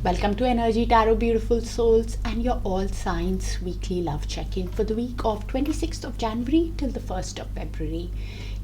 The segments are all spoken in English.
Welcome to Energy Tarot, beautiful souls, and your all signs weekly love check-in for the week of 26th of January till the 1st of February.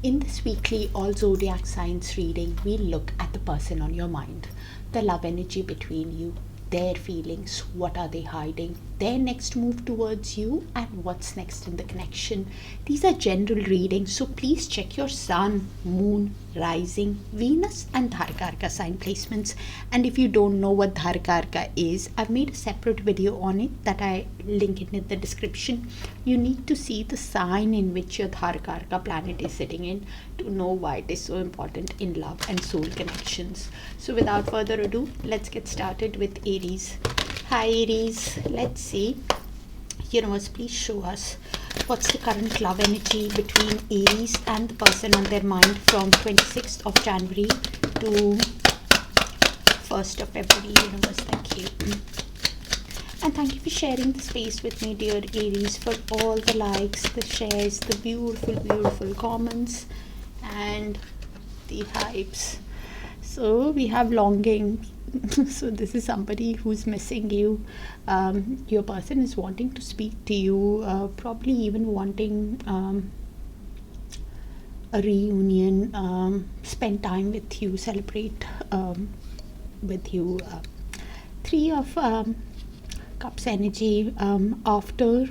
In this weekly all zodiac signs reading, we look at the person on your mind, the love energy between you, their feelings, what are they hiding, their next move towards you, and what's next in the connection. These are general readings, so please check your sun, moon, rising, Venus, and Darakaraka sign placements. And if you don't know what Darakaraka is, I've made a separate video on it that I link in the description. You need to see the sign in which your Darakaraka planet is sitting in to know why it is so important in love and soul connections. So without further ado, let's get started with Aries. Hi Aries, let's see. Universe, please show us what's the current love energy between Aries and the person on their mind from 26th of January to 1st of February. Universe, thank you. And thank you for sharing the space with me, dear Aries, for all the likes, the shares, the beautiful comments, and the hypes. So we have longing. So this is somebody who's missing you. Your person is wanting to speak to you, probably even wanting a reunion, spend time with you, celebrate with you. Three of Cups energy, after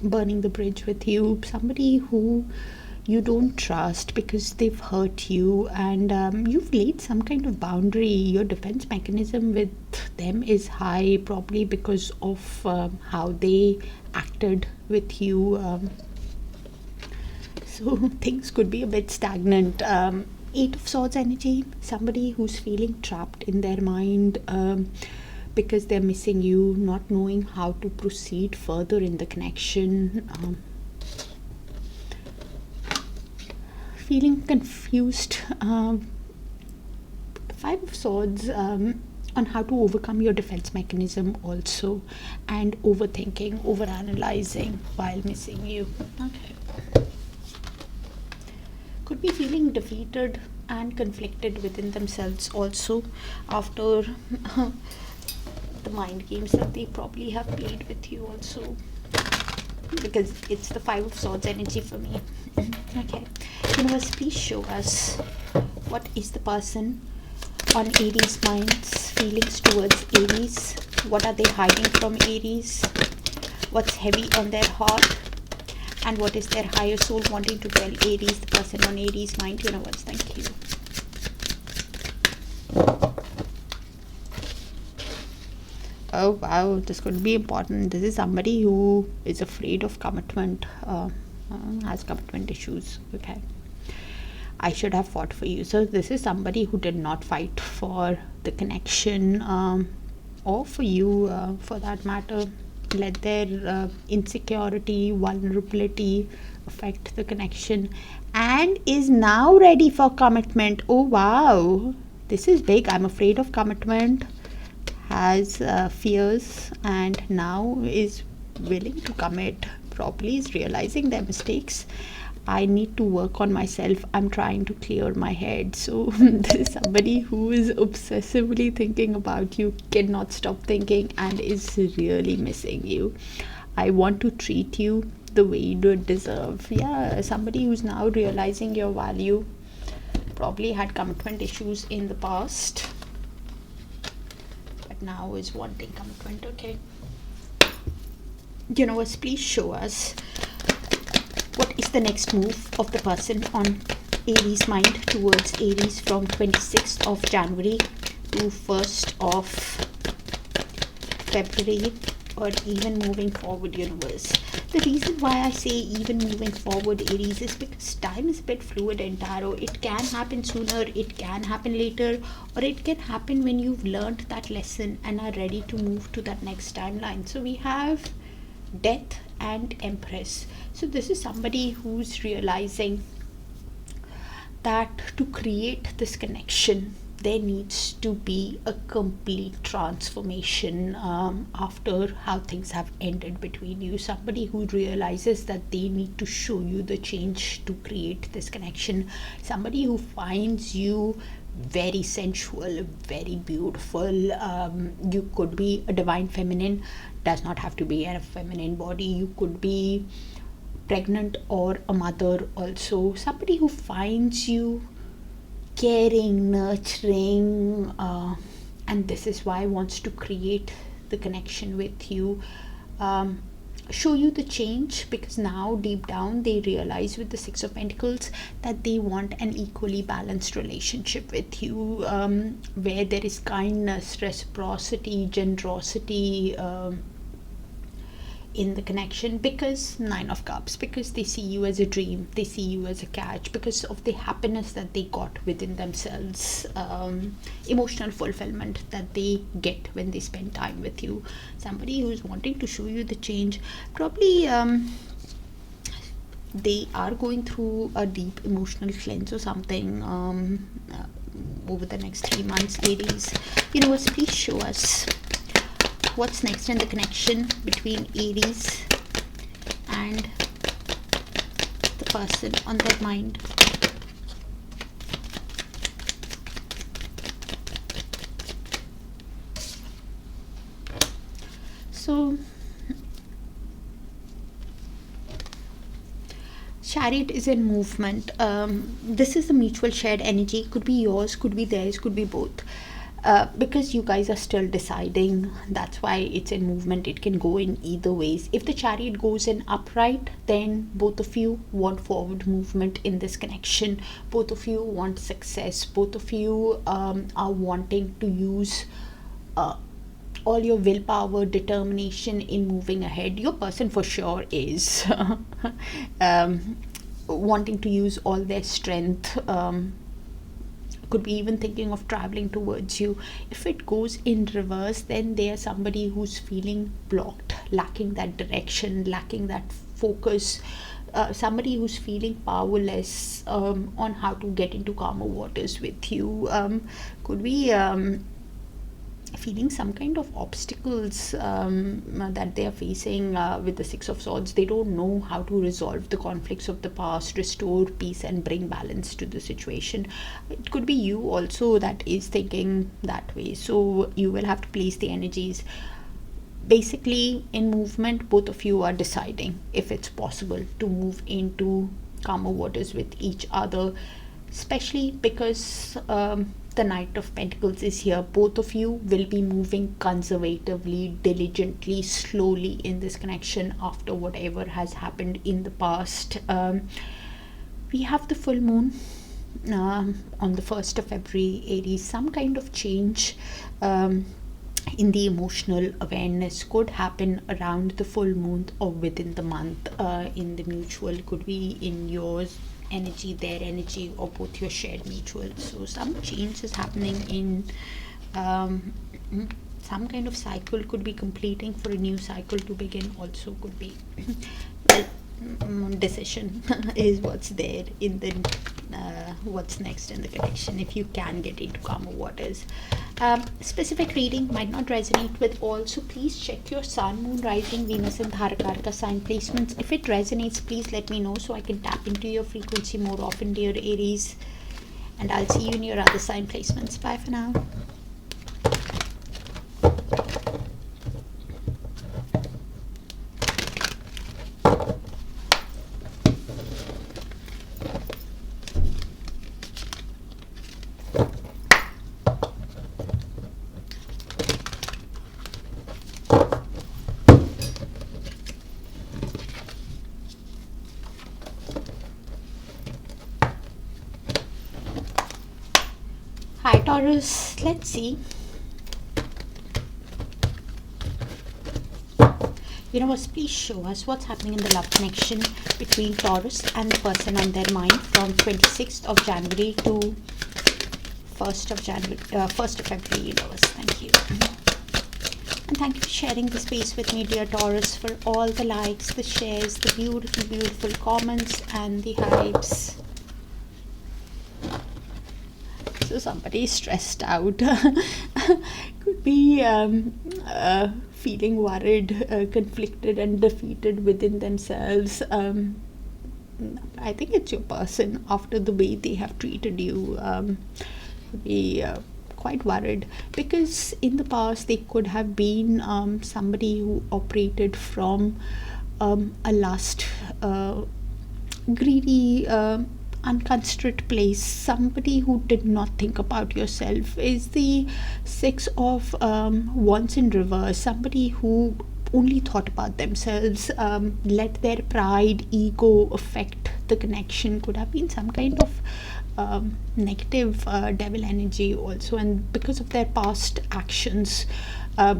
burning the bridge with you, somebody who you don't trust because they've hurt you, and you've laid some kind of boundary. Your defense mechanism with them is high, probably because of how they acted with you. So things could be a bit stagnant. Eight of Swords energy, somebody who's feeling trapped in their mind because they're missing you, not knowing how to proceed further in the connection. Feeling confused. Five of Swords, on how to overcome your defense mechanism also, and overthinking, overanalyzing while missing you. Okay. Could be feeling defeated and conflicted within themselves also after the mind games that they probably have played with you also, because it's the Five of Swords energy for me. Okay. Universe, please show us what is the person on Aries' mind's feelings towards Aries. What are they hiding from Aries? What's heavy on their heart? And what is their higher soul wanting to tell Aries, the person on Aries' mind? Universe, thank you. Oh wow, this could be important. This is somebody who is afraid of commitment, has commitment issues. Okay. I should have fought for you. So this is somebody who did not fight for the connection, or for you, for that matter. Let their insecurity, vulnerability affect the connection, and is now ready for commitment. Oh wow, this is big. I'm afraid of commitment, has fears, and now is willing to commit. Probably is realizing their mistakes. I need to work on myself. I'm trying to clear my head. So there is somebody who is obsessively thinking about you, cannot stop thinking, and is really missing you. I want to treat you the way you deserve. Yeah, somebody who's now realizing your value, probably had commitment issues in the past, but now is wanting commitment. Okay. Universe, please show us what is the next move of the person on Aries' mind towards Aries from 26th of January to 1st of February, or even moving forward. Universe, the reason why I say even moving forward, Aries, is because time is a bit fluid in tarot. It can happen sooner, it can happen later, or it can happen when you've learned that lesson and are ready to move to that next timeline. So we have Death and Empress. So this is somebody who's realizing that to create this connection, there needs to be a complete transformation after how things have ended between you. Somebody who realizes that they need to show you the change to create this connection. Somebody who finds you very sensual, very beautiful. You could be a divine feminine, does not have to be a feminine body. You could be pregnant or a mother also. Somebody who finds you caring, nurturing, and this is why wants to create the connection with you, show you the change, because now deep down they realize with the Six of Pentacles that they want an equally balanced relationship with you, where there is kindness, reciprocity, generosity, in the connection, because Nine of Cups, because they see you as a dream, they see you as a catch, because of the happiness that they got within themselves, emotional fulfillment that they get when they spend time with you. Somebody who's wanting to show you the change, probably they are going through a deep emotional cleanse or something, over the next 3 months. Aries, universe, please show us what's next in the connection between Aries and the person on their mind. So Chariot is in movement. This is a mutual shared energy. Could be yours, could be theirs, could be both. Because you guys are still deciding, that's why it's in movement. It can go in either ways. If the Chariot goes in upright, then both of you want forward movement in this connection. Both of you want success. Both of you are wanting to use all your willpower, determination in moving ahead. Your person for sure is wanting to use all their strength. Could be even thinking of traveling towards you. If it goes in reverse, then they are somebody who's feeling blocked, lacking that direction, lacking that focus, somebody who's feeling powerless on how to get into calmer waters with you. Could be feeling some kind of obstacles that they are facing with the Six of Swords. They don't know how to resolve the conflicts of the past, restore peace and bring balance to the situation. It could be you also that is thinking that way, so you will have to place the energies. Basically, in movement, both of you are deciding if it's possible to move into calmer waters with each other, especially because the Knight of Pentacles is here. Both of you will be moving conservatively, diligently, slowly in this connection after whatever has happened in the past. We have the full moon on the 1st of February, Aries. Some kind of change in the emotional awareness could happen around the full moon or within the month, in the mutual. Could be in yours energy, their energy, or both your shared mutual. So some change is happening in some kind of cycle. Could be completing for a new cycle to begin. Also could be decision is what's there in the what's next in the connection, if you can get into calmer waters. Specific reading might not resonate with all, so please check your sun, moon, rising, Venus and Darakaraka sign placements. If it resonates, please let me know so I can tap into your frequency more often, dear Aries, and I'll see you in your other sign placements. Bye for now. Hi Taurus, let's see. Universe, please show us what's happening in the love connection between Taurus and the person on their mind from 26th of January to 1st of February, universe. Thank you. And thank you for sharing the space with me, dear Taurus, for all the likes, the shares, the beautiful, beautiful comments and the hypes. So somebody is stressed out. Could be feeling worried, conflicted and defeated within themselves. I think it's your person after the way they have treated you. would be quite worried, because in the past they could have been somebody who operated from a lust, greedy, unconsiderate place, somebody who did not think about yourself. Is the Six of Wands in reverse, somebody who only thought about themselves, let their pride, ego affect the connection. Could have been some kind of negative devil energy also, and because of their past actions,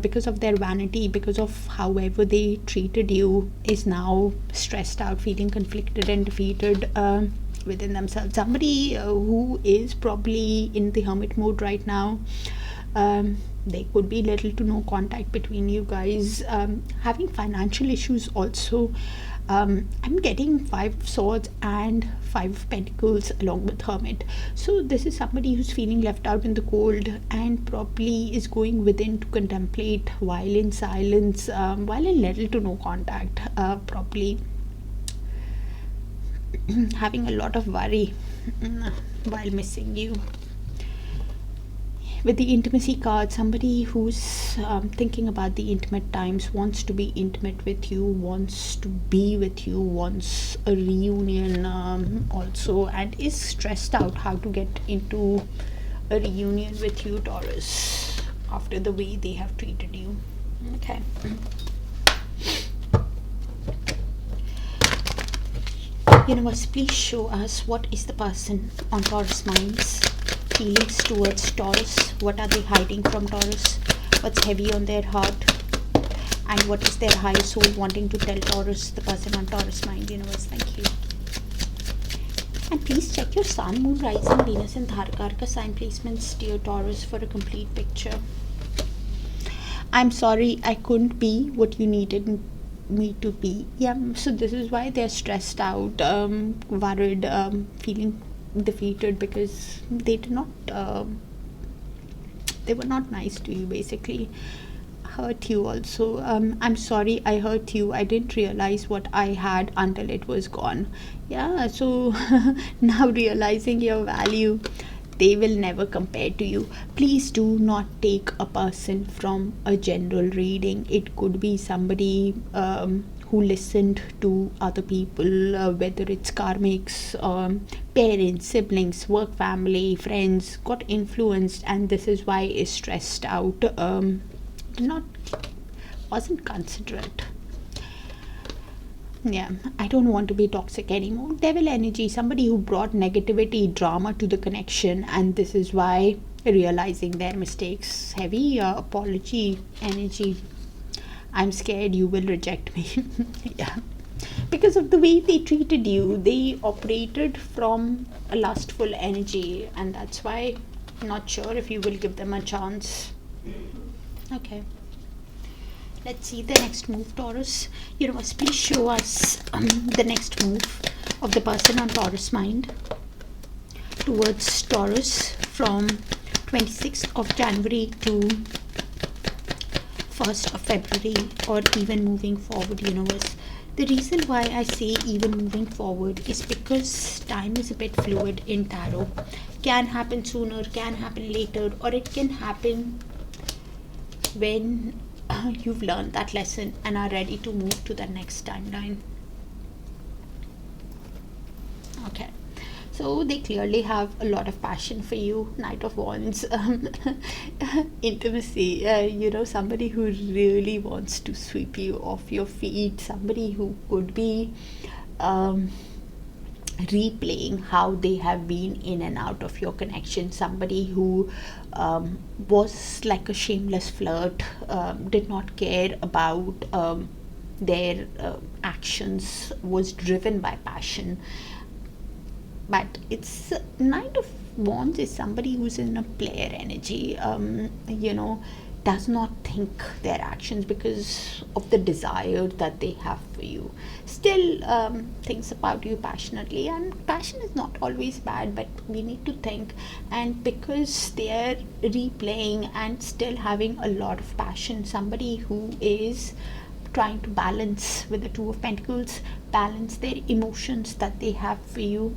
because of their vanity, because of however they treated you, is now stressed out, feeling conflicted and defeated within themselves. Somebody who is probably in the hermit mode right now. There could be little to no contact between you guys, having financial issues also. I'm getting 5 of swords and 5 of pentacles along with hermit. So this is somebody who's feeling left out in the cold, and probably is going within to contemplate while in silence, while in little to no contact, probably having a lot of worry while missing you. With the intimacy card, somebody who's thinking about the intimate times, wants to be intimate with you, wants to be with you, wants a reunion also, and is stressed out how to get into a reunion with you, Taurus, after the way they have treated you. Okay. Universe, please show us what is the person on Taurus minds, feelings towards Taurus. What are they hiding from Taurus? What's heavy on their heart? And what is their higher soul wanting to tell Taurus, the person on Taurus mind? Universe, thank you. And please check your Sun, Moon, Rising, Venus and Darakaraka sign placements, dear Taurus, for a complete picture. I'm sorry I couldn't be what you needed me to be. Yeah, so this is why they're stressed out, worried, feeling defeated, because they did not they were not nice to you, basically hurt you also. I'm sorry I hurt you, I didn't realize what I had until it was gone. Yeah, so now realizing your value, they will never compare to you. Please do not take a person from a general reading. It could be somebody who listened to other people, whether it's karmics, parents, siblings, work, family, friends, got influenced, and this is why is stressed out, wasn't considerate. Yeah, I don't want to be toxic anymore. Devil energy, somebody who brought negativity, drama to the connection, and this is why realizing their mistakes. Heavy apology energy. I'm scared you will reject me. Yeah, because of the way they treated you, they operated from a lustful energy, and that's why I'm not sure if you will give them a chance. Okay, let's see the next move, Taurus. Universe, please show us the next move of the person on Taurus mind towards Taurus from 26th of January to 1st of February, or even moving forward, universe. The reason why I say even moving forward is because time is a bit fluid in tarot. Can happen sooner, can happen later, or it can happen when you've learned that lesson and are ready to move to the next timeline. Okay, so they clearly have a lot of passion for you. Knight of Wands, intimacy, somebody who really wants to sweep you off your feet, somebody who could be replaying how they have been in and out of your connection, somebody who was like a shameless flirt, did not care about their actions, was driven by passion. But it's Knight of Wands is somebody who's in a player energy, does not think their actions because of the desire that they have for you. Still thinks about you passionately, and passion is not always bad, but we need to think. And because they're replaying and still having a lot of passion, somebody who is trying to balance with the Two of Pentacles, balance their emotions that they have for you,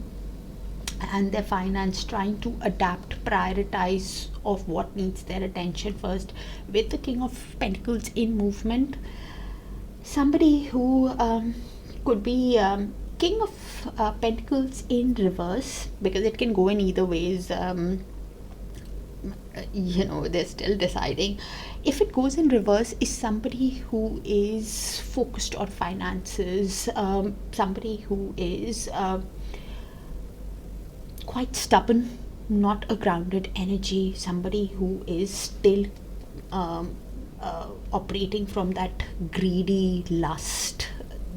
and their finance, trying to adapt, prioritize of what needs their attention first. With the King of Pentacles in movement, somebody who could be King of Pentacles in reverse, because it can go in either ways. They're still deciding. If it goes in reverse, is somebody who is focused on finances, somebody who is quite stubborn, not a grounded energy, somebody who is still operating from that greedy lust,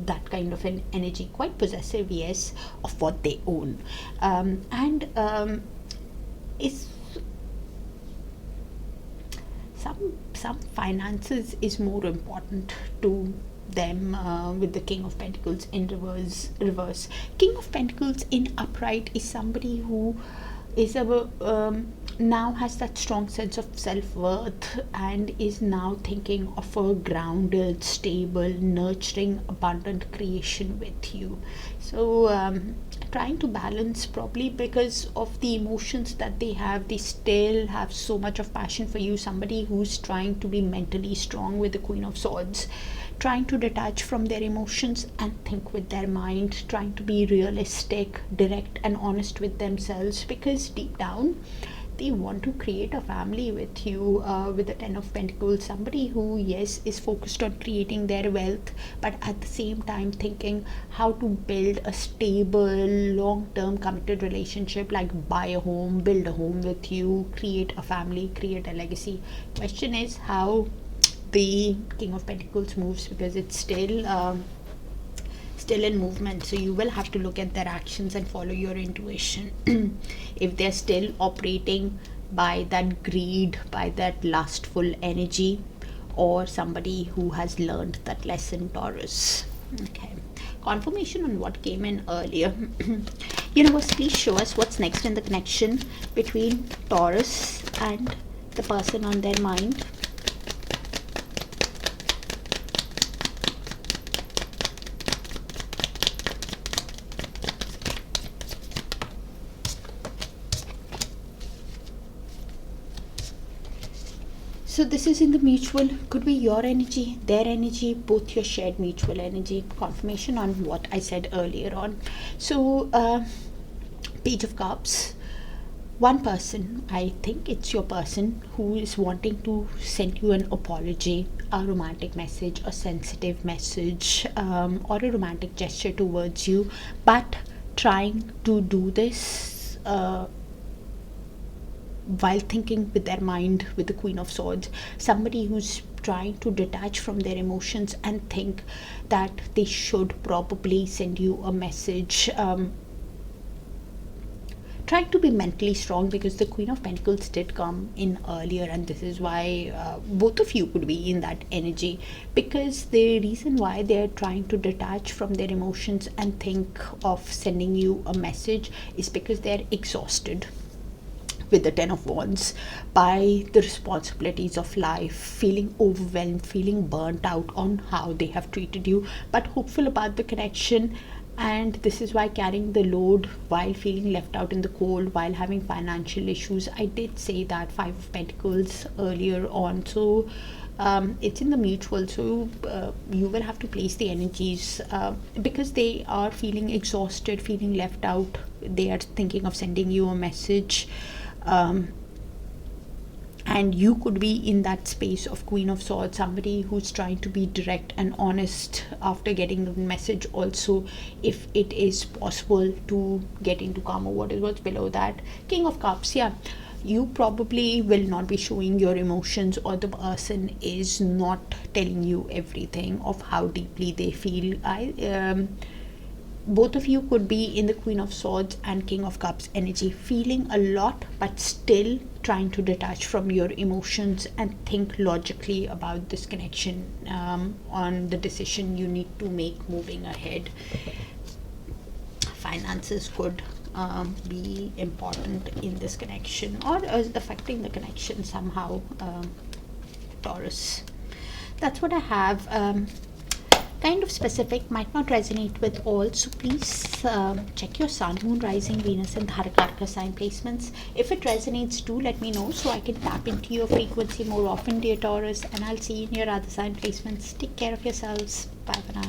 that kind of an energy, quite possessive, yes, of what they own, and is some finances is more important to them, with the King of Pentacles in reverse. King of Pentacles in upright is somebody who is now has that strong sense of self-worth and is now thinking of a grounded, stable, nurturing, abundant creation with you. So trying to balance, probably because of the emotions that they have, they still have so much of passion for you. Somebody who's trying to be mentally strong with the Queen of Swords, trying to detach from their emotions and think with their mind, trying to be realistic, direct and honest with themselves, because deep down they want to create a family with you, with the Ten of Pentacles. Somebody who, yes, is focused on creating their wealth, but at the same time thinking how to build a stable, long-term committed relationship, like buy a home, build a home with you, create a family, create a legacy. Question is how the King of Pentacles moves, because it's still in movement. So you will have to look at their actions and follow your intuition. If they're still operating by that greed, by that lustful energy, or somebody who has learned that lesson, Taurus. Okay, confirmation on what came in earlier. Universe, please show us what's next in the connection between Taurus and the person on their mind. So this is in the mutual, could be your energy, their energy, both your shared mutual energy. Confirmation on what I said earlier on. So Page of Cups, one person, I think it's your person, who is wanting to send you an apology, a romantic message, a sensitive message, or a romantic gesture towards you, but trying to do this while thinking with their mind, with the Queen of Swords. Somebody who's trying to detach from their emotions and think that they should probably send you a message, trying to be mentally strong, because the Queen of Pentacles did come in earlier, and this is why both of you could be in that energy, because the reason why they're trying to detach from their emotions and think of sending you a message is because they're exhausted with the Ten of Wands by the responsibilities of life, feeling overwhelmed, feeling burnt out on how they have treated you, but hopeful about the connection. And this is why carrying the load while feeling left out in the cold, while having financial issues. I did say that Five of Pentacles earlier on. So it's in the mutual, so you will have to place the energies, because they are feeling exhausted, feeling left out. They are thinking of sending you a message, and you could be in that space of Queen of Swords, somebody who's trying to be direct and honest after getting the message. Also, if it is possible to get into karma, what's below that, King of Cups. Yeah, you probably will not be showing your emotions, or the person is not telling you everything of how deeply they feel. Both of you could be in the Queen of Swords and King of Cups energy, feeling a lot but still trying to detach from your emotions and think logically about this connection, on the decision you need to make moving ahead. Finances could be important in this connection, or is affecting the connection somehow, Taurus. That's what I have. kind of specific, might not resonate with all, so please check your sun, moon, rising, Venus and Darakaraka sign placements. If it resonates, do let me know so I can tap into your frequency more often, dear Taurus, and I'll see you in your other sign placements. Take care of yourselves. Bye for now.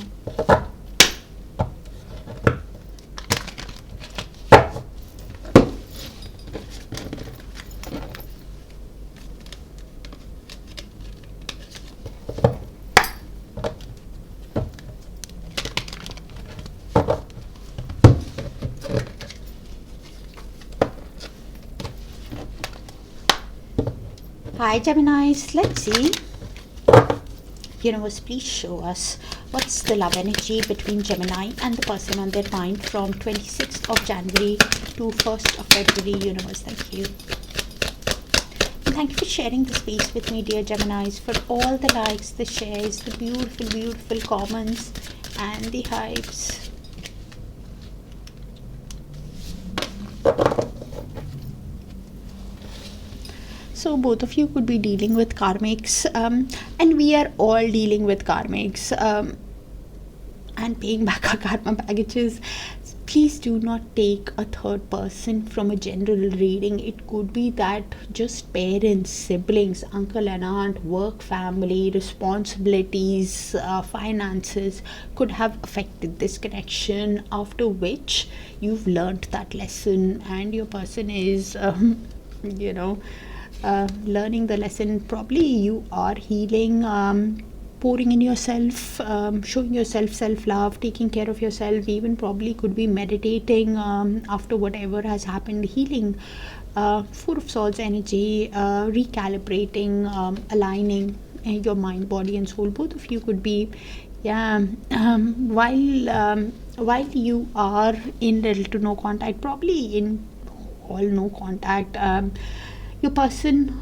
Hi Geminis, let's see. Universe, please show us what's the love energy between Gemini and the person on their mind from 26th of January to 1st of February. Universe, thank you. And thank you for sharing the space with me, dear Geminis, for all the likes, the shares, the beautiful comments and the hypes. So both of you could be dealing with karmics, and we are all dealing with karmics and paying back our karma packages. Please do not take a third person from a general reading. It could be that just parents, siblings, uncle and aunt, work, family, responsibilities, finances could have affected this connection, after which you've learned that lesson and your person is learning the lesson. Probably you are healing, pouring in yourself, showing yourself self-love, taking care of yourself, even probably could be meditating after whatever has happened, healing, Four of Swords energy, recalibrating, aligning your mind, body and soul. Both of you could be while you are in little to no contact, probably in all no contact, your person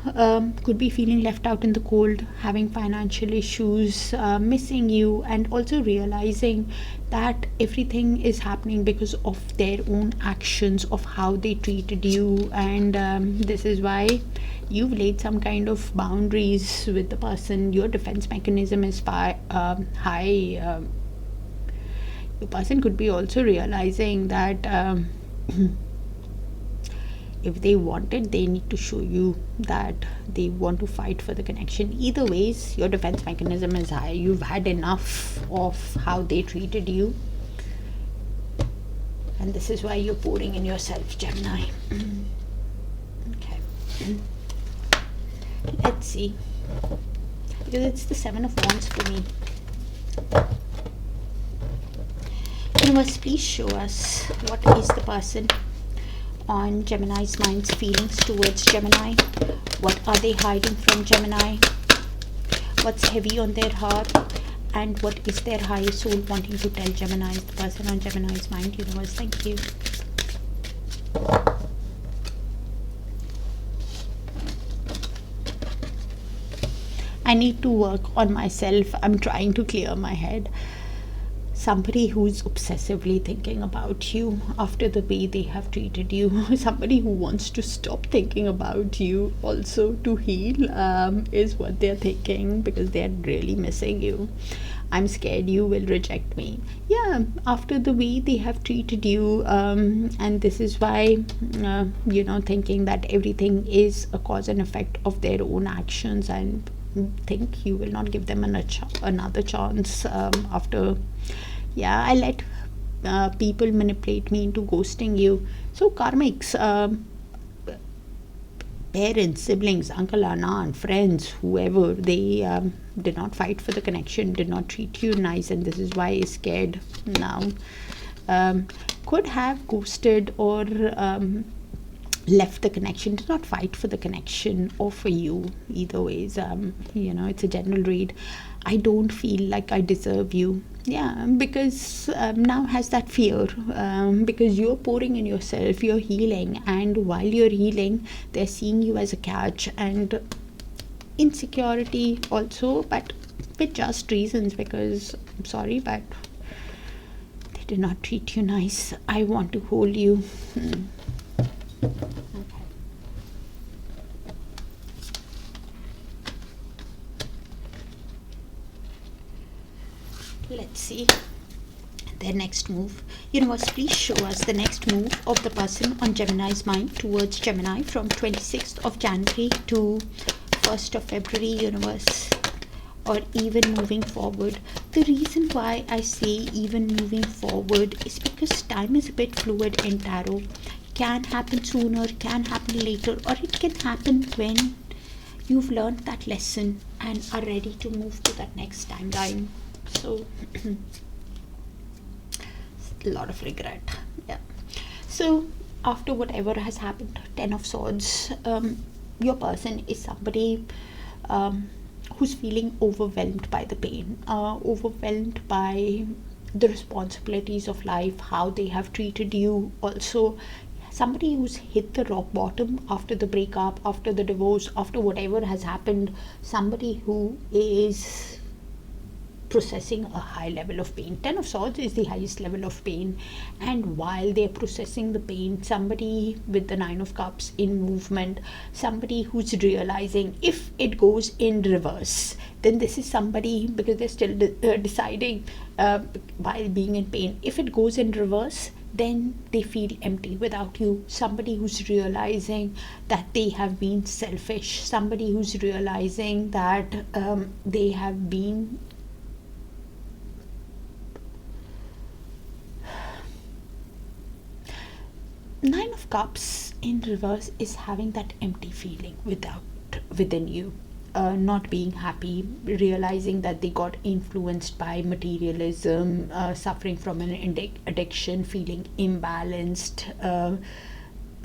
could be feeling left out in the cold, having financial issues, missing you, and also realizing that everything is happening because of their own actions, of how they treated you, and this is why you've laid some kind of boundaries with the person. Your defense mechanism is high. Your person could be also realizing that if they want it, they need to show you that they want to fight for the connection. Either ways, your defense mechanism is high. You've had enough of how they treated you, and this is why you're pouring in yourself, Gemini. Okay, let's see, because it's the Seven of Wands for me. Universe, please show us what is the person on Gemini's mind's feelings towards Gemini. What are they hiding from Gemini? What's heavy on their heart? And what is their higher soul wanting to tell Gemini? The person on Gemini's mind. Universe, thank you. I need to work on myself. I'm trying to clear my head. Somebody who's obsessively thinking about you after the way they have treated you, somebody who wants to stop thinking about you also to heal, is what they're thinking, because they're really missing you. I'm scared you will reject me. Yeah, after the way they have treated you, and this is why thinking that everything is a cause and effect of their own actions, and think you will not give them another chance after. Yeah, I let people manipulate me into ghosting you. So karmics, parents, siblings, uncle and aunt, friends, whoever, they did not fight for the connection, did not treat you nice, and this is why he's scared now. Could have ghosted or left the connection, did not fight for the connection or for you. Either ways, it's a general read. I don't feel like I deserve you. Yeah, because now has that fear, because you're pouring in yourself, you're healing, and while you're healing, they're seeing you as a catch, and insecurity also, but with just reasons, because I'm sorry, but they did not treat you nice. I want to hold you. Okay. Let's see their next move. Universe, please show us the next move of the person on Gemini's mind towards Gemini from 26th of January to 1st of February, universe, or even moving forward. The reason why I say even moving forward is because time is a bit fluid in tarot. Can happen sooner, can happen later, or it can happen when you've learned that lesson and are ready to move to that next timeline. So a lot of regret. Yeah. So after whatever has happened, 10 of Swords, your person is somebody who's feeling overwhelmed by the pain, overwhelmed by the responsibilities of life, how they have treated you. Also somebody who's hit the rock bottom after the breakup, after the divorce, after whatever has happened. Somebody who is processing a high level of pain. 10 of Swords is the highest level of pain, and while they're processing the pain, somebody with the 9 of Cups in movement, somebody who's realizing if it goes in reverse, then this is somebody, because they're still deciding while being in pain, if it goes in reverse, then they feel empty without you. Somebody who's realizing that they have been selfish, somebody who's realizing that they have been Nine of Cups in reverse is having that empty feeling within you, not being happy, realizing that they got influenced by materialism, suffering from an addiction, feeling imbalanced,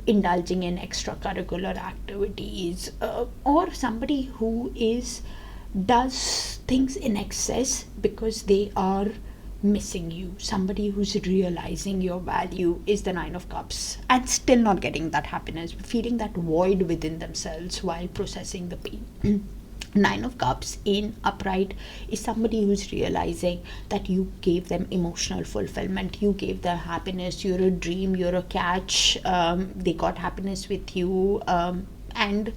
indulging in extracurricular activities, or somebody who does things in excess because they are missing you. Somebody who's realizing your value is the 9 of Cups and still not getting that happiness, feeling that void within themselves while processing the pain. 9 of Cups in upright is somebody who's realizing that you gave them emotional fulfillment, you gave them happiness, you're a dream, you're a catch, they got happiness with you, and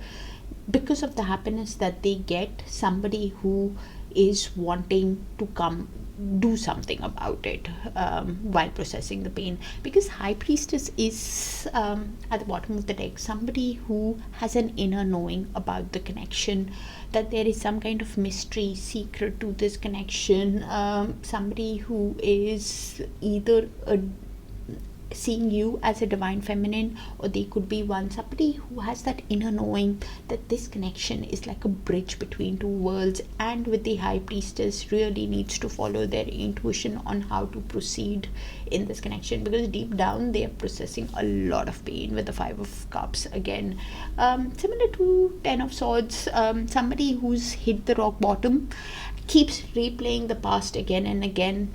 because of the happiness that they get, somebody who is wanting to come do something about it while processing the pain, because High Priestess is at the bottom of the deck, somebody who has an inner knowing about the connection, that there is some kind of mystery, secret to this connection, somebody who is either seeing you as a divine feminine, or they could be somebody who has that inner knowing that this connection is like a bridge between two worlds, and with the High Priestess really needs to follow their intuition on how to proceed in this connection, because deep down they are processing a lot of pain with the 5 of Cups again, similar to 10 of Swords. Somebody who's hit the rock bottom keeps replaying the past again and again,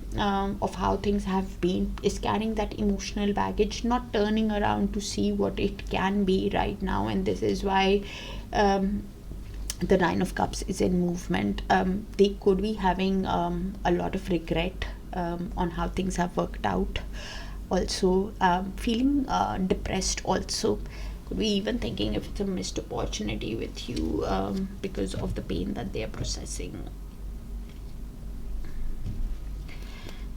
of how things have been, is carrying that emotional baggage, not turning around to see what it can be right now, and this is why the 9 of Cups is in movement. They could be having a lot of regret on how things have worked out, also feeling depressed, also could be even thinking if it's a missed opportunity with you, because of the pain that they are processing.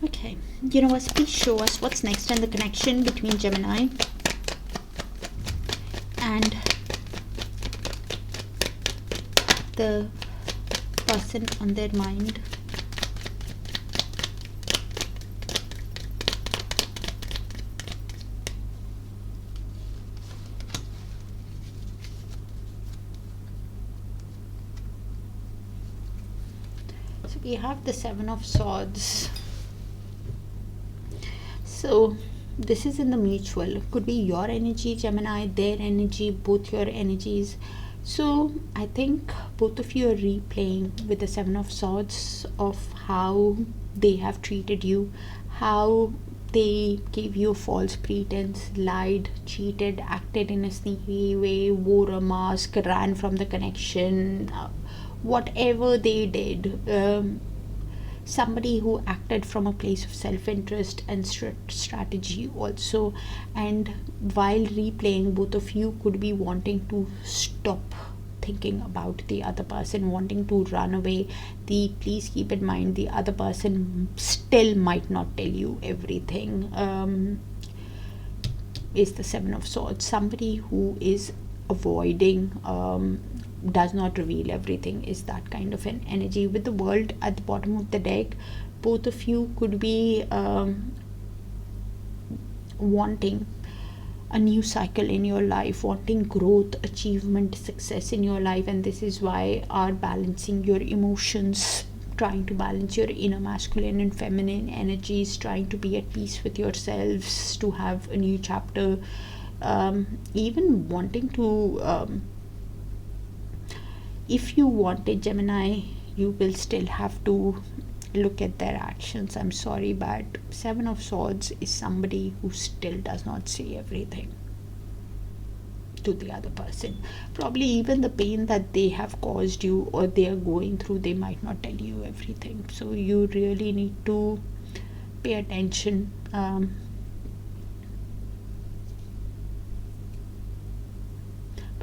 Okay, universe, please show us what's next in the connection between Gemini and the person on their mind. So we have the 7 of Swords. So this is in the mutual, could be your energy, Gemini, their energy, both your energies. So I think both of you are replaying with the 7 of Swords of how they have treated you, how they gave you a false pretense, lied, cheated, acted in a sneaky way, wore a mask, ran from the connection, whatever they did. Somebody who acted from a place of self-interest and strategy also, and while replaying, both of you could be wanting to stop thinking about the other person, wanting to run away. Please keep in mind the other person still might not tell you everything. Is the Seven of Swords. Somebody who is avoiding, does not reveal everything, is that kind of an energy. With the World at the bottom of the deck, both of you could be wanting a new cycle in your life, wanting growth, achievement, success in your life, and this is why are balancing your emotions, trying to balance your inner masculine and feminine energies, trying to be at peace with yourselves, to have a new chapter, even wanting to if you wanted Gemini, you will still have to look at their actions. I'm sorry, but Seven of Swords is somebody who still does not say everything to the other person. Probably even the pain that they have caused you or they are going through, they might not tell you everything. So you really need to pay attention.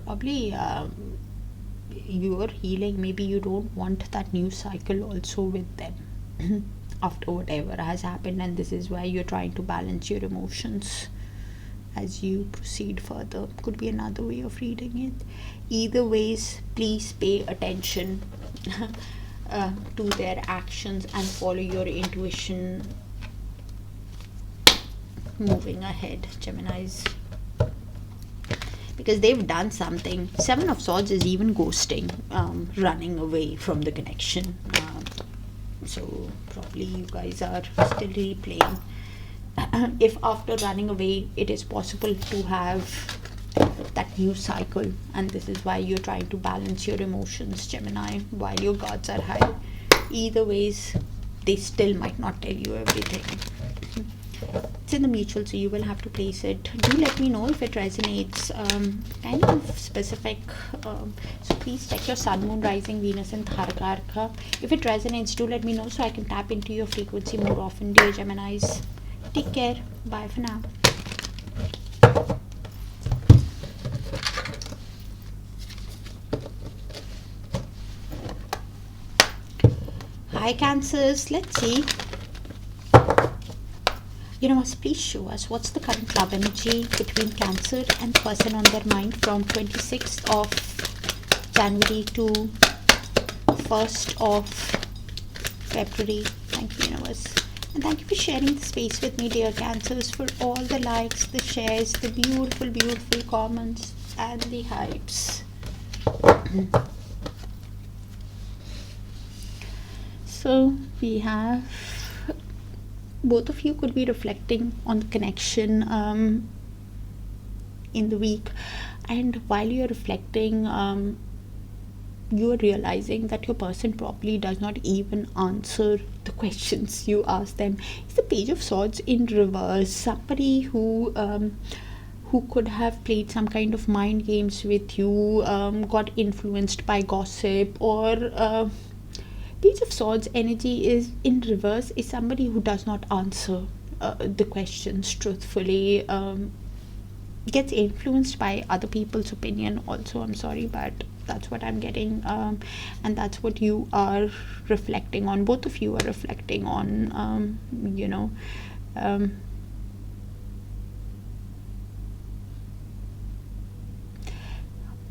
Probably you're healing. Maybe you don't want that new cycle also with them after whatever has happened, and this is why you're trying to balance your emotions as you proceed further. Could be another way of reading it. Either ways, please pay attention to their actions and follow your intuition moving ahead, Geminis, because they've done something. Seven of Swords is even ghosting, running away from the connection. So probably you guys are still replaying. If after running away it is possible to have that new cycle, and this is why you're trying to balance your emotions, Gemini, while your guards are high. Either ways, they still might not tell you everything. It's in the mutual, so you will have to place it. Do let me know if it resonates. Kind of specific, so please check your sun, moon, rising, Venus and Darakaraka. If it resonates, do let me know so I can tap into your frequency more often, dear Geminis. Take care. Bye for now. Hi Cancers, let's see. Universe, please show us what's the current love energy between Cancer and the person on their mind from 26th of January to 1st of February. Thank you, Universe. And thank you for sharing the space with me, dear Cancers, for all the likes, the shares, the beautiful, beautiful comments, and the hypes. So we have, both of you could be reflecting on the connection in the week, and while you're reflecting, you are realizing that your person probably does not even answer the questions you ask them. It's the Page of Swords in reverse. Somebody who could have played some kind of mind games with you, got influenced by gossip, or Page of Swords energy is in reverse is somebody who does not answer the questions truthfully, gets influenced by other people's opinion also. I'm sorry, but that's what I'm getting, and that's what you are reflecting on. Both of you are reflecting on,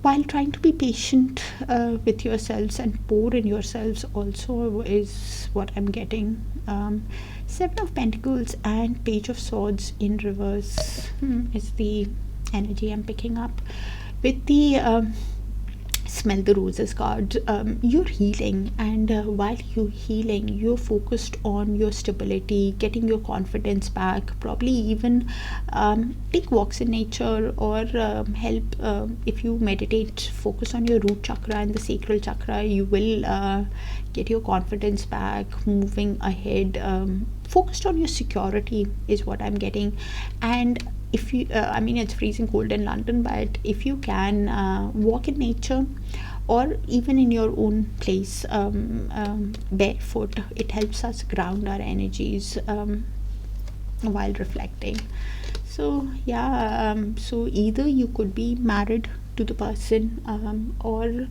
while trying to be patient with yourselves and pour in yourselves also is what I'm getting. Seven of Pentacles and Page of Swords in reverse is the energy I'm picking up. With the Smell the Roses card, you're healing, and while you're healing, you're focused on your stability, getting your confidence back. Probably even take walks in nature, or help, if you meditate, focus on your root chakra and the sacral chakra. You will get your confidence back, moving ahead, focused on your security is what I'm getting. And if you I mean, it's freezing cold in London, but if you can walk in nature, or even in your own place, barefoot, it helps us ground our energies while reflecting. So yeah, so either you could be married to the person, or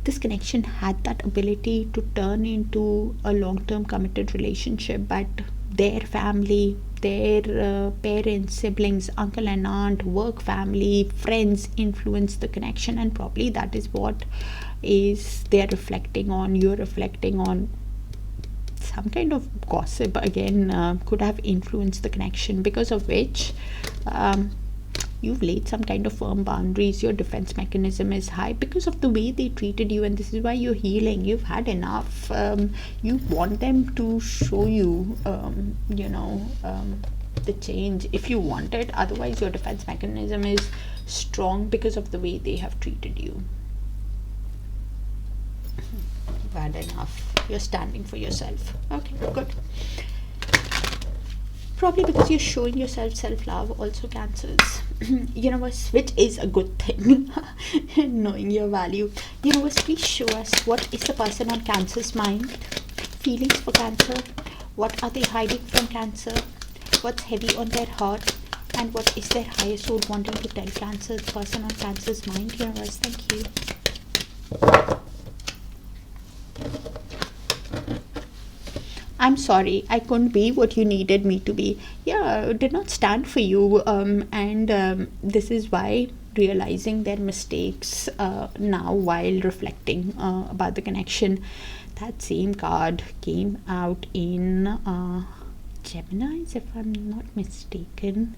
this connection had that ability to turn into a long-term committed relationship, but their family, their parents, siblings, uncle and aunt, work, family, friends influence the connection, and probably that is what is they're reflecting on, you're reflecting on. Some kind of gossip again could have influenced the connection, because of which you've laid some kind of firm boundaries. Your defense mechanism is high because of the way they treated you, and this is why you're healing. You've had enough. You want them to show you the change if you want it. Otherwise your defense mechanism is strong because of the way they have treated you. You've had enough. You're standing for yourself. Okay, good. Probably because you're showing yourself self-love, also Cancers. Universe, which is a good thing. Knowing your value. Universe, please show us what is the person on Cancer's mind. Feelings for Cancer. What are they hiding from Cancer? What's heavy on their heart? And what is their higher soul wanting to tell Cancer, the person on Cancer's mind? Universe, thank you. I'm sorry, I couldn't be what you needed me to be. Yeah, I did not stand for you. And this is why realizing their mistakes now while reflecting about the connection. That same card came out in Gemini, if I'm not mistaken.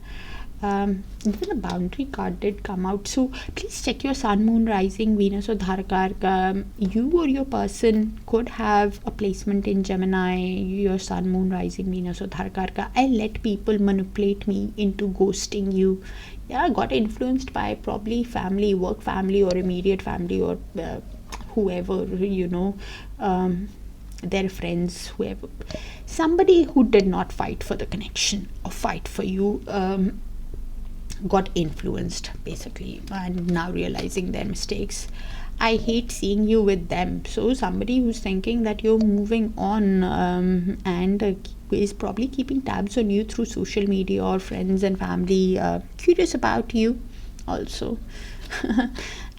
Even a boundary card did come out. So please check your sun, moon, rising, Venus or Darakaraka. You or your person could have a placement in Gemini, your sun, moon, rising, Venus or Darakaraka. I let people manipulate me into ghosting you. Yeah, I got influenced by probably family, work family or immediate family, or whoever, their friends, whoever. Somebody who did not fight for the connection or fight for you got influenced basically, and now realizing their mistakes. I hate seeing you with them. So somebody who's thinking that you're moving on and is probably keeping tabs on you through social media or friends and family, curious about you also.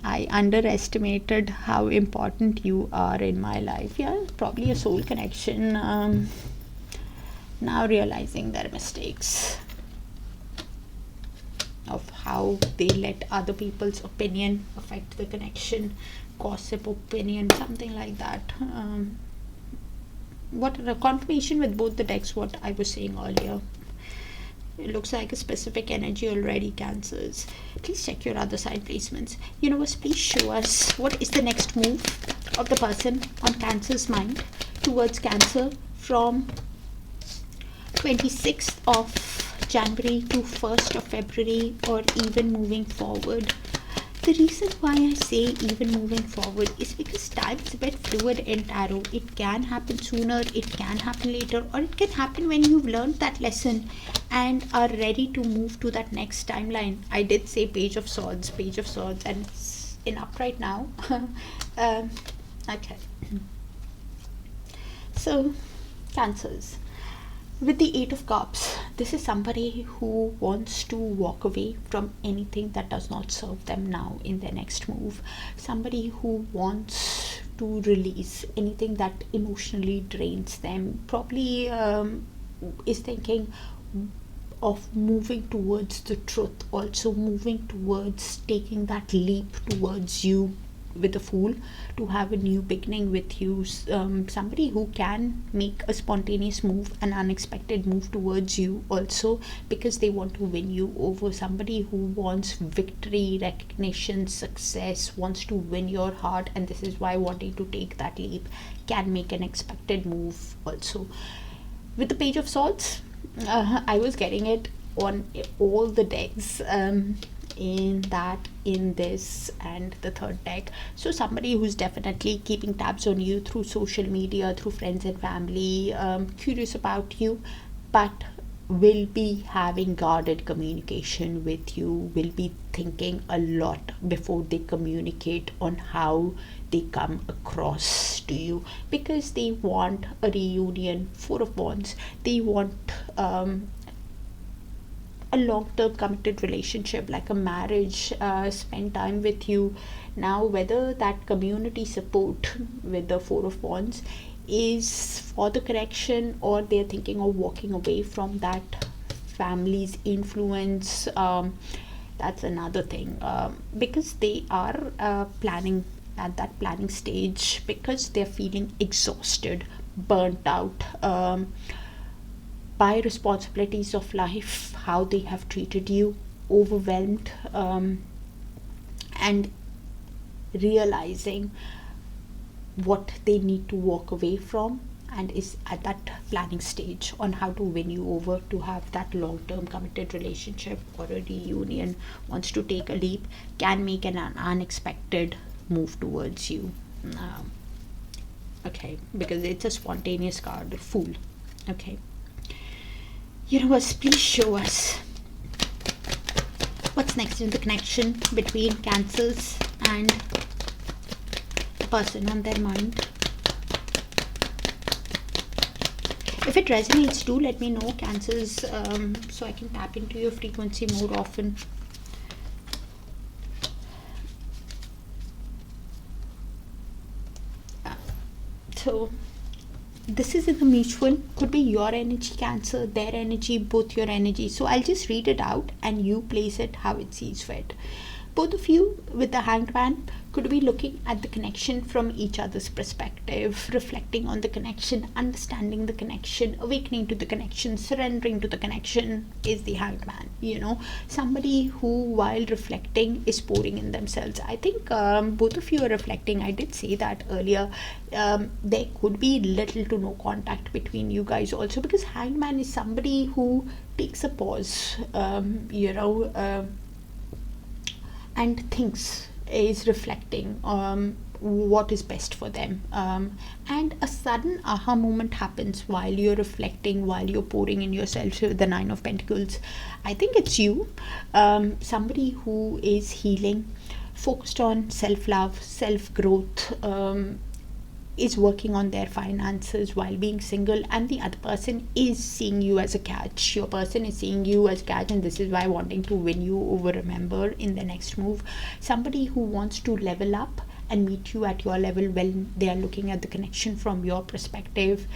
I underestimated how important you are in my life. Yeah, probably a soul connection. Now realizing their mistakes of how they let other people's opinion affect the connection, gossip, opinion, something like that. What a confirmation with both the decks, what I was saying earlier. It looks like a specific energy already, Cancers. Please check your other side placements. Universe, please show us what is the next move of the person on Cancer's mind towards Cancer from 26th of January to 1st of February, or even moving forward. The reason why I say even moving forward is because time is a bit fluid in tarot. It can happen sooner, it can happen later, or it can happen when you've learned that lesson and are ready to move to that next timeline. I did say Page of Swords, and it's in upright now. Okay. So, Cancers. With the Eight of Cups, this is somebody who wants to walk away from anything that does not serve them now in their next move. Somebody who wants to release anything that emotionally drains them. Probably is thinking of moving towards the truth, also moving towards taking that leap towards you with a Fool, to have a new beginning with you. Somebody who can make a spontaneous move, an unexpected move towards you also, because they want to win you over. Somebody who wants victory, recognition, success, wants to win your heart, and this is why wanting to take that leap can make an expected move also. With the Page of Swords, I was getting it on all the decks, in this and the third deck. So somebody who's definitely keeping tabs on you through social media, through friends and family, curious about you, but will be having guarded communication with you, will be thinking a lot before they communicate on how they come across to you, because they want a reunion. Four of Wands, they want a long-term committed relationship, like a marriage, spend time with you. Now, whether that community support with the Four of Wands is for the connection, or they're thinking of walking away from that family's influence, that's another thing, because they are planning at that planning stage, because they're feeling exhausted, burnt out, by responsibilities of life, how they have treated you, overwhelmed, and realizing what they need to walk away from, and is at that planning stage on how to win you over to have that long-term committed relationship or a reunion, wants to take a leap, can make an unexpected move towards you. Okay, because it's a spontaneous card, Fool. Okay, universe, please show us what's next in the connection between Cancers and the person on their mind. If it resonates, do let me know, Cancers, so I can tap into your frequency more often. So this is in the mutual, could be your energy, Cancer, their energy, both your energy. So I'll just read it out and you place it how it sees fit. Both of you with the Hanged Man could be looking at the connection from each other's perspective, reflecting on the connection, understanding the connection, awakening to the connection, surrendering to the connection is the Hanged Man. You know, somebody who while reflecting is pouring in themselves. I think both of you are reflecting. I did say that earlier. There could be little to no contact between you guys also, because Hanged Man is somebody who takes a pause, and thinks, is reflecting what is best for them, and a sudden aha moment happens while you're reflecting, while you're pouring in yourself. So the Nine of Pentacles, I think it's you, somebody who is healing, focused on self-love, self-growth, is working on their finances while being single, and the other person is seeing you as a catch. Your person is seeing you as catch, and this is why wanting to win you over, remember, in the next move. Somebody who wants to level up and meet you at your level when they are looking at the connection from your perspective,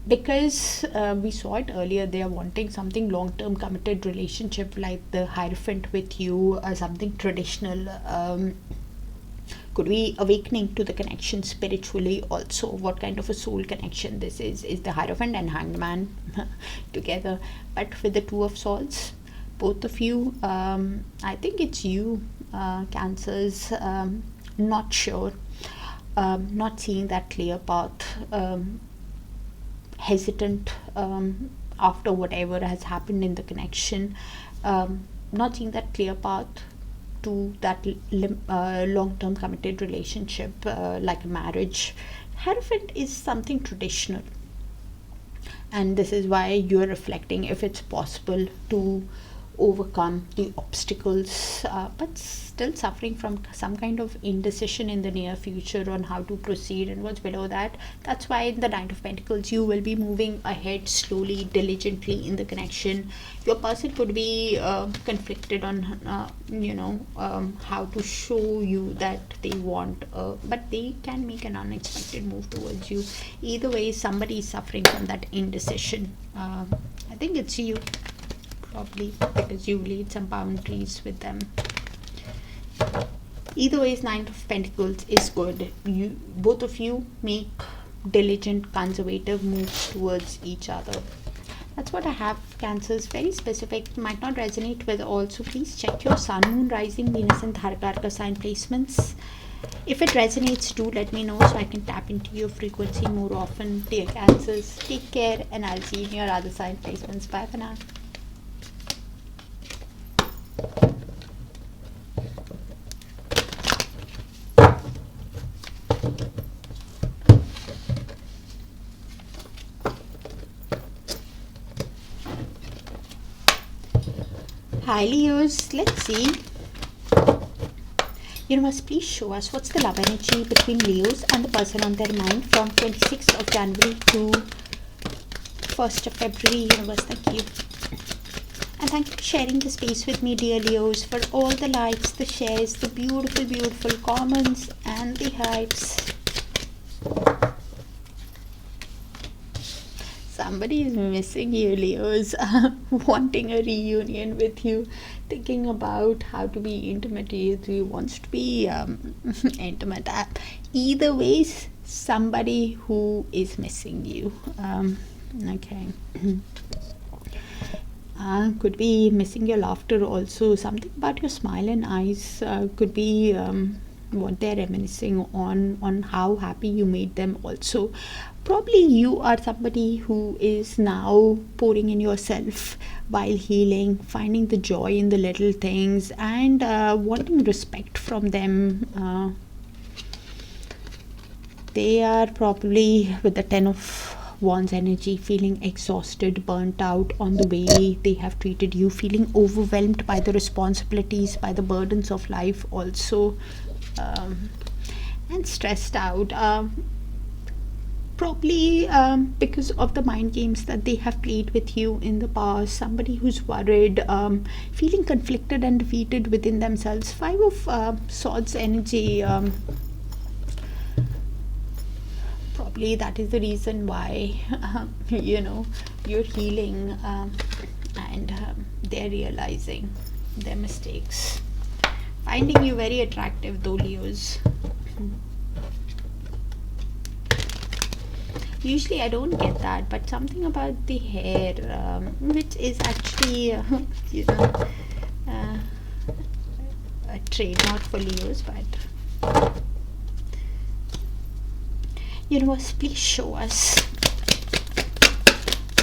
because we saw it earlier, they are wanting something long-term committed relationship, like the Hierophant with you, something traditional, could be awakening to the connection spiritually also. What kind of a soul connection this is the Hierophant and Hanged Man together. But with the Two of Swords, both of you, I think it's you, Cancers, not sure, not seeing that clear path, hesitant after whatever has happened in the connection, not seeing that clear path to that long-term committed relationship, like a marriage. Hierophant is something traditional, and this is why you're reflecting if it's possible to overcome the obstacles, but still suffering from some kind of indecision in the near future on how to proceed and what's below that. That's why in the Nine of Pentacles you will be moving ahead slowly, diligently in the connection. Your person could be conflicted on how to show you that they want, but they can make an unexpected move towards you. Either way, somebody is suffering from that indecision. I think it's you, probably, because you laid some boundaries with them. Either way, Nine of Pentacles is good. Both of you make diligent, conservative moves towards each other. That's what I have, Cancers. Very specific, might not resonate with all, so please check your Sun, Moon, Rising, Venus and Darakaraka sign placements. If it resonates, do let me know so I can tap into your frequency more often. Dear Cancers, take care, and I'll see you in your other sign placements. Bye for now. Hi Leos, let's see. Universe, please show us what's the love energy between Leos and the person on their mind from 26th of January to 1st of February. Universe, thank you. And thank you for sharing the space with me, dear Leos, for all the likes, the shares, the beautiful, beautiful comments, and the hypes. Somebody is missing you, Leos, wanting a reunion with you, thinking about how to be intimate with you, wants to be intimate. Either ways, somebody who is missing you. Okay. Could be missing your laughter also. Something about your smile and eyes could be what they're reminiscing on how happy you made them also. Probably you are somebody who is now pouring in yourself while healing, finding the joy in the little things, and wanting respect from them. They are probably with the 10 of Wands energy, feeling exhausted, burnt out on the way they have treated you, feeling overwhelmed by the responsibilities, by the burdens of life also, and stressed out. Probably because of the mind games that they have played with you in the past. Somebody who's worried, feeling conflicted and defeated within themselves. 5 of Swords energy. Probably that is the reason why you're healing, and they're realizing their mistakes, finding you very attractive though, Leos. Usually I don't get that, but something about the hair, which is actually a trademark for Leos, but universe, please show us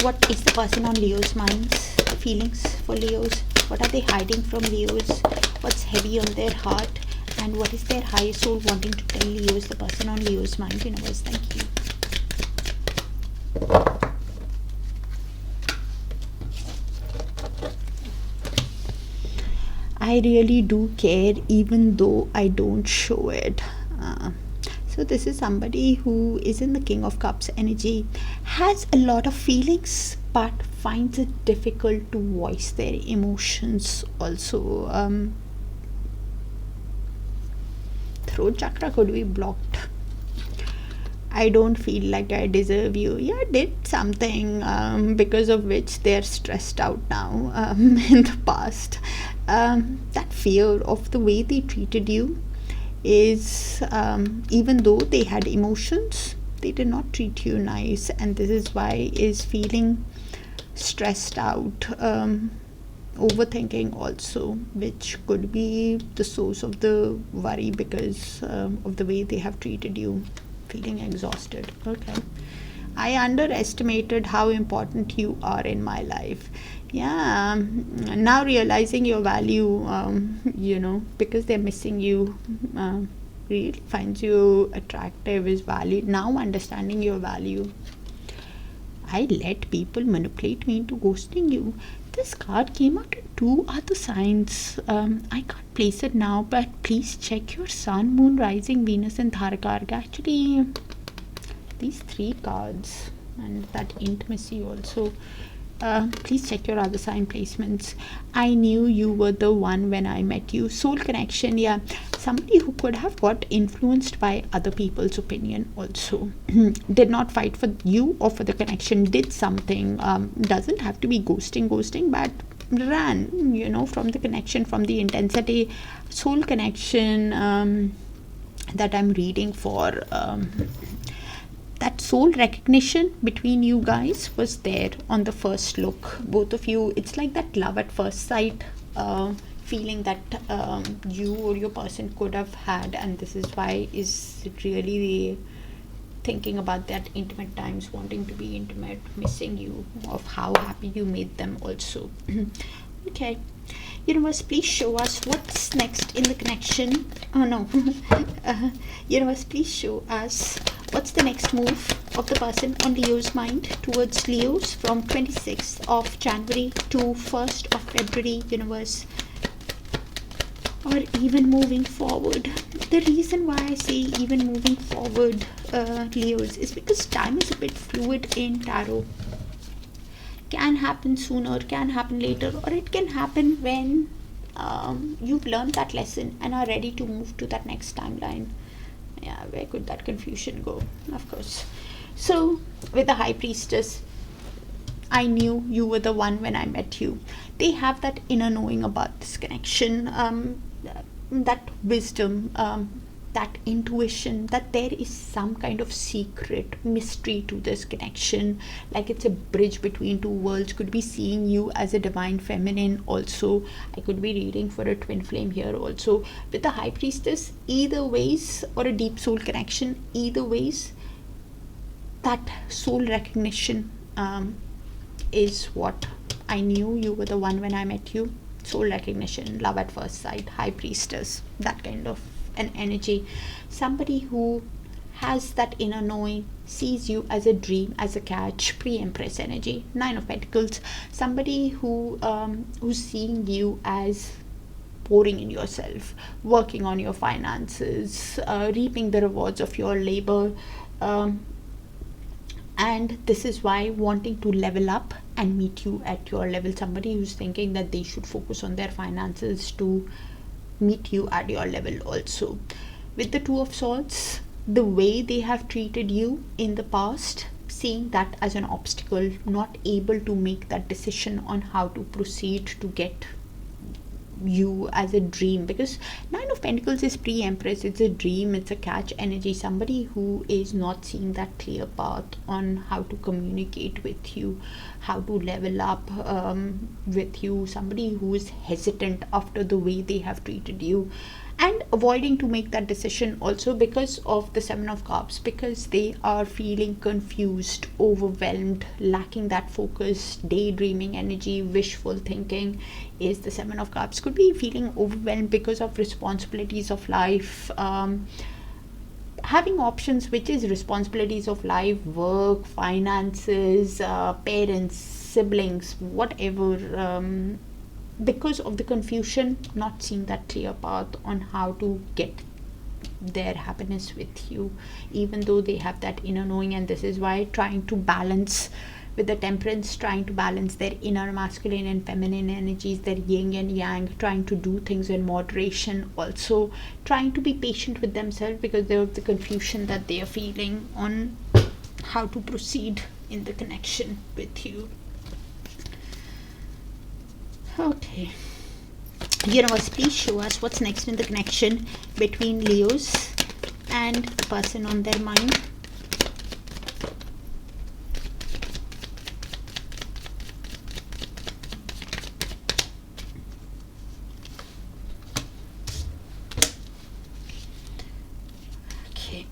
what is the person on Leo's minds, feelings for Leos. What are they hiding from Leos? What's heavy on their heart? And what is their higher soul wanting to tell Leos, the person on Leo's mind? Universe, thank you. I really do care, even though I don't show it. So this is somebody who is in the King of Cups energy, has a lot of feelings, but finds it difficult to voice their emotions also. Throat chakra could be blocked. I don't feel like I deserve you. Yeah, I did something because of which they're stressed out now in the past. That fear of the way they treated you is, even though they had emotions, they did not treat you nice, and this is why is feeling stressed out, overthinking also, which could be the source of the worry because of the way they have treated you, feeling exhausted. Okay, I underestimated how important you are in my life. Yeah, now realizing your value, because they're missing you, really finds you attractive, is valid. Now understanding your value. I let people manipulate me into ghosting you. This card came out in 2 other signs. I can't place it now, but please check your sun, moon, rising, Venus, and Darakaraka. Actually, these 3 cards and that intimacy also. Please check your other sign placements. I knew you were the one when I met you. Soul connection, yeah. Somebody who could have got influenced by other people's opinion also. Did not fight for you or for the connection. Did something. Doesn't have to be ghosting, but ran, from the connection, from the intensity. Soul connection that I'm reading for. That soul recognition between you guys was there on the first look. Both of you, it's like that love at first sight feeling that you or your person could have had, and this is why is really thinking about that intimate times, wanting to be intimate, missing you, of how happy you made them also. Okay, universe, please show us what's next in the connection. Oh no. Universe, please show us what's the next move of the person on Leo's mind towards Leos from 26th of January to 1st of February, universe, or even moving forward. The reason why I say even moving forward, Leos, is because time is a bit fluid in tarot. can happen sooner, can happen later, or it can happen when you've learned that lesson and are ready to move to that next timeline. Yeah, where could that confusion go? Of course. So with the High Priestess, I knew you were the one when I met you. They have that inner knowing about this connection, that wisdom, that intuition, that there is some kind of secret mystery to this connection, like it's a bridge between two worlds. Could be seeing you as a divine feminine also. I could be reading for a twin flame here also. With the High Priestess, either ways, or a deep soul connection, either ways, that soul recognition is what I knew you were the one when I met you. Soul recognition, love at first sight, High Priestess, that kind of an energy. Somebody who has that inner knowing, sees you as a dream, as a catch, pre-empress energy. Nine of Pentacles, somebody who's seeing you as pouring in yourself, working on your finances, reaping the rewards of your labor, and this is why wanting to level up and meet you at your level. Somebody who's thinking that they should focus on their finances to meet you at your level also. With the Two of Swords, the way they have treated you in the past, seeing that as an obstacle, not able to make that decision on how to proceed to get you as a dream, because Nine of Pentacles is pre-empress, it's a dream, it's a catch energy. Somebody who is not seeing that clear path on how to communicate with you, how to level up with you. Somebody who is hesitant after the way they have treated you, and avoiding to make that decision also because of the Seven of Cups, because they are feeling confused, overwhelmed, lacking that focus. Daydreaming energy, wishful thinking is the Seven of Cups. Could be feeling overwhelmed because of responsibilities of life, having options, which is responsibilities of life, work, finances, parents, siblings, whatever, because of the confusion, not seeing that clear path on how to get their happiness with you, even though they have that inner knowing. And this is why trying to balance with the Temperance, trying to balance their inner masculine and feminine energies, their yin and yang, trying to do things in moderation, also trying to be patient with themselves because of the confusion that they are feeling on how to proceed in the connection with you. Okay, universe, please show us what's next in the connection between Leos and the person on their mind. Okay.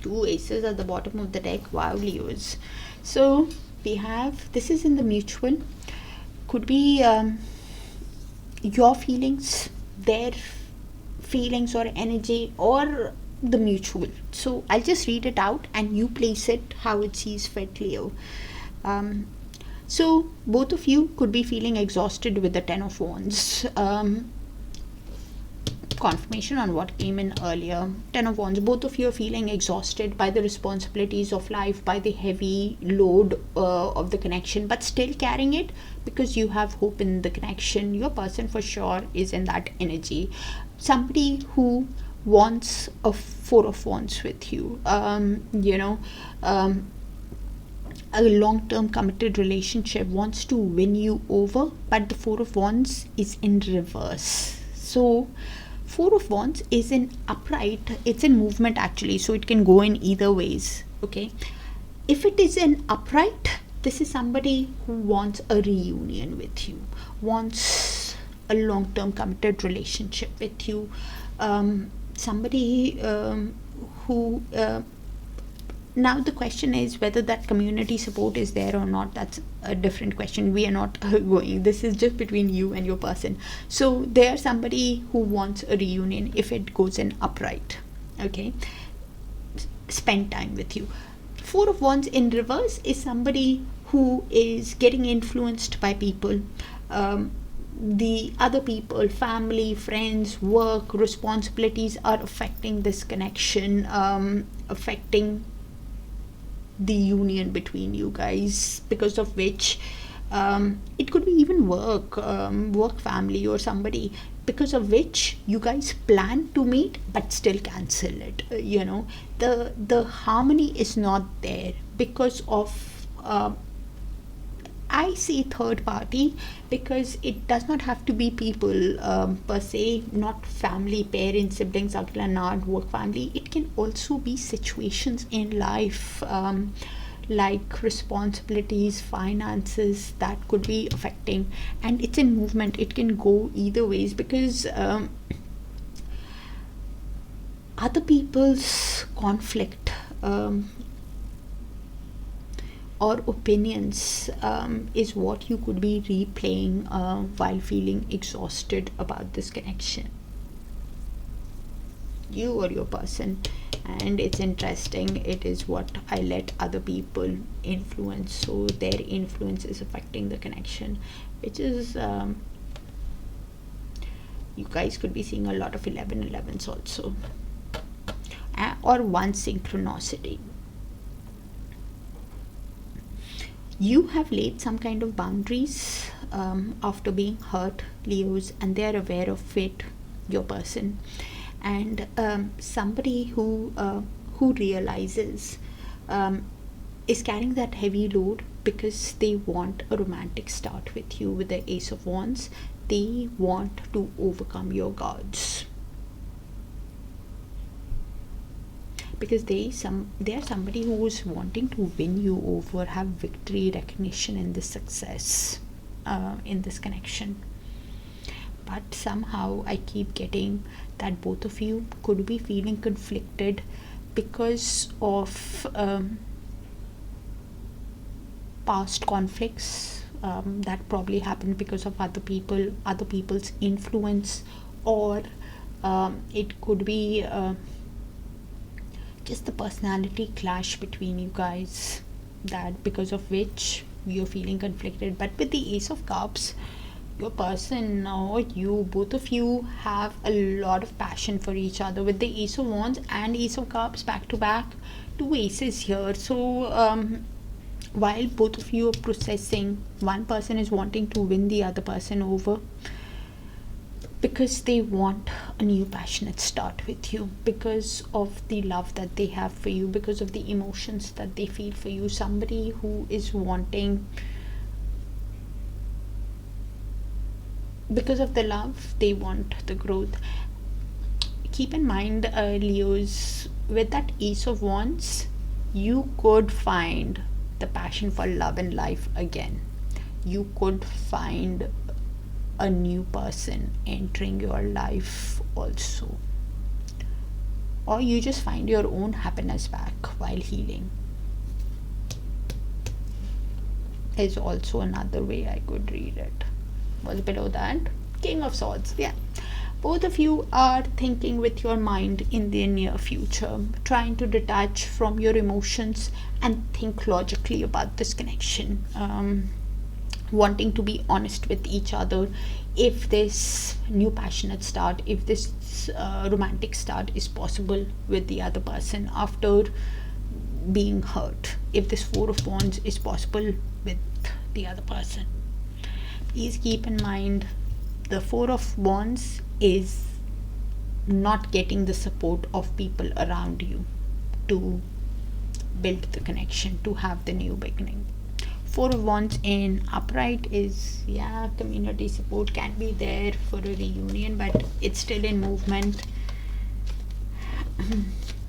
Two aces at the bottom of the deck. Wow, Leos. So we have, this is in the mutual. Could be your feelings, their feelings or energy, or the mutual. So I'll just read it out and you place it how it sees fit, Leo. So both of you could be feeling exhausted with the Ten of Wands. Confirmation on what came in earlier. Ten of Wands, both of you are feeling exhausted by the responsibilities of life, by the heavy load of the connection, but still carrying it because you have hope in the connection. Your person for sure is in that energy. Somebody who wants a Four of Wands with you, a long-term committed relationship, wants to win you over, but the Four of Wands is in reverse. So Four of Wands is in upright, it's in movement actually, so it can go in either ways. Okay, if it is in upright, this is somebody who wants a reunion with you, wants a long-term committed relationship with you, somebody who now the question is whether that community support is there or not. That's a different question. We are not going, this is just between you and your person. So there's somebody who wants a reunion if it goes in upright. Okay, spend time with you. Four of Wands in reverse is somebody who is getting influenced by people, the other people, family, friends, work, responsibilities are affecting this connection, affecting the union between you guys, because of which it could be even work family or somebody, because of which you guys plan to meet but still cancel it. The harmony is not there because of I say third party, because it does not have to be people per se, not family, parents, siblings, uncle and aunt, work family. It can also be situations in life, like responsibilities, finances, that could be affecting, and it's in movement. It can go either ways, because other people's conflict or opinions is what you could be replaying while feeling exhausted about this connection, you or your person. And it's interesting, it is what I let other people influence, so their influence is affecting the connection, which is you guys could be seeing a lot of 11-11s also, or one synchronicity. You have laid some kind of boundaries after being hurt, Leos, and they are aware of it, your person. And somebody who realizes is carrying that heavy load, because they want a romantic start with you with the Ace of Wands. They want to overcome your guards, because they are somebody who is wanting to win you over, have victory, recognition in this success, in this connection. But somehow I keep getting that both of you could be feeling conflicted because of past conflicts that probably happened because of other people's influence, or it could be just the personality clash between you guys, that because of which you're feeling conflicted. But with the Ace of Cups, your person or you, both of you have a lot of passion for each other. With the Ace of Wands and Ace of Cups back to back, two aces here. So while both of you are processing, one person is wanting to win the other person over, because they want a new passionate start with you, because of the love that they have for you, because of the emotions that they feel for you. Somebody who is wanting, because of the love, they want the growth. Keep in mind, Leos, with that Ace of Wands, you could find the passion for love and life again. You could find a new person entering your life also, or you just find your own happiness back while healing, is also another way I could read it. What's below that? King of Swords. Yeah, both of you are thinking with your mind in the near future, trying to detach from your emotions and think logically about this connection, wanting to be honest with each other. If this new passionate start, if this romantic start is possible with the other person after being hurt, if this Four of Wands is possible with the other person. Please keep in mind, the Four of Wands is not getting the support of people around you to build the connection, to have the new beginning. Four of Wands in upright is, yeah, community support can be there for a reunion, but it's still in movement.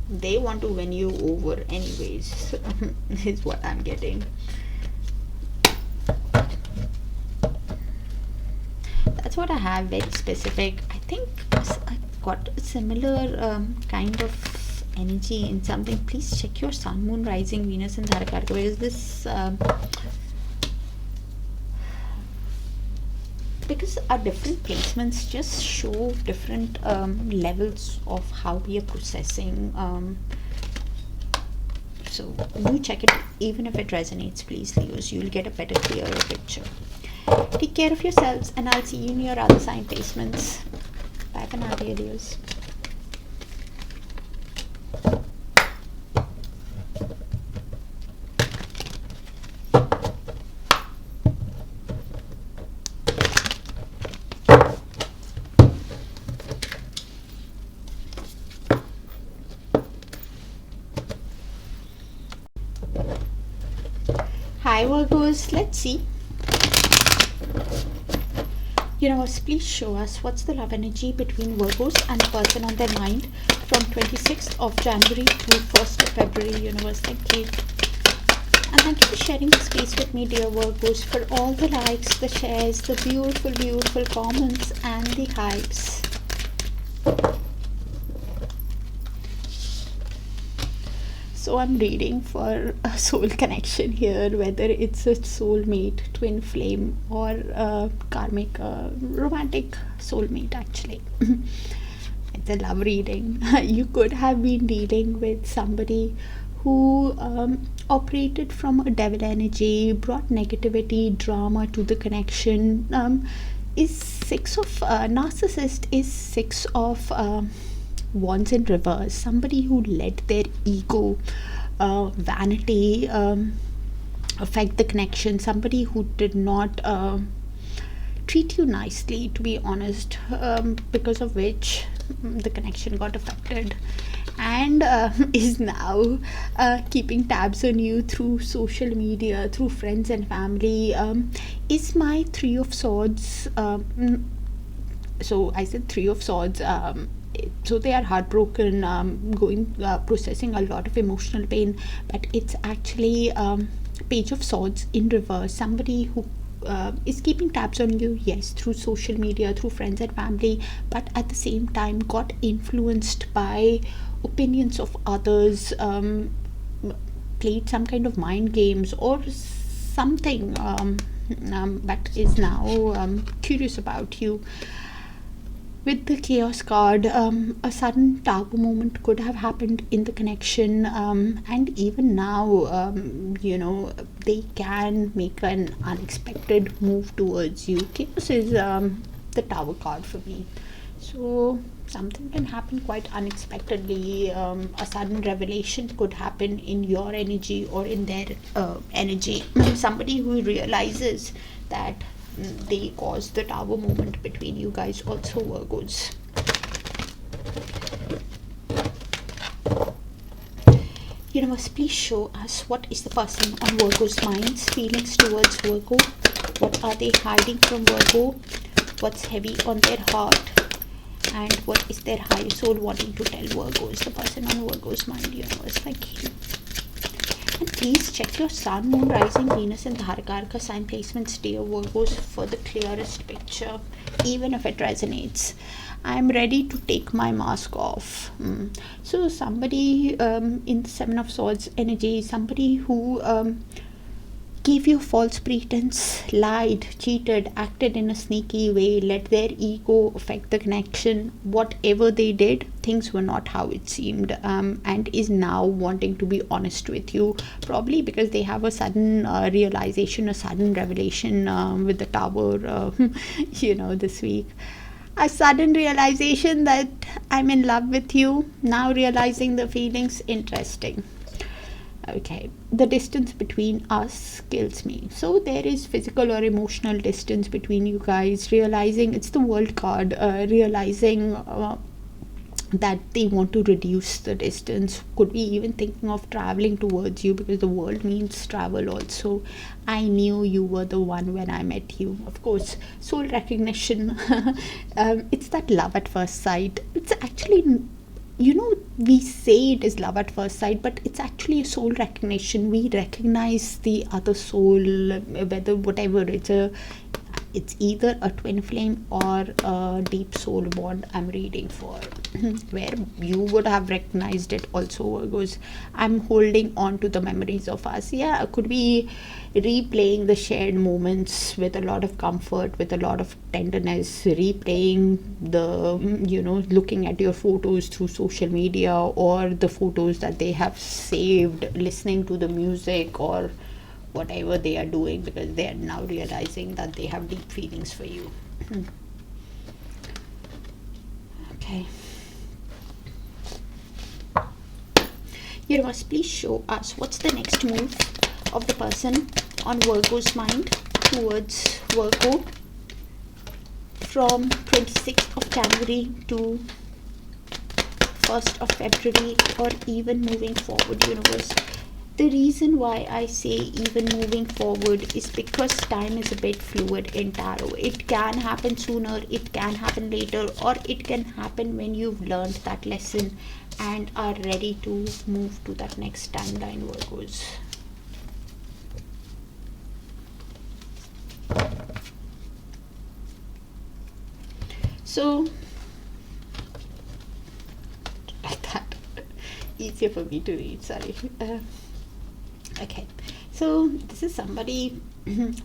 They want to win you over anyways, is what I'm getting. That's what I have, very specific. I think I got a similar kind of energy in something. Please check your sun, moon, rising, Venus and Darakaraka. Where is this? Because our different placements just show different levels of how we are processing. So you check it, even if it resonates, please, Leos. You'll get a better, clearer picture. Take care of yourselves, and I'll see you in your other sign placements. Bye for now, dear Leos. Hi Virgos, let's see. Universe, please show us what's the love energy between Virgos and the person on their mind from 26th of January to 1st of February. Universe, thank you. And thank you for sharing the space with me, dear Virgos, for all the likes, the shares, the beautiful, beautiful comments and the hypes. So I'm reading for a soul connection here, whether it's a soulmate, twin flame, or a karmic, romantic soulmate actually. It's a love reading. You could have been dealing with somebody who operated from a devil energy, brought negativity, drama to the connection. Is six of narcissist is six of wands in reverse. Somebody who let their ego, vanity affect the connection. Somebody who did not treat you nicely, to be honest, because of which the connection got affected, and is now keeping tabs on you through social media, through friends and family. Is my Three of Swords. So I said Three of Swords. So they are heartbroken, processing a lot of emotional pain, but it's actually Page of Swords in reverse. Somebody who is keeping tabs on you, yes, through social media, through friends and family, but at the same time got influenced by opinions of others, played some kind of mind games or something, but is now curious about you. With the chaos card, a sudden Tower moment could have happened in the connection, and even now, they can make an unexpected move towards you. Chaos is the Tower card for me. So something can happen quite unexpectedly. A sudden revelation could happen in your energy or in their energy. Somebody who realizes that they caused the Tower moment between you guys, also Virgos. Universe, please show us what is the person on Virgo's minds, feelings towards Virgo. What are they hiding from Virgo? What's heavy on their heart? And what is their higher soul wanting to tell Virgos, the person on Virgo's mind? Universe, thank you. And please check your Sun, Moon, Rising, Venus and Darakaraka sign placements, dear Virgos, for the clearest picture, even if it resonates. I'm ready to take my mask off. So somebody in the Seven of Swords energy, somebody who gave you false pretense, lied, cheated, acted in a sneaky way, let their ego affect the connection. Whatever they did, things were not how it seemed, and is now wanting to be honest with you, probably because they have a sudden realization, a sudden revelation with the Tower, this week. A sudden realization that I'm in love with you, now realizing the feelings. Interesting. Okay, the distance between us kills me. So there is physical or emotional distance between you guys, realizing it's the World card, realizing that they want to reduce the distance. Could be even thinking of traveling towards you, because the world means travel also. I knew you were the one when I met you. Of course, soul recognition. It's that love at first sight. It's actually, we say it is love at first sight, but it's actually a soul recognition. We recognize the other soul, whatever it's either a twin flame or a deep soul bond I'm reading for, where you would have recognized it also, Virgos. I'm holding on to the memories of us. Yeah, could be replaying the shared moments with a lot of comfort, with a lot of tenderness, replaying the, looking at your photos through social media or the photos that they have saved, listening to the music or whatever they are doing, because they are now realizing that they have deep feelings for you. Okay. Universe, please show us what's the next move of the person on Virgo's mind towards Virgo from 26th of January to 1st of February, or even moving forward. Universe, The reason why I say even moving forward is because time is a bit fluid in tarot. It can happen sooner, it can happen later, or it can happen when you've learned that lesson and are ready to move to that next timeline, Virgos. So, like that, easier for me to read, sorry. Okay, so this is somebody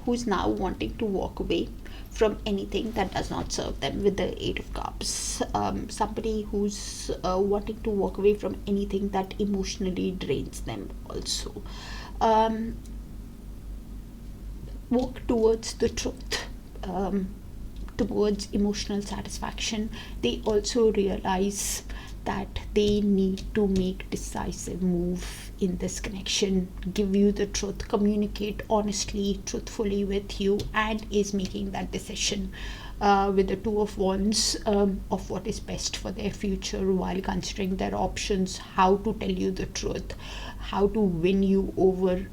who's now wanting to walk away from anything that does not serve them with the Eight of Cups. Somebody who's wanting to walk away from anything that emotionally drains them also. Walk towards the truth, towards emotional satisfaction. They also realize that they need to make decisive move in this connection, give you the truth, communicate honestly, truthfully with you, and is making that decision with the Two of Wands of what is best for their future, while considering their options, how to tell you the truth, how to win you over,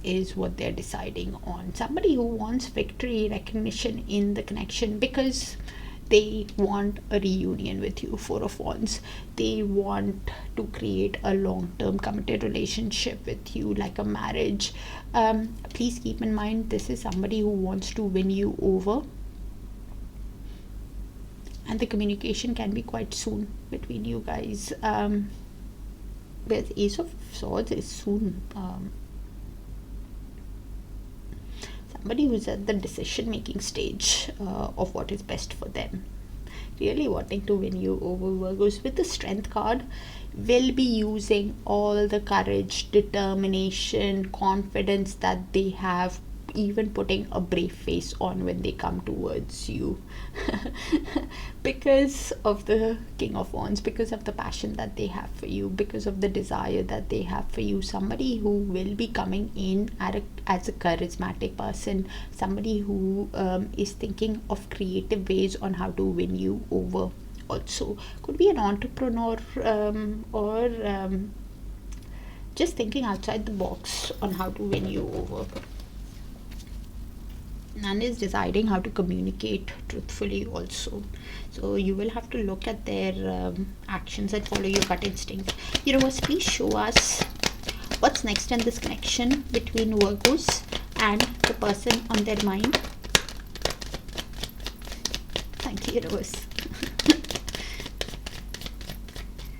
is what they're deciding on. Somebody who wants victory, recognition in the connection, because they want a reunion with you. Four of Wands. They want to create a long-term committed relationship with you, like a marriage. Please keep in mind, this is somebody who wants to win you over, and the communication can be quite soon between you guys. With Ace of Swords is soon. Somebody who's at the decision-making stage of what is best for them, really wanting to win you over, Virgos. With the Strength card, will be using all the courage, determination, confidence that they have, even putting a brave face on when they come towards you because of the King of Wands, because of the passion that they have for you, because of the desire that they have for you. Somebody who will be coming in as a charismatic person, somebody who is thinking of creative ways on how to win you over. Also could be an entrepreneur or just thinking outside the box on how to win you over. None is deciding how to communicate truthfully also. So you will have to look at their actions and follow your gut instinct. Universe, please show us what's next in this connection between Virgos and the person on their mind. Thank you, Universe.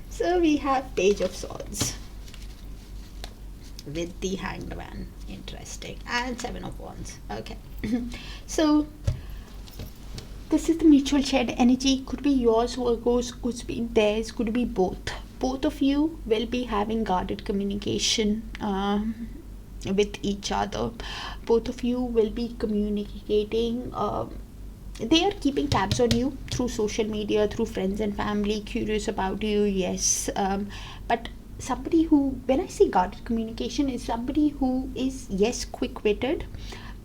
So we have Page of Swords with the Hanged Man. Interesting. And Seven of Wands. Okay. So this is the mutual shared energy. Could be yours, Virgos, could be theirs, could be both. Both of you will be having guarded communication with each other. Both of you will be communicating. They are keeping tabs on you through social media, through friends and family, curious about you, yes. But somebody who, when I say guarded communication, is somebody who is, yes, quick-witted,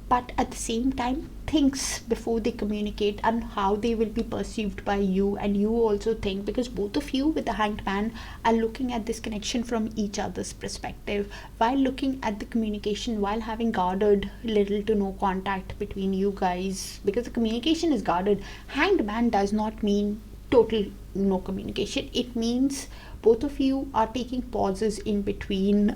but at the same time thinks before they communicate and how they will be perceived by you, and you also think, because both of you with the Hanged Man are looking at this connection from each other's perspective, while looking at the communication, while having guarded little to no contact between you guys, because the communication is guarded. Hanged Man does not mean total no communication. It means both of you are taking pauses in between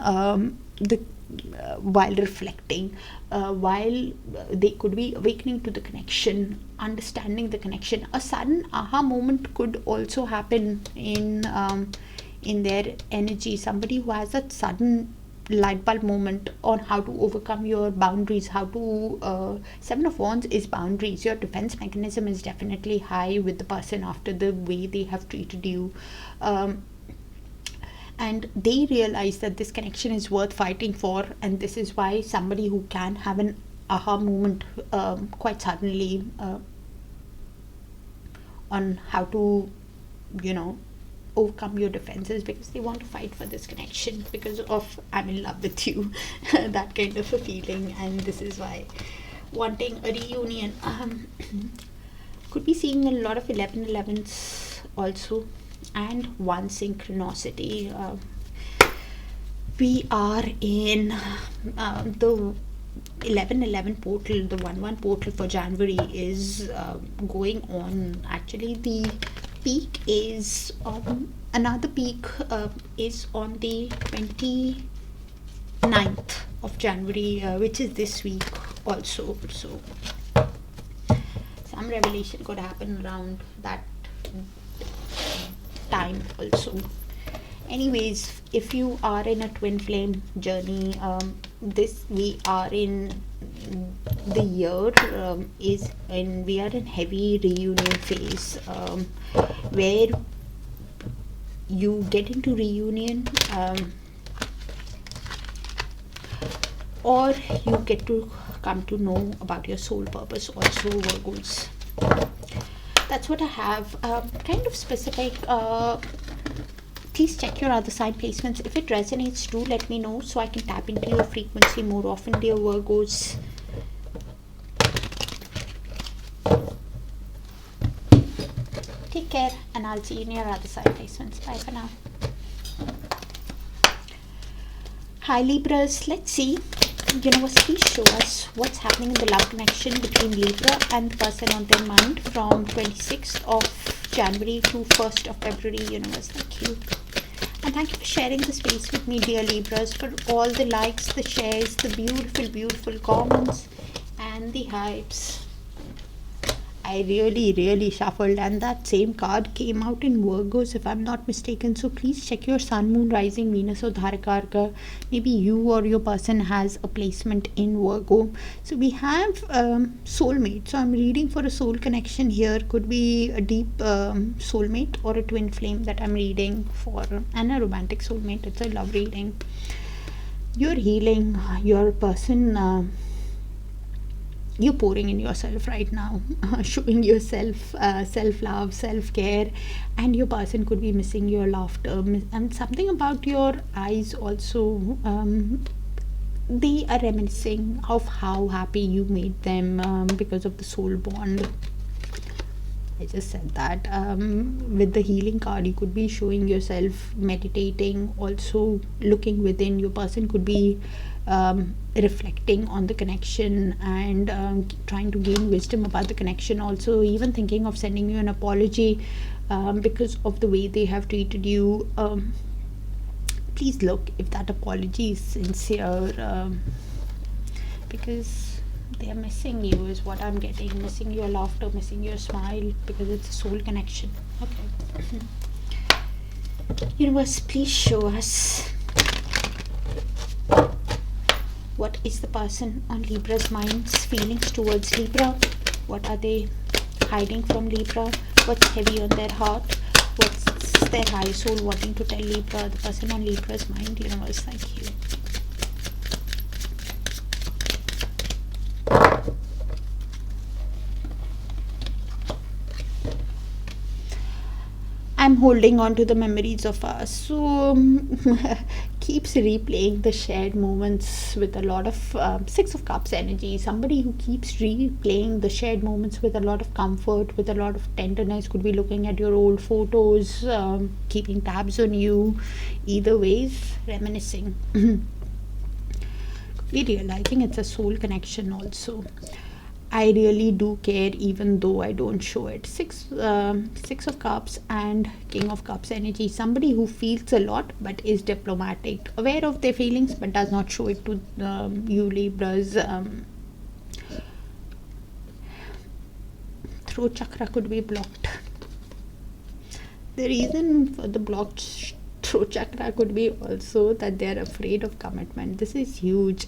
while reflecting, while they could be awakening to the connection, understanding the connection. A sudden aha moment could also happen in their energy. Somebody who has that sudden light bulb moment on how to overcome your boundaries, how to Seven of Wands is boundaries. Your defense mechanism is definitely high with the person after the way they have treated you, and they realize that this connection is worth fighting for, and this is why somebody who can have an aha moment quite suddenly on how to, overcome your defenses, because they want to fight for this connection because of I'm in love with you, that kind of a feeling. And this is why wanting a reunion. Could be seeing a lot of 11-11s also, and one synchronicity. We are in the 11/11 portal. The 1/1 portal for January is going on. Actually, the peak is another peak is on the 29th of January, which is this week also. So some revelation could happen around that time also. Anyways, if you are in a twin flame journey, we are in the year we are in heavy reunion phase, where you get into reunion, or you get to come to know about your soul purpose also, Virgos. That's what I have. Kind of specific. Please check your other sign placements. If it resonates, do let me know so I can tap into your frequency more often, dear Virgos. Take care, and I'll see you in your other sign placements. Bye for now. Hi Libras, let's see. Universe, please show us what's happening in the love connection between Libra and the person on their mind from 26th of January to 1st of February. Universe, thank you. And thank you for sharing the space with me, dear Libras, for all the likes, the shares, the beautiful, beautiful comments, and the hypes. I really shuffled, and that same card came out in Virgos, if I'm not mistaken. So please check your Sun, Moon, Rising, Venus, or Darakaraka. Maybe you or your person has a placement in Virgo. So we have soulmate. So I'm reading for a soul connection here. Could be a deep soulmate or a twin flame that I'm reading for, and a romantic soulmate. It's a love reading. You're healing your person. You're pouring in yourself right now, showing yourself self-love, self-care, and your person could be missing your laughter, and something about your eyes also. They are reminiscing of how happy you made them because of the soul bond. I just said that. With the healing card, you could be showing yourself meditating, also looking within. Your person could be reflecting on the connection and trying to gain wisdom about the connection, also even thinking of sending you an apology because of the way they have treated you. Please look if that apology is sincere, because they are missing you is what I'm getting. Missing your laughter, missing your smile, because it's a soul connection. Okay. Universe, please show us what is the person on Libra's mind's feelings towards Libra. What are they hiding from Libra? What's heavy on their heart? What's their high soul wanting to tell Libra? The person on Libra's mind. Universe, thank you. I'm holding on to the memories of us. So keeps replaying the shared moments with a lot of Six of Cups energy. Somebody who keeps replaying the shared moments with a lot of comfort, with a lot of tenderness. Could be looking at your old photos, keeping tabs on you. Either ways, reminiscing. Could be realizing it's a soul connection also. I really do care, even though I don't show it. Six of Cups and King of Cups energy. Somebody who feels a lot but is diplomatic, aware of their feelings but does not show it to you Libras. Throat chakra could be blocked. The reason for the blocked throat chakra could be also that they are afraid of commitment. This is huge.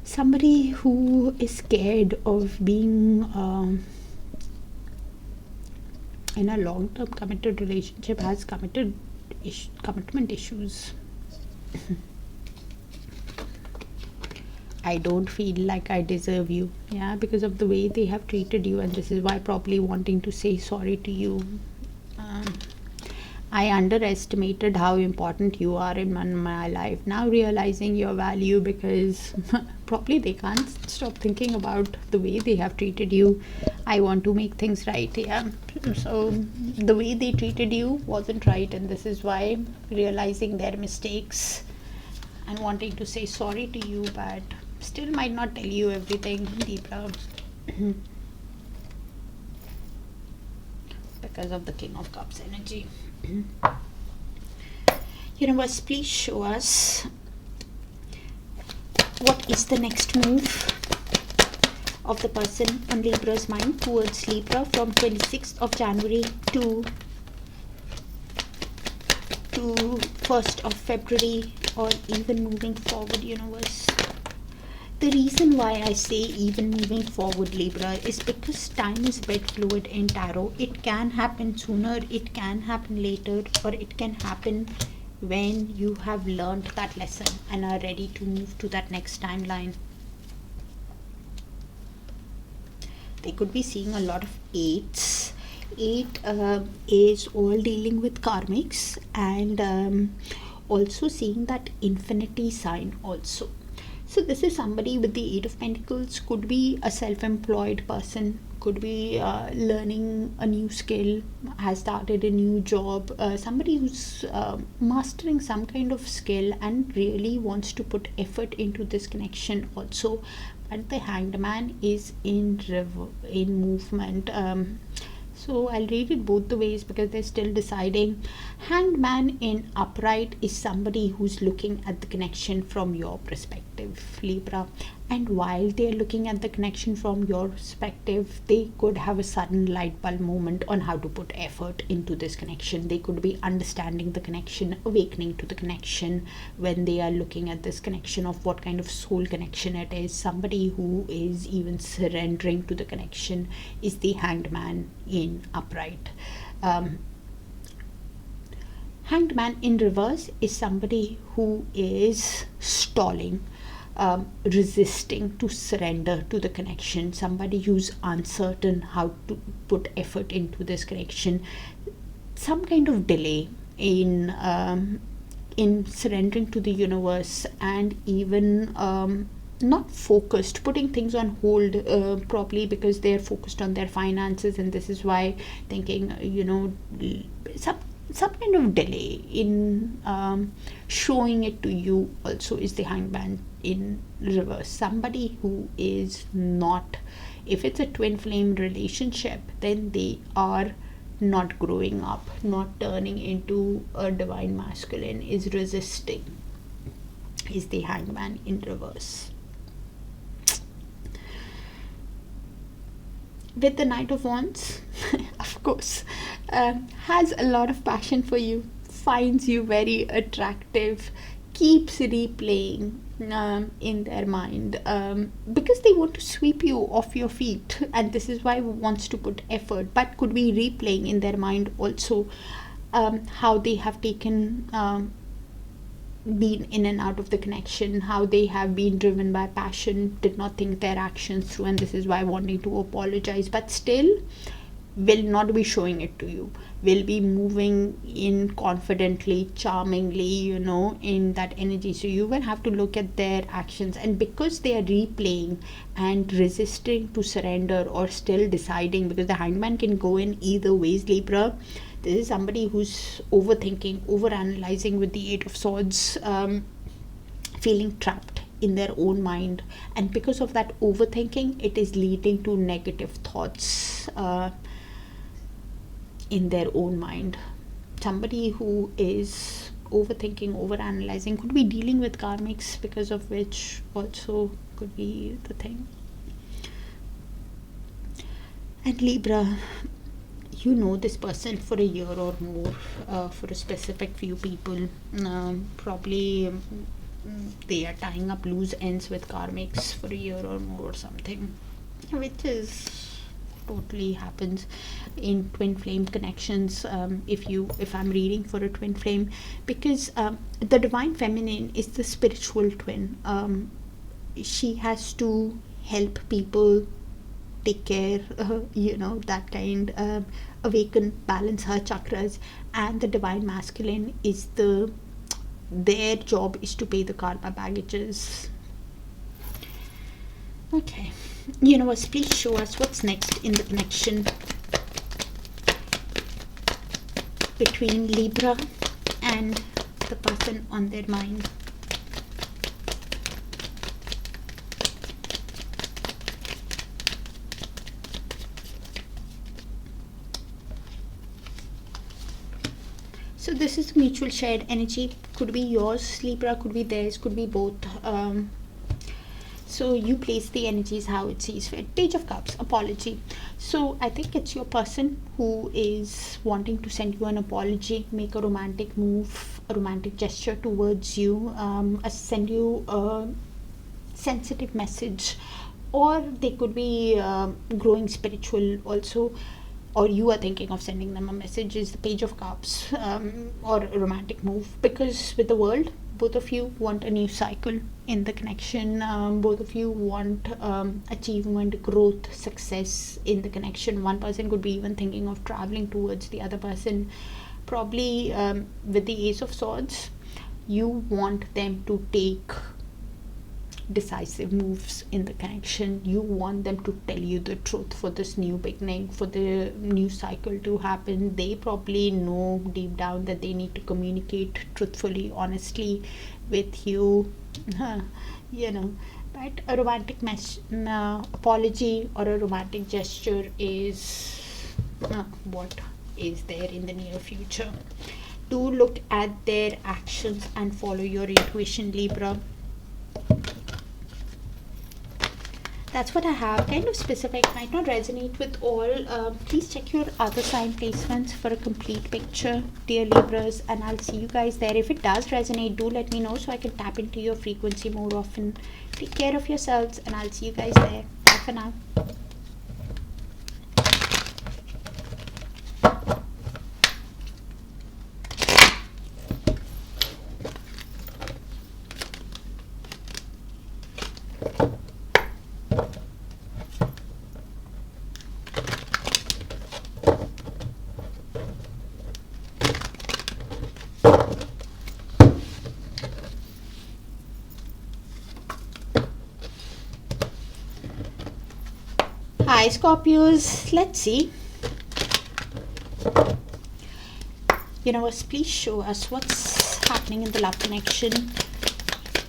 Somebody who is scared of being in a long-term committed relationship has commitment issues. I don't feel like I deserve you, yeah, because of the way they have treated you, and this is why probably wanting to say sorry to you. I underestimated how important you are in my life. Now realizing your value, because probably they can't stop thinking about the way they have treated you. I want to make things right, yeah. So the way they treated you wasn't right, and this is why realizing their mistakes and wanting to say sorry to you, but still might not tell you everything, Libra. Because of the King of Cups energy. Universe, please show us what is the next move of the person on Libra's mind towards Libra from 26th of January to 1st of February, or even moving forward, universe. The reason why I say even moving forward, Libra, is because time is a bit fluid in tarot. It can happen sooner, it can happen later, or it can happen when you have learned that lesson and are ready to move to that next timeline. They could be seeing a lot of 8s. 8 is all dealing with karmics, and also seeing that infinity sign also. So this is somebody with the 8 of Pentacles. Could be a self-employed person, could be learning a new skill, has started a new job, somebody who's mastering some kind of skill and really wants to put effort into this connection also. But the Hanged Man is in movement. So I'll read it both the ways because they're still deciding. Hanged Man in upright is somebody who's looking at the connection from your perspective, Libra. And while they're looking at the connection from your perspective, they could have a sudden light bulb moment on how to put effort into this connection. They could be understanding the connection, awakening to the connection when they are looking at this connection of what kind of soul connection it is. Somebody who is even surrendering to the connection is the Hanged Man in upright. Hanged Man in reverse is somebody who is stalling, resisting to surrender to the connection, somebody who's uncertain how to put effort into this connection, some kind of delay in surrendering to the universe, and even not focused, putting things on hold properly because they're focused on their finances, and this is why thinking, some kind of delay in showing it to you also is the Hanged Man in reverse. Somebody who is not, if it's a twin flame relationship, then they are not growing up, not turning into a divine masculine, is resisting, is the Hanged Man in reverse. With the Knight of Wands, of course, has a lot of passion for you, finds you very attractive, keeps replaying in their mind because they want to sweep you off your feet, and this is why wants to put effort, but could be replaying in their mind also how they have taken been in and out of the connection, how they have been driven by passion, did not think their actions through, and this is why wanting to apologize, but still will not be showing it to you, will be moving in confidently, charmingly, in that energy. So you will have to look at their actions, and because they are replaying and resisting to surrender or still deciding, because the Hanged Man can go in either ways, Libra. This is somebody who's overthinking, overanalyzing with the 8 of Swords, feeling trapped in their own mind, and because of that overthinking, it is leading to negative thoughts in their own mind. Somebody who is overthinking, overanalyzing, could be dealing with karmics, because of which also could be the thing. And Libra, you know this person for a year or more, for a specific few people. Probably they are tying up loose ends with karmics for a year or more or something, which is totally happens in twin flame connections. If I'm reading for a twin flame, because the divine feminine is the spiritual twin. She has to help people, take care, that kind, awaken, balance her chakras, and the divine masculine is their job is to pay the karma baggages. Okay, universe, please show us what's next in the connection between Libra and the person on their mind. So this is mutual shared energy. Could be yours, Libra, could be theirs, could be both. So you place the energies how it sees fit. Page of Cups, apology. So I think it's your person who is wanting to send you an apology, make a romantic move, a romantic gesture towards you, send you a sensitive message, or they could be growing spiritual also, or you are thinking of sending them a message. Is the Page of Cups, or a romantic move, because with the world, both of you want a new cycle in the connection. Both of you want achievement, growth, success in the connection. One person could be even thinking of traveling towards the other person. Probably with the Ace of Swords, you want them to take decisive moves in the connection. You want them to tell you the truth for this new beginning, for the new cycle to happen. They probably know deep down that they need to communicate truthfully, honestly with you. You know, but a romantic apology or a romantic gesture is what is there in the near future. Do look at their actions and follow your intuition, Libra. That's what I have. Kind of specific, might not resonate with all. Please check your other sign placements for a complete picture, dear Libras, and I'll see you guys there. If it does resonate, do let me know so I can tap into your frequency more often. Take care of yourselves, and I'll see you guys there. Bye for now. Hi Scorpios, let's see. Universe, please show us what's happening in the love connection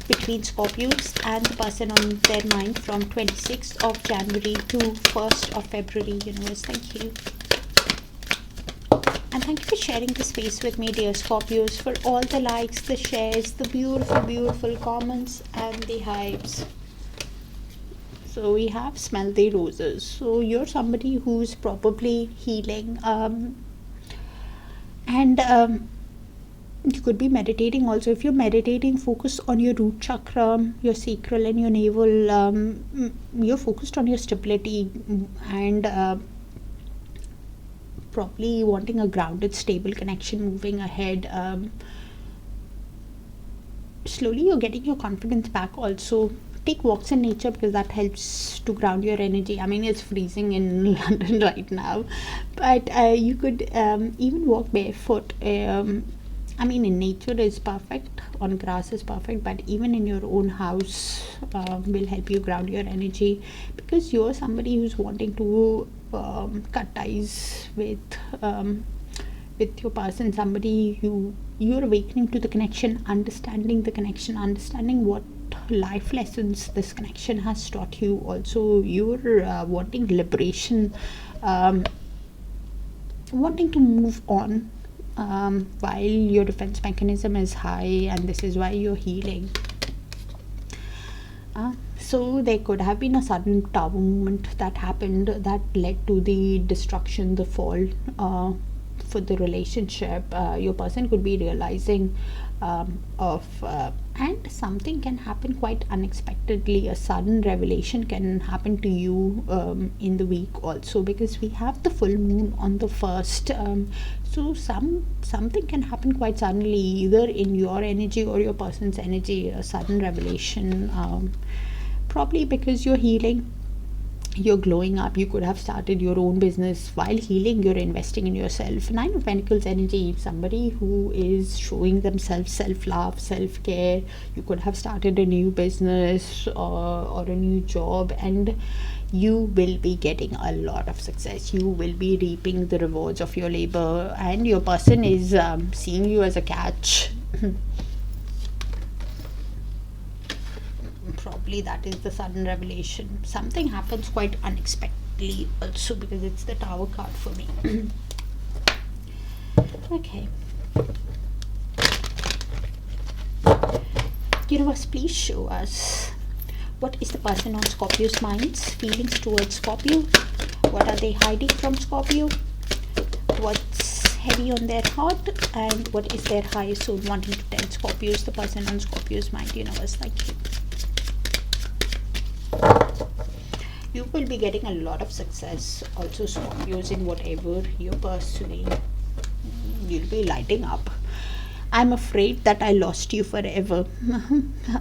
between Scorpios and the person on their mind from 26th of January to 1st of February. Universe, thank you. And thank you for sharing the space with me, dear Scorpios, for all the likes, the shares, the beautiful, beautiful comments and the hypes. So we have Smell the Roses. So you're somebody who's probably healing, and you could be meditating also. If you're meditating, focus on your root chakra, your sacral and your navel. You're focused on your stability and probably wanting a grounded, stable connection moving ahead. Slowly you're getting your confidence back also. Take walks in nature because that helps to ground your energy. I mean, it's freezing in London right now, but you could even walk barefoot. I mean, in nature is perfect, on grass is perfect, but even in your own house will help you ground your energy, because you're somebody who's wanting to cut ties with your person, somebody you're awakening to the connection, understanding what life lessons this connection has taught you. Also, you're wanting liberation, wanting to move on while your defense mechanism is high, and this is why you're healing. So there could have been a sudden tower movement that happened that led to the destruction, the fall for the relationship. Your person could be realizing and something can happen quite unexpectedly. A sudden revelation can happen to you in the week also, because we have the full moon on the 1st. So something can happen quite suddenly, either in your energy or your person's energy. A sudden revelation, probably because you're healing, you're glowing up. You could have started your own business. While healing, you're investing in yourself. 9 of Pentacles energy, somebody who is showing themselves self-love, self-care. You could have started a new business or a new job, and you will be getting a lot of success. You will be reaping the rewards of your labor, and your person is seeing you as a catch. Probably that is the sudden revelation. Something happens quite unexpectedly also, because it's the Tower card for me. Okay, Universe, please show us what is the person on Scorpio's minds, feelings towards Scorpio. What are they hiding from Scorpio? What's heavy on their heart? And what is their highest soul wanting to tell Scorpio? Is the person on Scorpio's mind? Universe, thank you. You will be getting a lot of success also, Scorpios, in whatever you're pursuing. You'll be lighting up. I'm afraid that I lost you forever.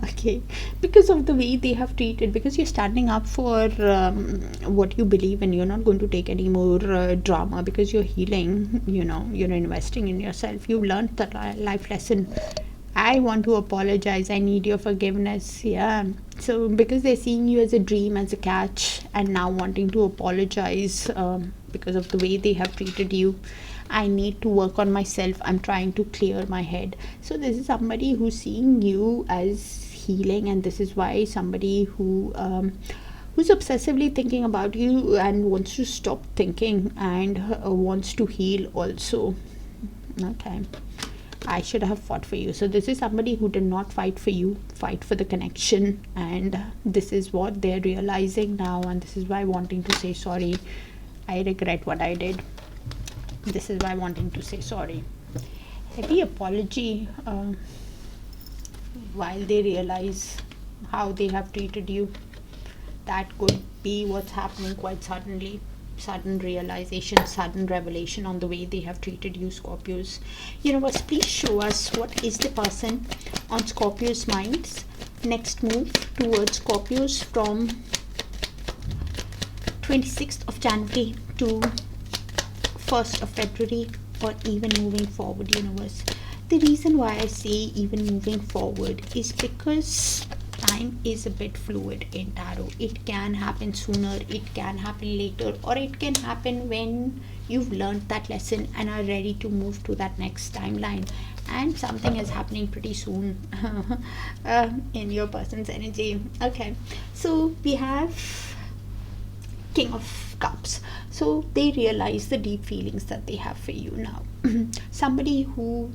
Okay, because of the way they have treated, because you're standing up for what you believe in. You're not going to take any more drama, because you're healing, you're investing in yourself. You've learned that life lesson. I want to apologize. I need your forgiveness. Yeah. So because they're seeing you as a dream, as a catch, and now wanting to apologize because of the way they have treated you. I need to work on myself. I'm trying to clear my head. So this is somebody who's seeing you as healing, and this is why somebody who's obsessively thinking about you and wants to stop thinking and wants to heal also. Okay. I should have fought for you. So this is somebody who did not fight for you, fight for the connection, and this is what they're realizing now, and this is why wanting to say sorry. I regret what I did. This is why wanting to say sorry. Heavy apology while they realize how they have treated you. That could be what's happening quite suddenly. Sudden realization, sudden revelation on the way they have treated you, Scorpios. Universe, please show us what is the person on Scorpio's minds. Next move towards Scorpios from 26th of January to 1st of February, or even moving forward, Universe. The reason why I say even moving forward is because time is a bit fluid in tarot. It can happen sooner, it can happen later, or it can happen when you've learned that lesson and are ready to move to that next timeline. And something is happening pretty soon in your person's energy. Okay, so we have King of Cups. So they realize the deep feelings that they have for you now. Somebody who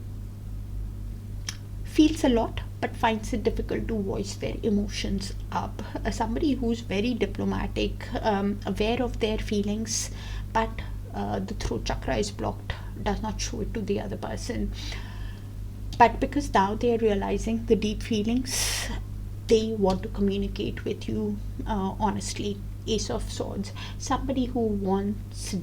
feels a lot but finds it difficult to voice their emotions up. Somebody who's very diplomatic, aware of their feelings, but the throat chakra is blocked, does not show it to the other person. But because now they are realizing the deep feelings, they want to communicate with you honestly. Ace of Swords, somebody who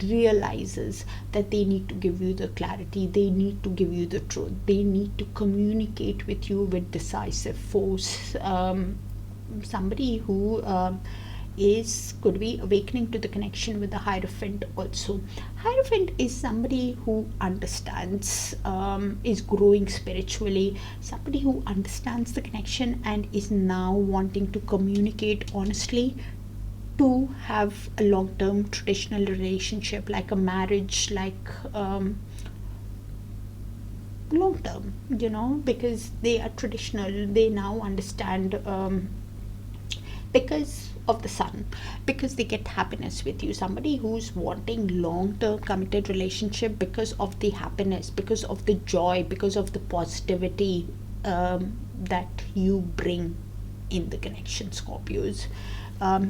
realizes that they need to give you the clarity, they need to give you the truth, they need to communicate with you with decisive force. Somebody who could be awakening to the connection with the Hierophant also. Hierophant is somebody who understands, is growing spiritually, somebody who understands the connection and is now wanting to communicate honestly, to have a long-term traditional relationship, like a marriage, like long-term, because they are traditional. They now understand because of the Sun, because they get happiness with you. Somebody who's wanting long-term committed relationship because of the happiness, because of the joy, because of the positivity that you bring in the connection, Scorpios.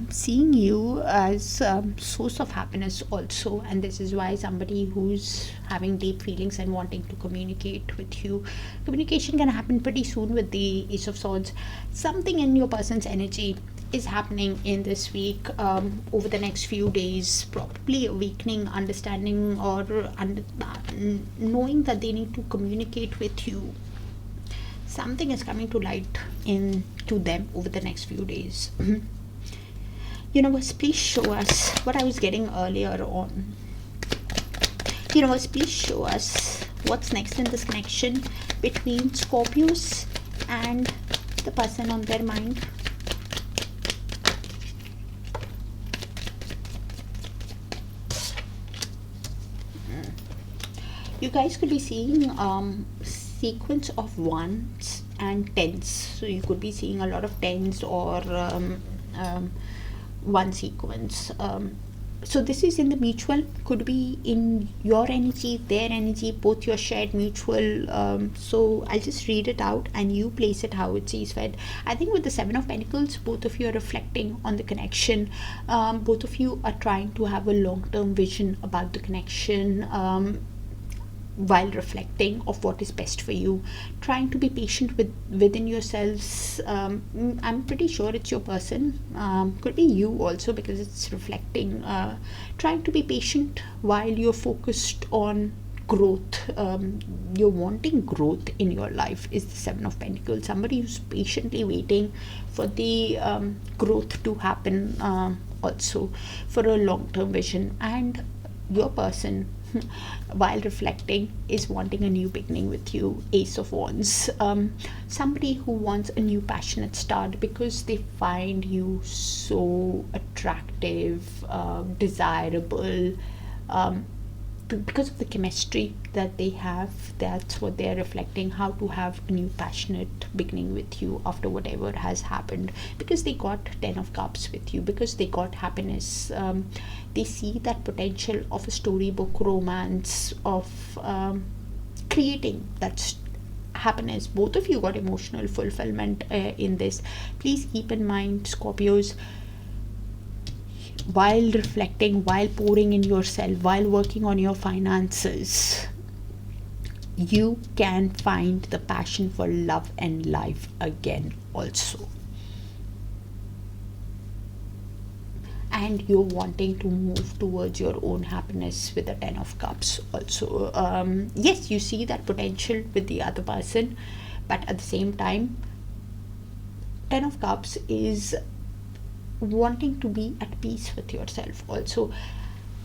Seeing you as source of happiness also, and this is why somebody who's having deep feelings and wanting to communicate with you, communication can happen pretty soon with the Ace of Swords. Something in your person's energy is happening in this week, over the next few days, probably awakening, understanding, or knowing that they need to communicate with you. Something is coming to light into them over the next few days. Universe, please show us what I was getting earlier on. Universe, please show us what's next in this connection between Scorpios and the person on their mind. You guys could be seeing sequence of ones and tens. So you could be seeing a lot of tens or one sequence. So this is in the mutual, could be in your energy, their energy, both your shared mutual. So I'll just read it out and you place it how it sees fit. I think with the Seven of Pentacles, both of you are reflecting on the connection. Both of you are trying to have a long-term vision about the connection, while reflecting of what is best for you, trying to be patient within yourselves. I'm pretty sure it's your person, could be you also, because it's reflecting, trying to be patient while you're focused on growth. You're wanting growth in your life is the Seven of Pentacles. Somebody who's patiently waiting for the growth to happen, also for a long-term vision. And your person, while reflecting, is wanting a new beginning with you, Ace of Wands. Somebody who wants a new passionate start because they find you so attractive, desirable, because of the chemistry that they have. That's what they're reflecting, how to have a new passionate beginning with you after whatever has happened, because they got 10 of Cups with you, because they got happiness. They see that potential of a storybook romance, of creating that happiness. Both of you got emotional fulfillment in this. Please keep in mind, Scorpios, while reflecting, while pouring in yourself, while working on your finances, you can find the passion for love and life again also. And you're wanting to move towards your own happiness with the 10 of Cups also. Yes, you see that potential with the other person, but at the same time, 10 of Cups is wanting to be at peace with yourself also.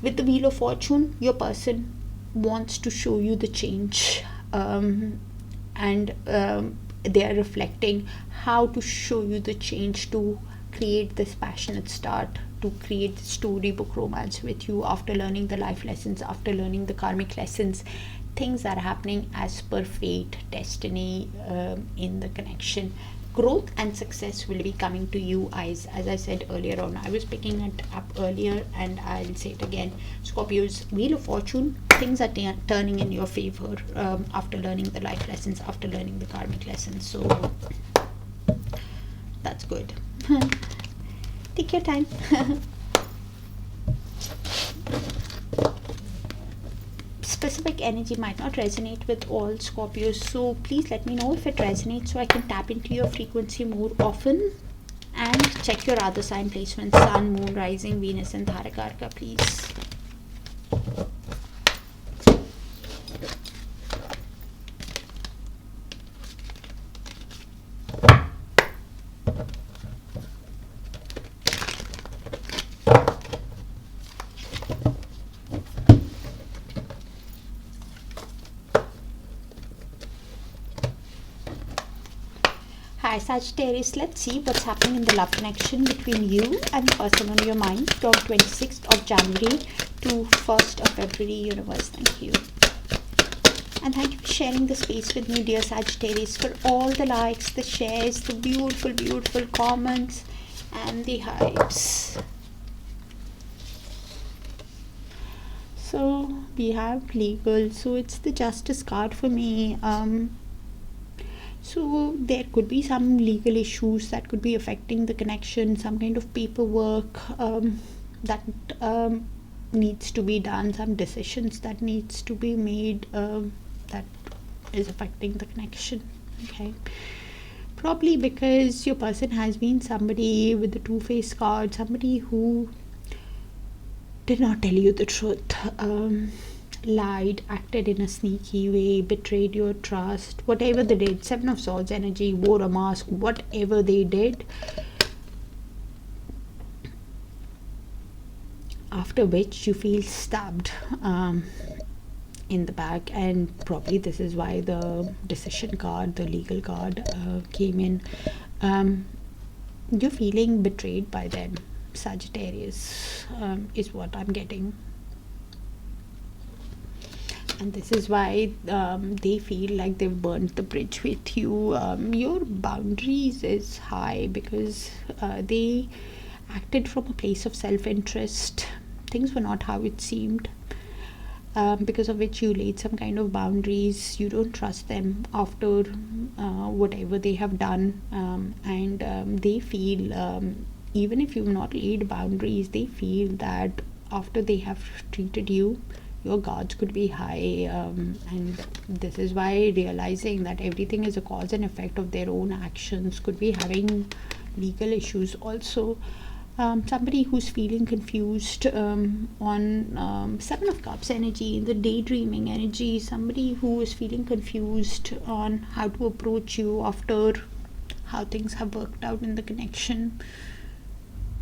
With the Wheel of Fortune, your person wants to show you the change, and they are reflecting how to show you the change, to create this passionate start, to create the storybook romance with you after learning the life lessons, after learning the karmic lessons. Things are happening as per fate, destiny, in the connection. Growth and success will be coming to you, as I said earlier on. I was picking it up earlier and I'll say it again. Scorpio's Wheel of Fortune, things are turning in your favor, after learning the life lessons, after learning the karmic lessons. So that's good. Take your time. Specific energy might not resonate with all Scorpios, so please let me know if it resonates so I can tap into your frequency more often. And check your other sign placements: Sun, Moon, Rising, Venus, and Darakaraka, please. Hi Sagittarius, let's see what's happening in the love connection between you and the person on your mind from 26th of January to 1st of February, universe. Thank you. And thank you for sharing the space with me, dear Sagittarius, for all the likes, the shares, the beautiful, beautiful comments, and the hypes. So we have legal, so it's the Justice card for me. So there could be some legal issues that could be affecting the connection, some kind of paperwork that needs to be done, some decisions that needs to be made, that is affecting the connection. Okay, probably because your person has been somebody with the two-faced card, somebody who did not tell you the truth, lied, acted in a sneaky way, betrayed your trust, whatever they did. Seven of Swords energy, wore a mask, whatever they did, after which you feel stabbed in the back. And probably this is why the decision card, the legal card, came in. You're feeling betrayed by them, Sagittarius, is what I'm getting. And this is why they feel like they've burnt the bridge with you. Your boundaries is high because they acted from a place of self-interest. things were not how it seemed, because of which you laid some kind of boundaries. You don't trust them after whatever they have done, and they feel, even if you've not laid boundaries, they feel that after they have treated you, your guards could be high, and this is why realizing that everything is a cause and effect of their own actions could be having legal issues also. Somebody who's feeling confused, on Seven of Cups energy, the daydreaming energy, somebody who is feeling confused on how to approach you after how things have worked out in the connection.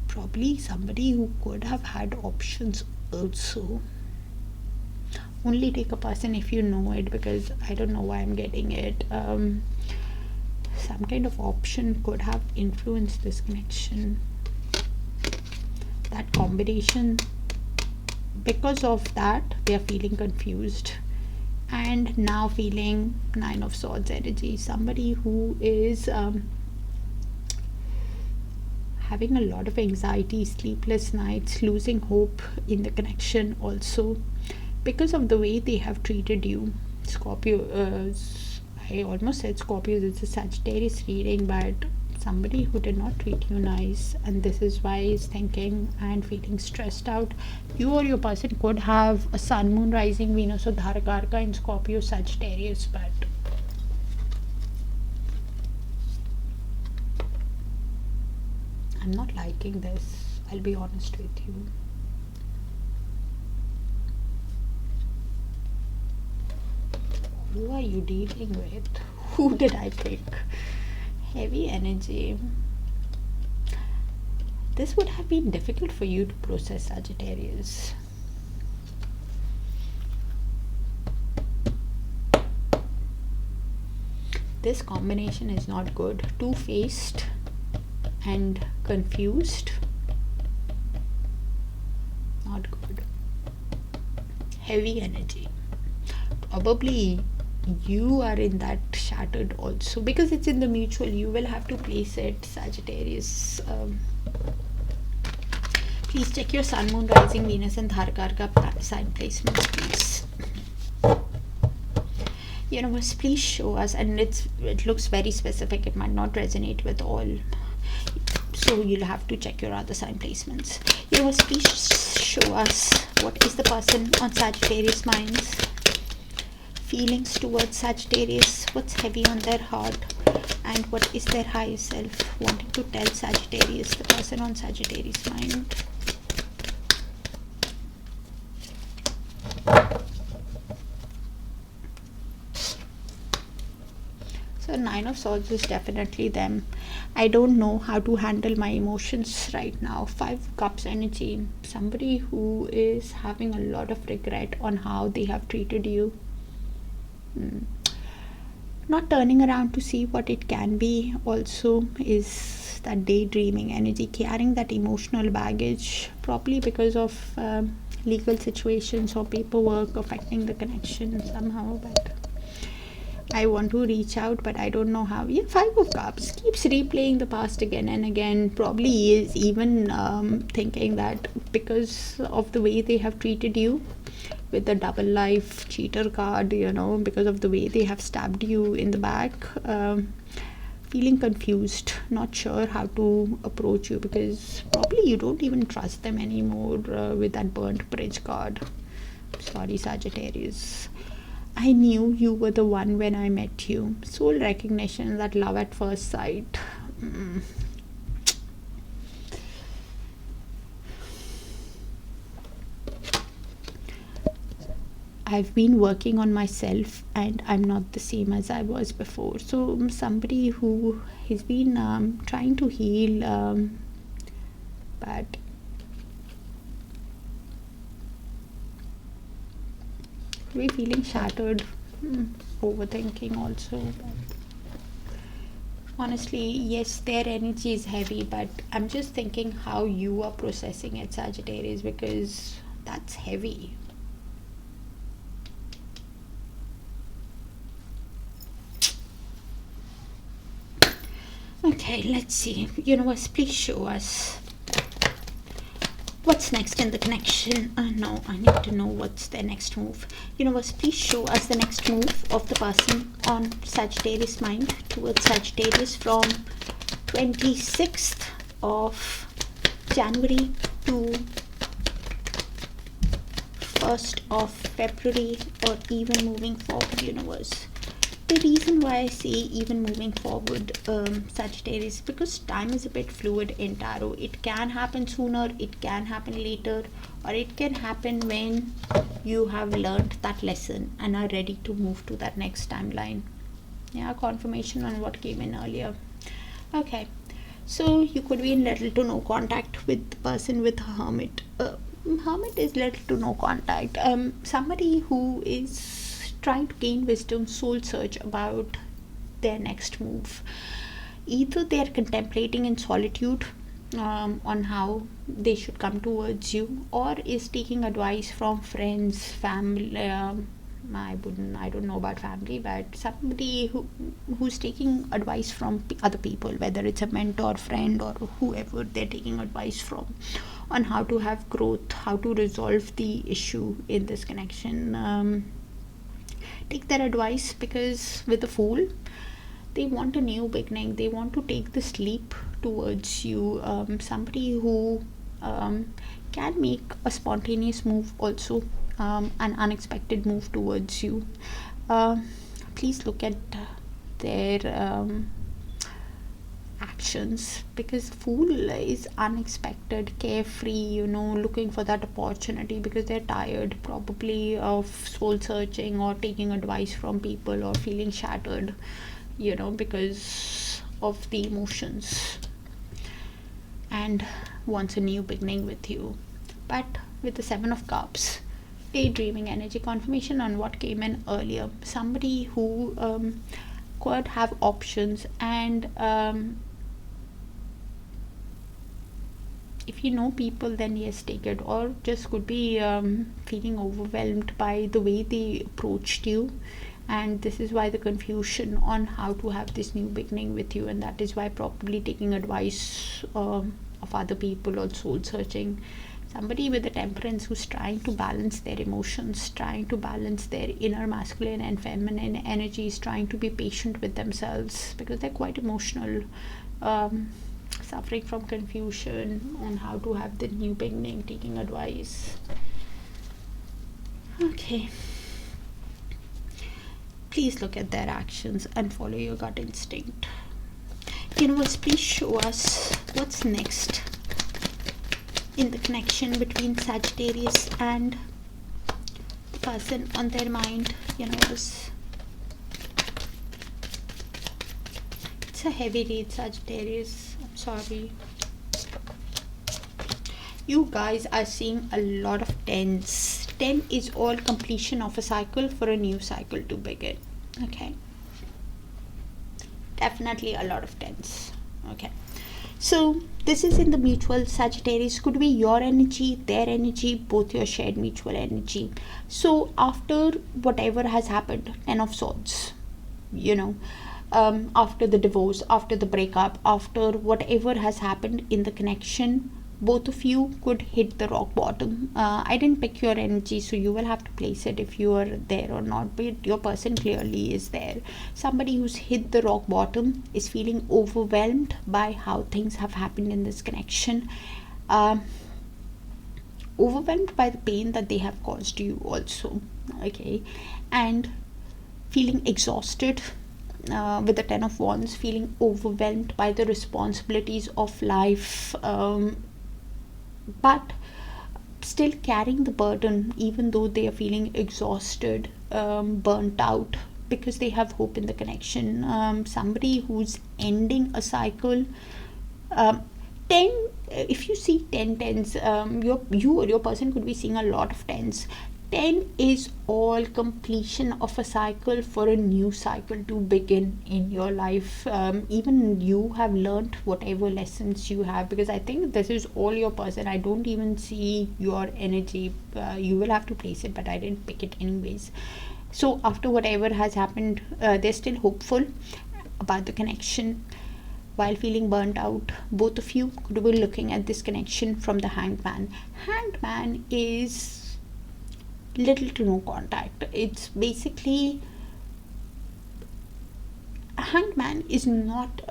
Probably somebody who could have had options also. Only take a person if you know it, because I don't know why I'm getting it. Some kind of option could have influenced this connection. That combination, because of that, they are feeling confused, and now feeling Nine of Swords energy. Somebody who is having a lot of anxiety, sleepless nights, losing hope in the connection also, because of the way they have treated you. Scorpio, I almost said Scorpio, it's a Sagittarius reading, but somebody who did not treat you nice, and this is why he's thinking and feeling stressed out. You or your person could have a Sun, Moon, Rising, Venus or Darakaraka in Scorpio, Sagittarius, but I'm not liking this, I'll be honest with you. Who are you dealing with? Who did I pick? Heavy energy. This would have been difficult for you to process, Sagittarius. This combination is not good. Two-faced and confused. Not good. Heavy energy. Probably you are in that shattered also, because it's in the mutual. You will have to place it, Sagittarius. Please check your Sun, Moon, Rising, Venus and Darakaraka sign placements, please. Universe, please show us, and it looks very specific. It might not resonate with all, so you'll have to check your other sign placements. Universe, please show us what is the person on Sagittarius minds. Feelings towards Sagittarius, what's heavy on their heart, and what is their higher self wanting to tell Sagittarius, the person on Sagittarius mind. So Nine of Swords is definitely them. I don't know how to handle my emotions right now. Five of Cups energy, somebody who is having a lot of regret on how they have treated you. Not turning around to see what it can be also is that daydreaming energy, carrying that emotional baggage, probably because of legal situations or paperwork affecting the connection somehow. But I want to reach out, but I don't know how. Yeah, Five of Cups keeps replaying the past again and again. Probably is even thinking that because of the way they have treated you, with the double life cheater card, because of the way they have stabbed you in the back, feeling confused, not sure how to approach you, because probably you don't even trust them anymore, with that burnt bridge card. Sorry, Sagittarius. I knew you were the one when I met you. Soul recognition, that love at first sight. I've been working on myself and I'm not the same as I was before. So somebody who has been trying to heal, but we're feeling shattered, overthinking also. But honestly, yes, their energy is heavy, but I'm just thinking how you are processing it, Sagittarius, because that's heavy. Okay, let's see. Universe, please show us What's next in the connection? No, I need to know what's their next move. Universe, please show us the next move of the person on Sagittarius mind towards Sagittarius from 26th of January to 1st of February, or even moving forward, universe. The reason why I say even moving forward, Sagittarius, because time is a bit fluid in tarot. It can happen sooner, it can happen later, or it can happen when you have learned that lesson and are ready to move to that next timeline. Yeah, confirmation on what came in earlier. Okay, so you could be in little to no contact with the person with Hermit. Hermit is little to no contact. Somebody who is trying to gain wisdom, soul search about their next move. Either they are contemplating in solitude on how they should come towards you, or is taking advice from friends, family. I don't know about family, but somebody who's taking advice from other people, whether it's a mentor, friend, or whoever they're taking advice from, on how to have growth, how to resolve the issue in this connection. Take their advice, because with the Fool, they want a new beginning. They want to take this leap towards you. Somebody who can make a spontaneous move also, an unexpected move towards you. Please look at their actions, because Fool is unexpected, carefree, looking for that opportunity because they're tired probably of soul searching or taking advice from people, or feeling shattered, because of the emotions, and wants a new beginning with you. But with the Seven of Cups, daydreaming energy, confirmation on what came in earlier. Somebody who could have options, and if you know people, then yes, take it, or just could be feeling overwhelmed by the way they approached you, and this is why the confusion on how to have this new beginning with you, and that is why probably taking advice of other people, or soul searching. Somebody with a Temperance who's trying to balance their emotions, trying to balance their inner masculine and feminine energies, trying to be patient with themselves, because they're quite emotional, suffering from confusion on how to have the new beginning, taking advice. Okay, please look at their actions and follow your gut instinct. Universe, please show us what's next in the connection between Sagittarius and the person on their mind. Universe, it's a heavy read, Sagittarius. I'm sorry. You guys are seeing a lot of tens. 10 is all completion of a cycle for a new cycle to begin. Okay, definitely a lot of tens. Okay, so this is in the mutual. Sagittarius could be your energy, their energy, both your shared mutual energy. So after whatever has happened, 10 of Swords, after the divorce, after the breakup, after whatever has happened in the connection, both of you could hit the rock bottom. I didn't pick your energy, so you will have to place it if you are there or not, but your person clearly is there. Somebody who's hit the rock bottom is feeling overwhelmed by how things have happened in this connection, overwhelmed by the pain that they have caused you also. Okay, and feeling exhausted, with the 10 of Wands, feeling overwhelmed by the responsibilities of life, but still carrying the burden, even though they are feeling exhausted, burnt out, because they have hope in the connection. Somebody who's ending a cycle. 10, if you see 10 tens, you or your person could be seeing a lot of tens. 10 is all completion of a cycle for a new cycle to begin in your life. Even you have learned whatever lessons you have, because I think this is all your person. I don't even see your energy. You will have to place it, but I didn't pick it anyways. So after whatever has happened, they're still hopeful about the connection. while feeling burnt out. Both of you could be looking at this connection from the Hanged Man. Hanged Man is little to no contact. It's basically, Hanged Man is not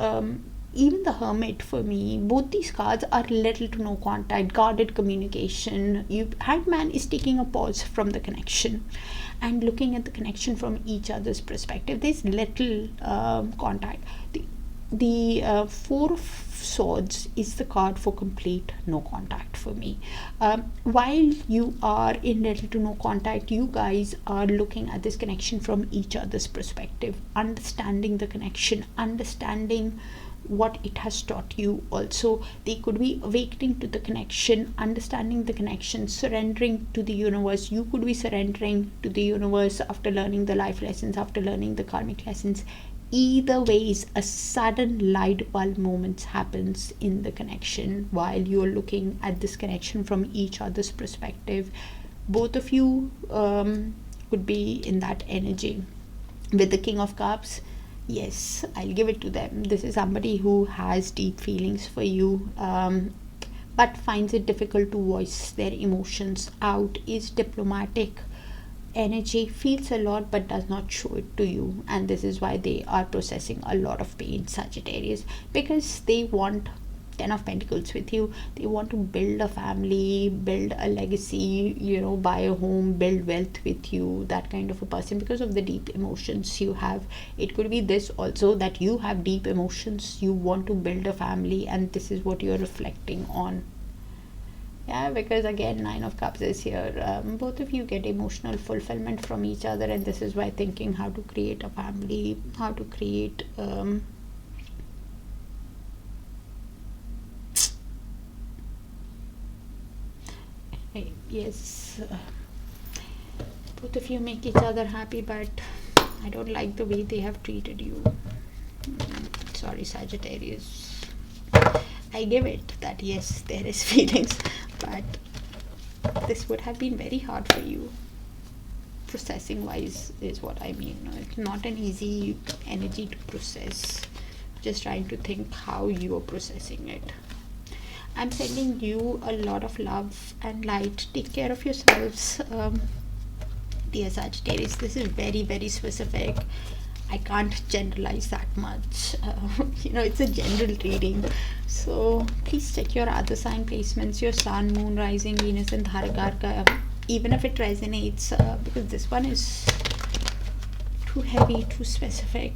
even the Hermit. For me, both these cards are little to no contact, guarded communication. Hanged Man is taking a pause from the connection and looking at the connection from each other's perspective. There's little contact. The Four of Swords is the card for complete no contact for me. While you are in little to no contact, you guys are looking at this connection from each other's perspective, understanding the connection, understanding what it has taught you. Also, they could be awakening to the connection, understanding the connection, surrendering to the universe. You could be surrendering to the universe after learning the life lessons, after learning the karmic lessons. Either ways, a sudden light bulb moment happens in the connection while you're looking at this connection from each other's perspective. Both of you could be in that energy. With the King of Cups, yes, I'll give it to them. This is somebody who has deep feelings for you, but finds it difficult to voice their emotions out, is diplomatic energy, feels a lot but does not show it to you, and this is why they are processing a lot of pain, Sagittarius, because they want 10 of Pentacles with you. They want to build a family, build a legacy, buy a home, build wealth with you, that kind of a person, because of the deep emotions you have. It could be this also, that you have deep emotions, you want to build a family, and this is what you're reflecting on. Yeah, because again, Nine of Cups is here. Both of you get emotional fulfillment from each other, and this is why thinking how to create a family, how to create yes, both of you make each other happy, but I don't like the way they have treated you. Sorry, Sagittarius. I give it that yes, there is feelings, but this would have been very hard for you, processing wise, is what I mean. It's not an easy energy to process. Just trying to think how you are processing it. I'm sending you a lot of love and light. Take care of yourselves, dear Sagittarius. This is very, very specific. I can't generalize that much. It's a general reading. So please check your other sign placements, your Sun, Moon, Rising, Venus, and Darakaraka. Even if it resonates, because this one is too heavy, too specific.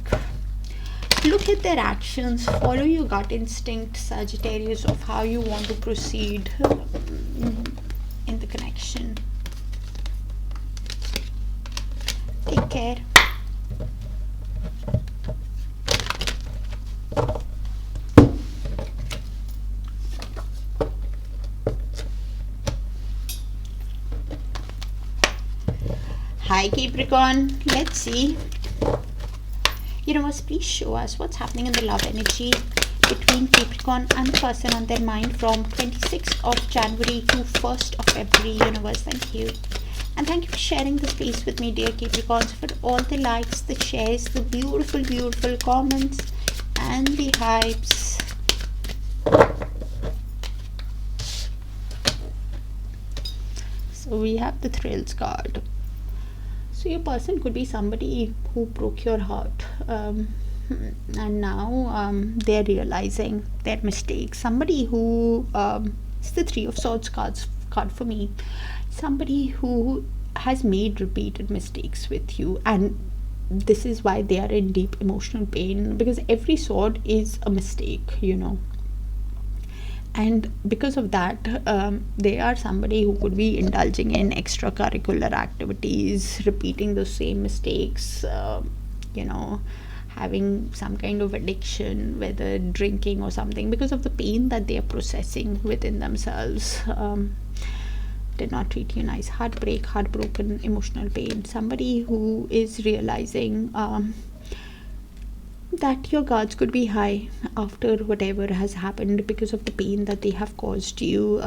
Look at their actions. Follow your gut instinct, Sagittarius, of how you want to proceed in the connection. Take care. Hi Capricorn, let's see. Universe, please show us what's happening in the love energy between Capricorn and the person on their mind from 26th of January to 1st of February. Universe, thank you. And thank you for sharing the space with me, dear Capricorns, for all the likes, the shares, the beautiful, beautiful comments, and the hypes. So we have the Thrills card. So your person could be somebody who broke your heart, and now they're realizing their mistakes. Somebody who it's the Three of Swords card for me. Somebody who has made repeated mistakes with you, and this is why they are in deep emotional pain, because every sword is a mistake, and because of that, they are somebody who could be indulging in extracurricular activities, repeating the same mistakes, having some kind of addiction, whether drinking or something, because of the pain that they are processing within themselves. Did not treat you nice. Heartbreak, heartbroken, emotional pain. Somebody who is realizing that your guards could be high after whatever has happened because of the pain that they have caused you.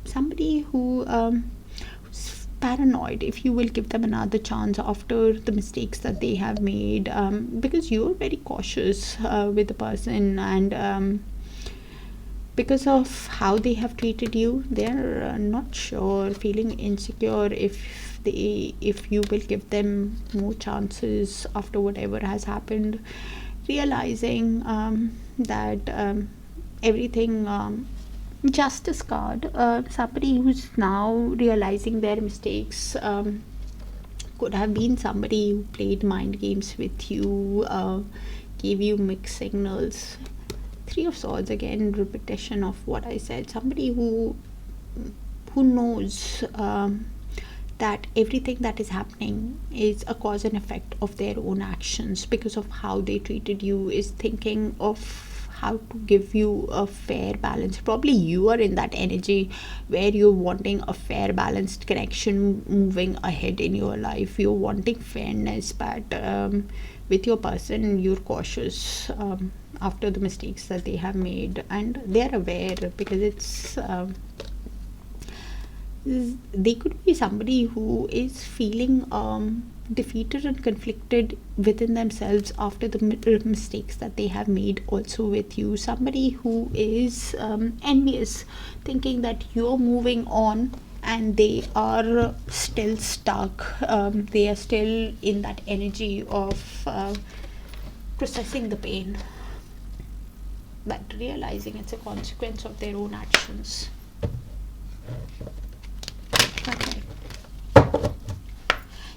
Somebody who's paranoid if you will give them another chance after the mistakes that they have made, because you're very cautious with the person, and because of how they have treated you, they're not sure, feeling insecure if you will give them more chances after whatever has happened, realizing that everything, justice card, somebody who's now realizing their mistakes, could have been somebody who played mind games with you, gave you mixed signals. Three of Swords, again repetition of what I said. Somebody who knows that everything that is happening is a cause and effect of their own actions because of how they treated you, is thinking of how to give you a fair balance. Probably you are in that energy where you're wanting a fair balanced connection moving ahead in your life. You're wanting fairness, but with your person you're cautious after the mistakes that they have made, and they're aware because it's they could be somebody who is feeling defeated and conflicted within themselves after the mistakes that they have made also with you. Somebody who is envious, thinking that you're moving on and they are still stuck. They are still in that energy of processing the pain, but realizing it's a consequence of their own actions. Okay.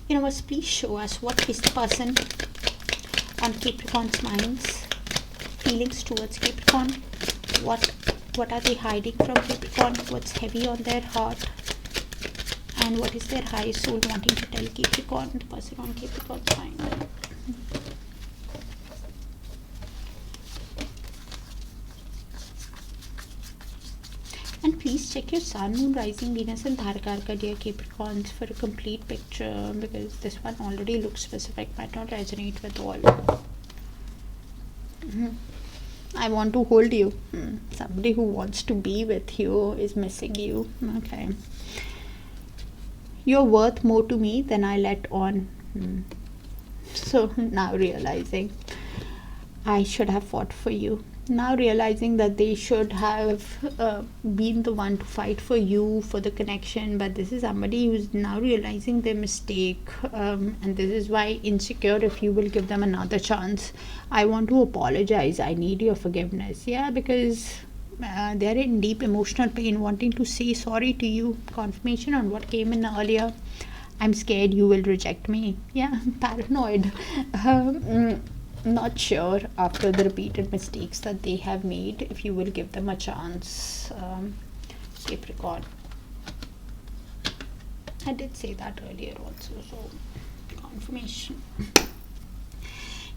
Universe, please show us what is the person on Capricorn's minds, feelings towards Capricorn. What are they hiding from Capricorn? What's heavy on their heart? And what is their high soul wanting to tell Capricorn, the person on Capricorn's mind? And please check your Sun, Moon, Rising, Venus and Darakaraka, dear Capricorns, for a complete picture, because this one already looks specific, might not resonate with all. I want to hold you. Somebody who wants to be with you is missing you. Okay. You're worth more to me than I let on. So now realizing I should have fought for you. Now realizing that they should have been the one to fight for you, for the connection, but this is somebody who's now realizing their mistake, and this is why insecure if you will give them another chance. I want to apologize, I need your forgiveness. Yeah, because they're in deep emotional pain, wanting to say sorry to you. Confirmation on what came in earlier. I'm scared you will reject me. Yeah, paranoid. Not sure after the repeated mistakes that they have made if you will give them a chance, Capricorn. I did say that earlier also, so confirmation.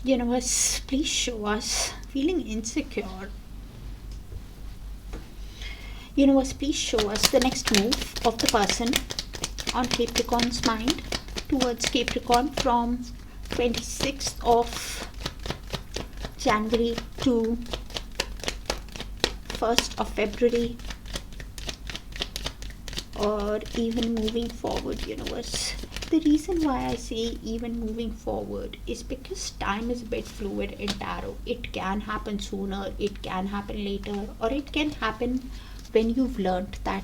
Universe, please show us feeling insecure. Universe, please show us the next move of the person on Capricorn's mind towards Capricorn from 26th of January to 1st of February, or even moving forward, universe. The reason why I say even moving forward is because time is a bit fluid in tarot. It can happen sooner, it can happen later, or it can happen when you've learned that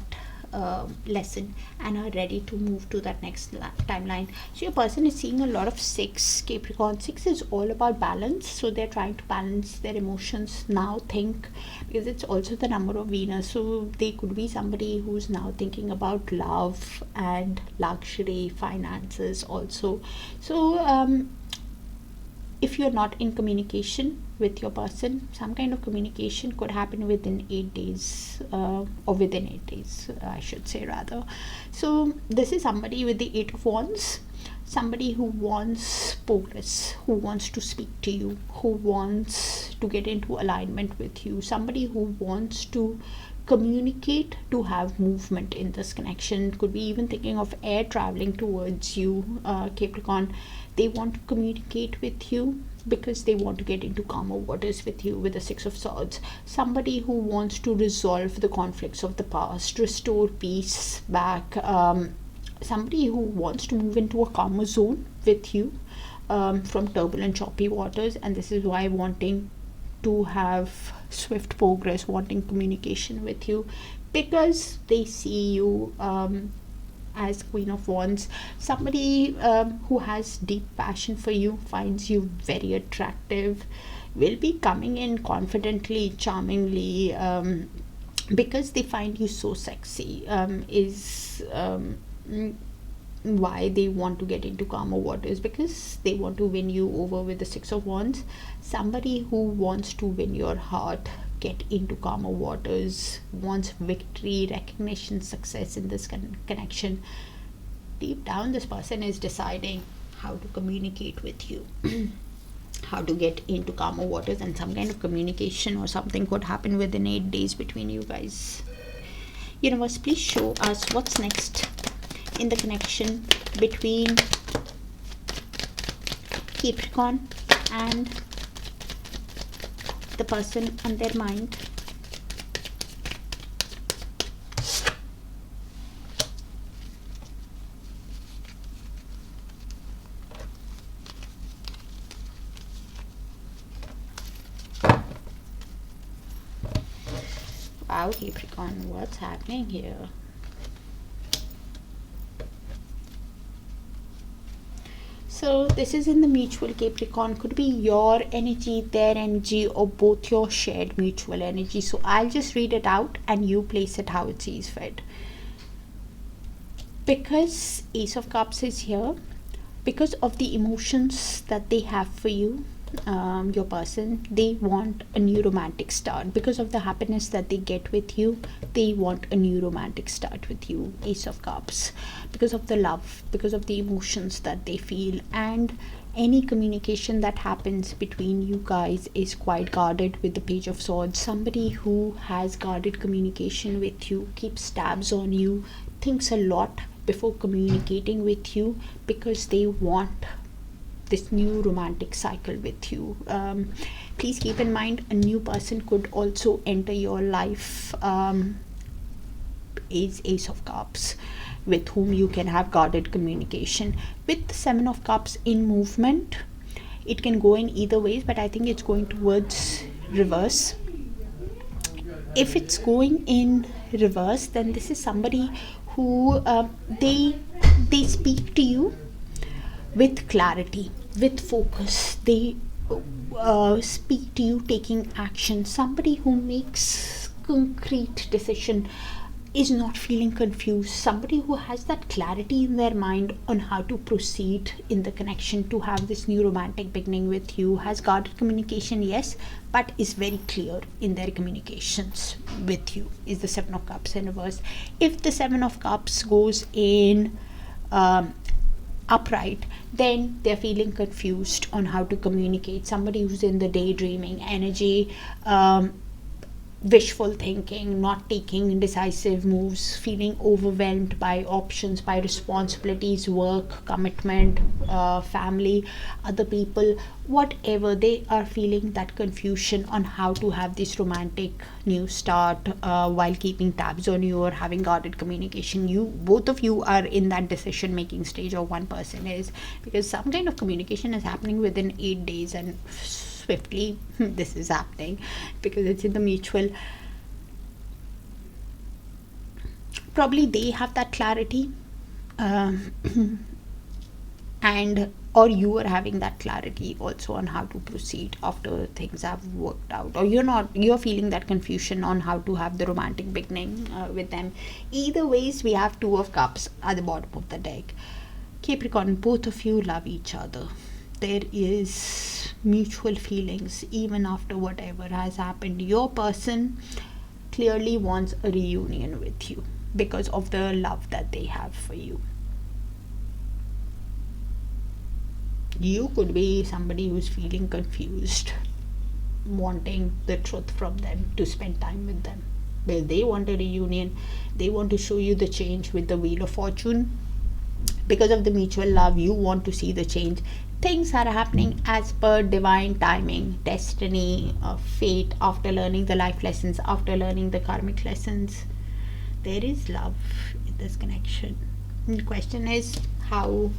lesson and are ready to move to that next timeline. So your person is seeing a lot of 6, Capricorn. 6 is all about balance, so they're trying to balance their emotions now. Think, because it's also the number of Venus, so they could be somebody who's now thinking about love and luxury, finances also. So if you're not in communication with your person, some kind of communication could happen within 8 days, or within 8 days, I should say rather. So this is somebody with the 8 of Wands, somebody who wants progress, who wants to speak to you, who wants to get into alignment with you, somebody who wants to communicate, to have movement in this connection. Could be even thinking of air traveling towards you, Capricorn. They want to communicate with you because they want to get into calmer waters with you with the 6 of Swords. Somebody who wants to resolve the conflicts of the past, restore peace back, somebody who wants to move into a calmer zone with you from turbulent choppy waters, and this is why wanting to have swift progress, wanting communication with you, because they see you as Queen of Wands. Somebody who has deep passion for you, finds you very attractive, will be coming in confidently, charmingly, because they find you so sexy, is why they want to get into calmer waters, because they want to win you over with the Six of Wands. Somebody who wants to win your heart, get into calmer waters, wants victory, recognition, success in this connection. Deep down, this person is deciding how to communicate with you, how to get into calmer waters, and some kind of communication or something could happen within 8 days between you guys. Universe, please show us what's next in the connection between Capricorn and the person on their mind. Wow, Capricorn, what's happening here? So this is in the mutual. Capricorn could be your energy, their energy, or both your shared mutual energy. So I'll just read it out and you place it how it sees fit. Because Ace of Cups is here, because of the emotions that they have for you, your person, they want a new romantic start. Because of the happiness that they get with you, they want a new romantic start with you, Ace of Cups. Because of the love, because of the emotions that they feel, and any communication that happens between you guys is quite guarded with the Page of Swords. Somebody who has guarded communication with you, keeps tabs on you, thinks a lot before communicating with you, because they want this new romantic cycle with you. Please keep in mind, a new person could also enter your life, is Ace of Cups, with whom you can have guarded communication. With the Seven of Cups in movement, it can go in either ways, but I think it's going towards reverse. If it's going in reverse, then this is somebody who they speak to you with clarity, with focus. They speak to you taking action. Somebody who makes concrete decision, is not feeling confused. Somebody who has that clarity in their mind on how to proceed in the connection to have this new romantic beginning with you. Has guarded communication, yes, but is very clear in their communications with you, is the Seven of Cups in reverse. If the Seven of Cups goes in upright, then they're feeling confused on how to communicate. Somebody who's in the daydreaming energy, wishful thinking, not taking decisive moves, feeling overwhelmed by options, by responsibilities, work, commitment, family, other people, whatever. They are feeling that confusion on how to have this romantic new start while keeping tabs on you or having guarded communication. Both of you are in that decision making stage, or one person is, because some kind of communication is happening within 8 days, and swiftly this is happening because it's in the mutual. Probably they have that clarity, and or you are having that clarity also on how to proceed after things have worked out, or you're feeling that confusion on how to have the romantic beginning with them. Either ways, we have Two of Cups at the bottom of the deck. Capricorn, both of you love each other. There is mutual feelings even after whatever has happened. Your person clearly wants a reunion with you because of the love that they have for you. You could be somebody who's feeling confused, wanting the truth from them, to spend time with them. Well, they want a reunion. They want to show you the change with the Wheel of Fortune. Because of the mutual love, you want to see the change. Things are happening as per divine timing, destiny, fate. After learning the life lessons, after learning the karmic lessons, there is love in this connection. The question is how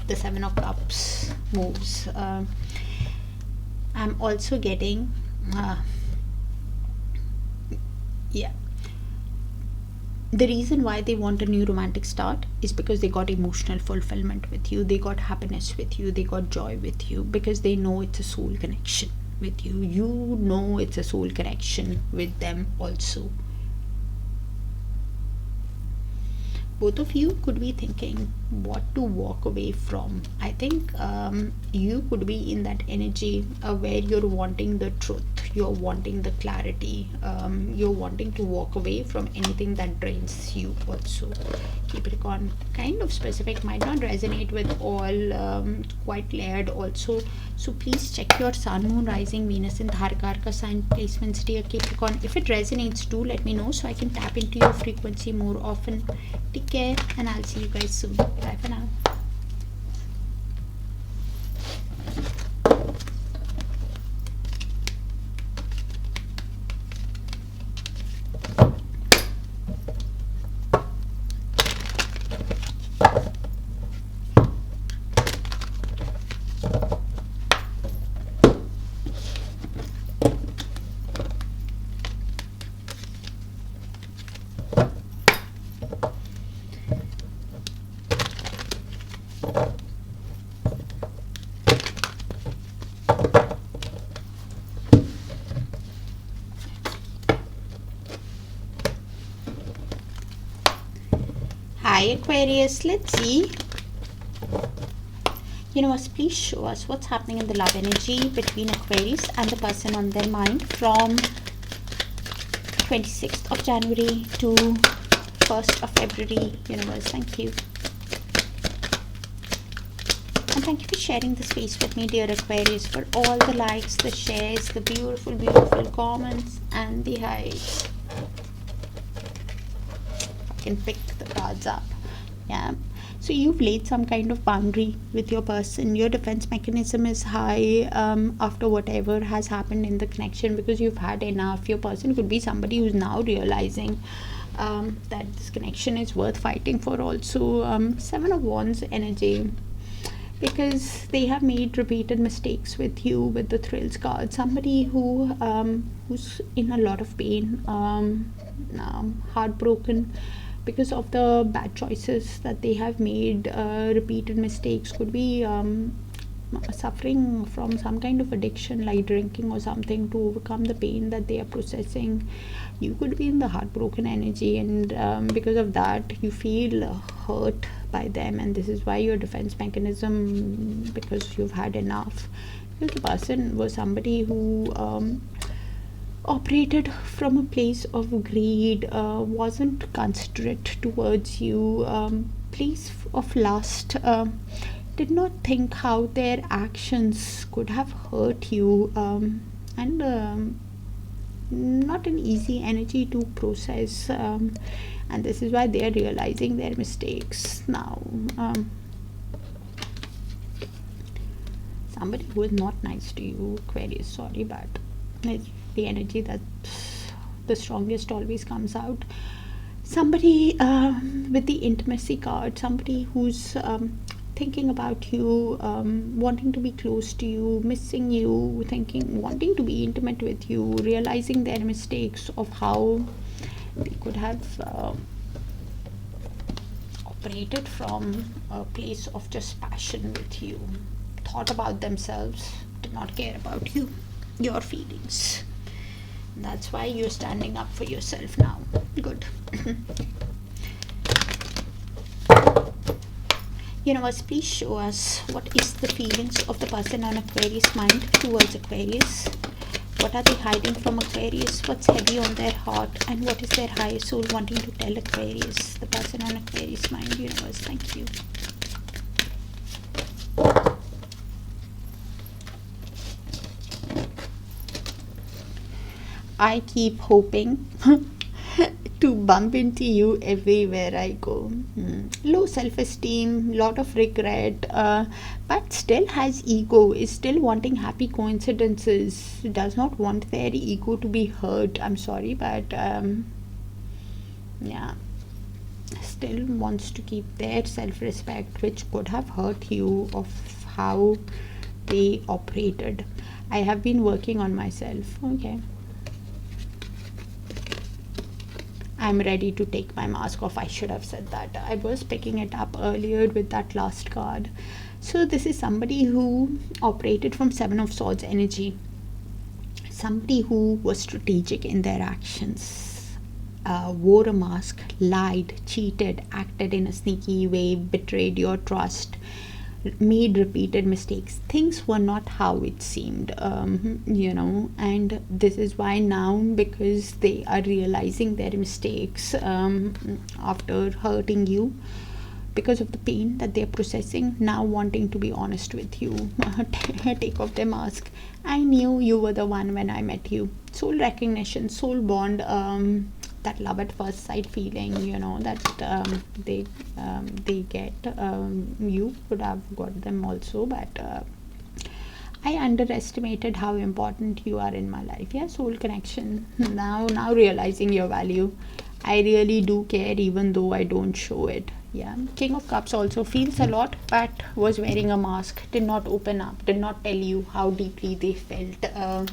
the Seven of Cups moves. I'm also getting yeah, the reason why they want a new romantic start is because they got emotional fulfillment with you, they got happiness with you, they got joy with you, because they know it's a soul connection with you. You know it's a soul connection with them also. Both of you could be thinking what to walk away from. I think you could be in that energy where you're wanting the truth, you're wanting the clarity, you're wanting to walk away from anything that drains you also. Capricorn, kind of specific, might not resonate with all, quite layered also. So please check your sun, moon, rising, Venus and Darakaraka sign placements, dear Capricorn. If it resonates, do let me know so I can tap into your frequency more often. Take care and I'll see you guys soon. Bye for now. Hi Aquarius, let's see. Universe, please show us what's happening in the love energy between Aquarius and the person on their mind from 26th of January to 1st of February. Universe, thank you. And thank you for sharing the space with me, dear Aquarius, for all the likes, the shares, the beautiful, beautiful comments and the highs. I can pick the cards up. Yeah, so you've laid some kind of boundary with your person. Your defense mechanism is high after whatever has happened in the connection, because you've had enough. Your person could be somebody who's now realizing that this connection is worth fighting for also. Seven of Wands energy, because they have made repeated mistakes with you with the thrills card. Somebody who's in a lot of pain, heartbroken because of the bad choices that they have made. Repeated mistakes, could be suffering from some kind of addiction like drinking or something to overcome the pain that they are processing. You could be in the heartbroken energy, and because of that you feel hurt by them, and this is why your defense mechanism, because you've had enough. Because the person was somebody who operated from a place of greed, wasn't considerate towards you, place of lust, did not think how their actions could have hurt you, and not an easy energy to process, and this is why they are realizing their mistakes now. Somebody who is not nice to you, Aquarius, sorry, but it's the energy that the strongest always comes out. Somebody with the intimacy card, somebody who's thinking about you, wanting to be close to you, missing you, wanting to be intimate with you, realizing their mistakes of how they could have operated from a place of just passion with you, thought about themselves, did not care about you, your feelings. That's why you're standing up for yourself now. Good. Universe, please show us what is the feelings of the person on Aquarius mind towards Aquarius. What are they hiding from Aquarius? What's heavy on their heart? And what is their higher soul wanting to tell Aquarius? The person on Aquarius mind. Universe, thank you. I keep hoping to bump into you everywhere I go. Low self-esteem, lot of regret, but still has ego, is still wanting happy coincidences, does not want their ego to be hurt. I'm sorry, but yeah, still wants to keep their self-respect, which could have hurt you of how they operated. I have been working on myself. Okay, I'm ready to take my mask off. I should have said that. I was picking it up earlier with that last card. So this is somebody who operated from Seven of Swords energy. Somebody who was strategic in their actions, wore a mask, lied, cheated, acted in a sneaky way, betrayed your trust, made repeated mistakes. Things were not how it seemed, and this is why now, because they are realizing their mistakes after hurting you, because of the pain that they're processing, now wanting to be honest with you. Take off their mask. I knew you were the one when I met you. Soul recognition, soul bond, that love at first sight feeling, that they get. You could have got them also, but I underestimated how important you are in my life. Yeah, soul connection. Now realizing your value. I really do care, even though I don't show it. Yeah, King of Cups also feels a lot, but was wearing a mask, did not open up, did not tell you how deeply they felt,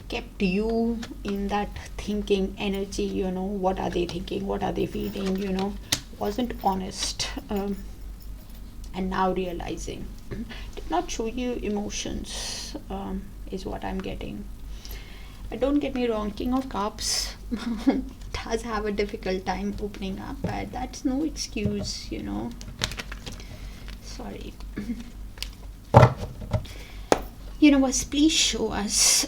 kept you in that thinking energy, what are they thinking, what are they feeling, wasn't honest, and now realizing, did not show you emotions, is what I'm getting. But don't get me wrong, King of Cups does have a difficult time opening up, but that's no excuse, Sorry. Universe, please show us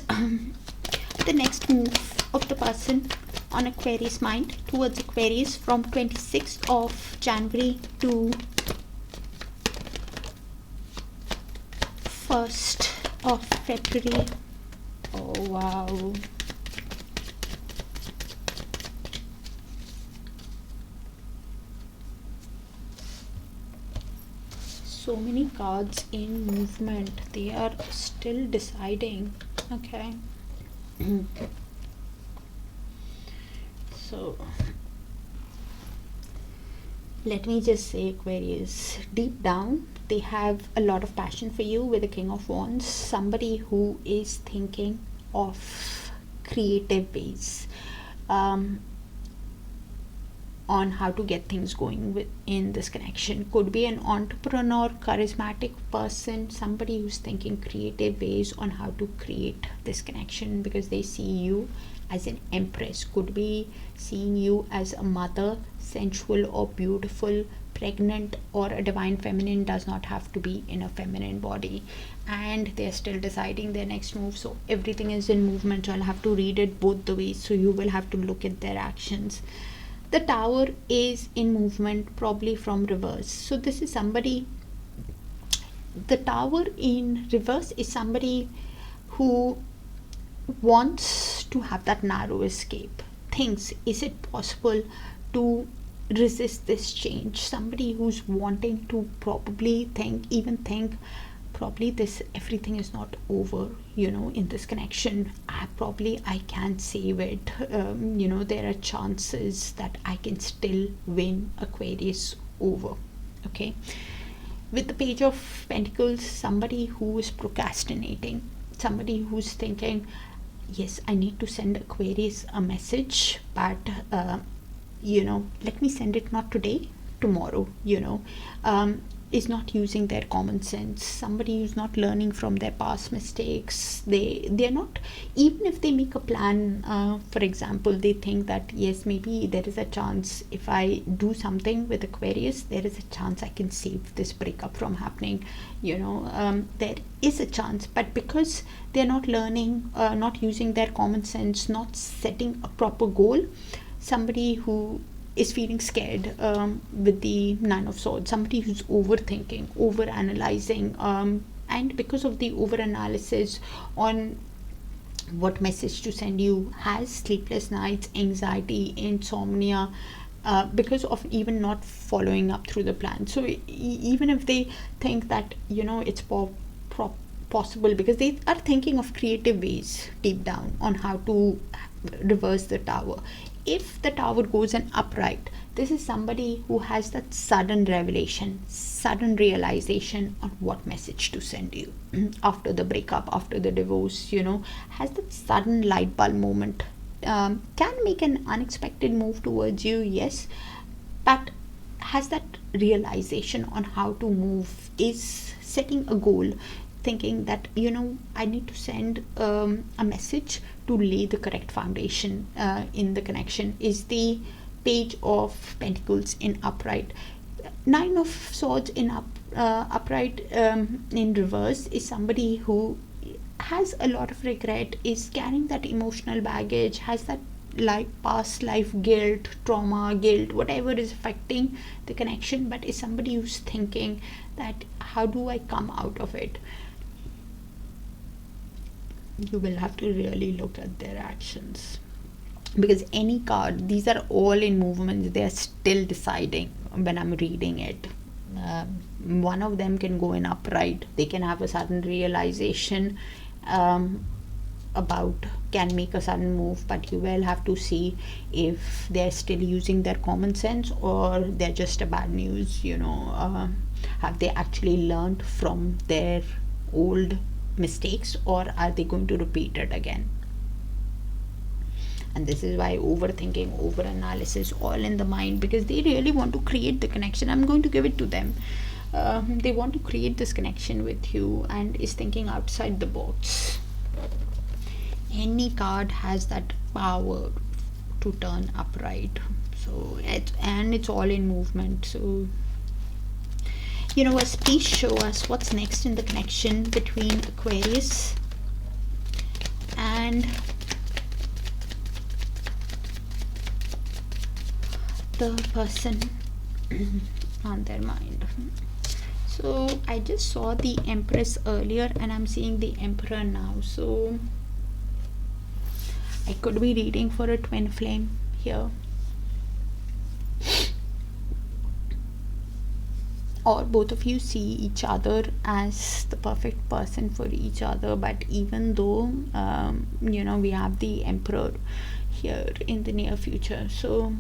the next move of the person on Aquarius mind towards Aquarius from 26th of January to 1st of February. Oh wow. So many cards in movement. They are still deciding. Okay. So let me just say, Aquarius, deep down they have a lot of passion for you with the King of Wands. Somebody who is thinking of creative ways on how to get things going in this connection. Could be an entrepreneur, charismatic person, somebody who's thinking creative ways on how to create this connection, because they see you as an empress. Could be seeing you as a mother, sensual or beautiful, pregnant, or a divine feminine. Does not have to be in a feminine body, and they're still deciding their next move. So everything is in movement, so I'll have to read it both the ways, so you will have to look at their actions. The Tower is in movement, probably from reverse. So this is somebody, the Tower in reverse is somebody who wants to have that narrow escape. Thinks, is it possible to resist this change? Somebody who's wanting to probably think probably this everything is not over, in this connection. I can save it. There are chances that I can still win Aquarius over. Okay, with the Page of Pentacles, somebody who is procrastinating, somebody who's thinking, yes, I need to send Aquarius a message, but let me send it not today, tomorrow. Is not using their common sense. Somebody who's not learning from their past mistakes. They're not, even if they make a plan, for example, they think that yes, maybe there is a chance if I do something with Aquarius, there is a chance I can save this breakup from happening. There is a chance, but because they're not learning, not using their common sense, not setting a proper goal, somebody who is feeling scared with the Nine of Swords, somebody who's overthinking, overanalyzing, and because of the overanalysis on what message to send you, has sleepless nights, anxiety, insomnia, because of even not following up through the plan. So even if they think that it's possible, because they are thinking of creative ways deep down on how to reverse the Tower. if the Tower goes in upright, this is somebody who has that sudden revelation, sudden realization on what message to send you after the breakup, after the divorce, has that sudden light bulb moment. Can make an unexpected move towards you, yes, but has that realization on how to move, is setting a goal, thinking that I need to send a message to lay the correct foundation in the connection, is the Page of Pentacles in upright. Nine of Swords in upright in reverse is somebody who has a lot of regret, is carrying that emotional baggage, has that past life guilt, trauma, guilt, whatever is affecting the connection, but is somebody who's thinking that how do I come out of it. You will have to really look at their actions, because any card, these are all in movement, they are still deciding when I'm reading it. One of them can go in upright, they can have a sudden realization about, can make a sudden move, but you will have to see if they're still using their common sense or they're just a bad news. Have they actually learned from their old mistakes, or are they going to repeat it again? And this is why overthinking, over analysis, all in the mind, because they really want to create the connection. I'm going to give it to them. They want to create this connection with you and is thinking outside the box. Any card has that power to turn upright, so it's all in movement. So universe, please show us what's next in the connection between Aquarius and the person on their mind. So I just saw the Empress earlier and I'm seeing the Emperor now, so I could be reading for a twin flame here, or both of you see each other as the perfect person for each other. But even though we have the Emperor here in the near future, so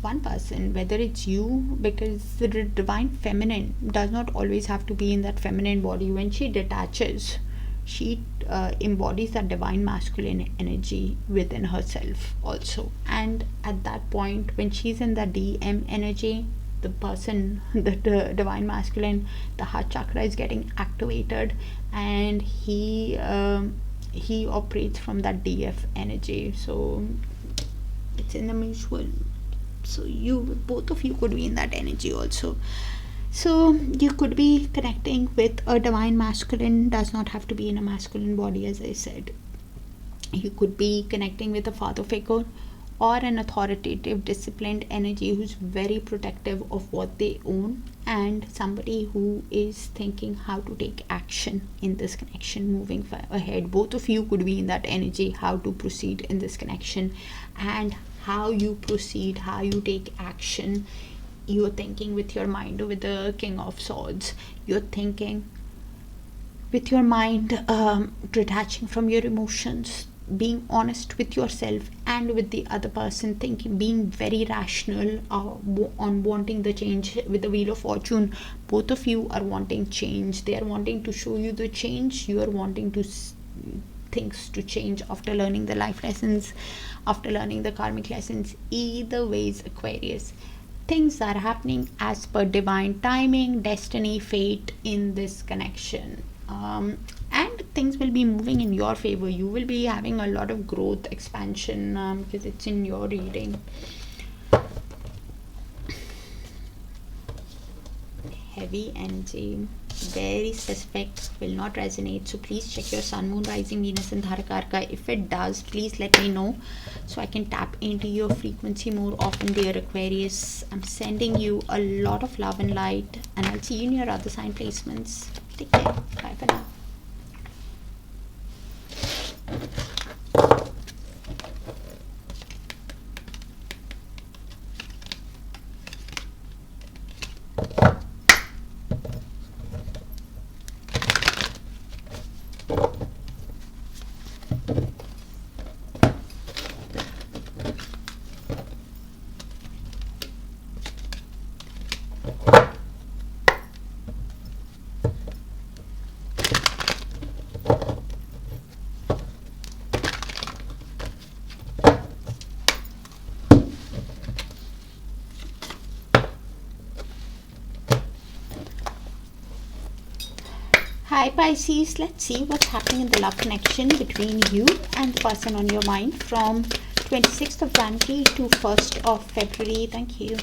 one person, whether it's you, because the divine feminine does not always have to be in that feminine body. When she detaches, she embodies that divine masculine energy within herself also, and at that point when she's in the DM energy, the person, the divine masculine, the heart chakra is getting activated, and he operates from that DF energy. So it's in the mutual, so both of you could be in that energy also. So you could be connecting with a divine masculine, does not have to be in a masculine body, as I said. You could be connecting with a father figure or an authoritative, disciplined energy who's very protective of what they own, and somebody who is thinking how to take action in this connection moving ahead. Both of you could be in that energy, how to proceed in this connection, and how you proceed, how you take action. You're thinking with your mind, with the King of Swords. You're thinking with your mind, detaching from your emotions, being honest with yourself and with the other person, thinking, being very rational on wanting the change. With the Wheel of Fortune, both of you are wanting change. They are wanting to show you the change. You are wanting to things to change after learning the life lessons, after learning the karmic lessons. Either ways, Aquarius, things are happening as per divine timing, destiny, fate in this connection, and things will be moving in your favor. You will be having a lot of growth, expansion, because it's in your reading. Heavy energy, very specific, will not resonate, so please check your sun, moon, rising, Venus and Darakaraka. If it does, please let me know so I can tap into your frequency more often, dear Aquarius. I'm sending you a lot of love and light, and I'll see you in your other sign placements. Take care. Bye for now. Hi Pisces, let's see what's happening in the love connection between you and the person on your mind from 26th of January to 1st of February. Thank you.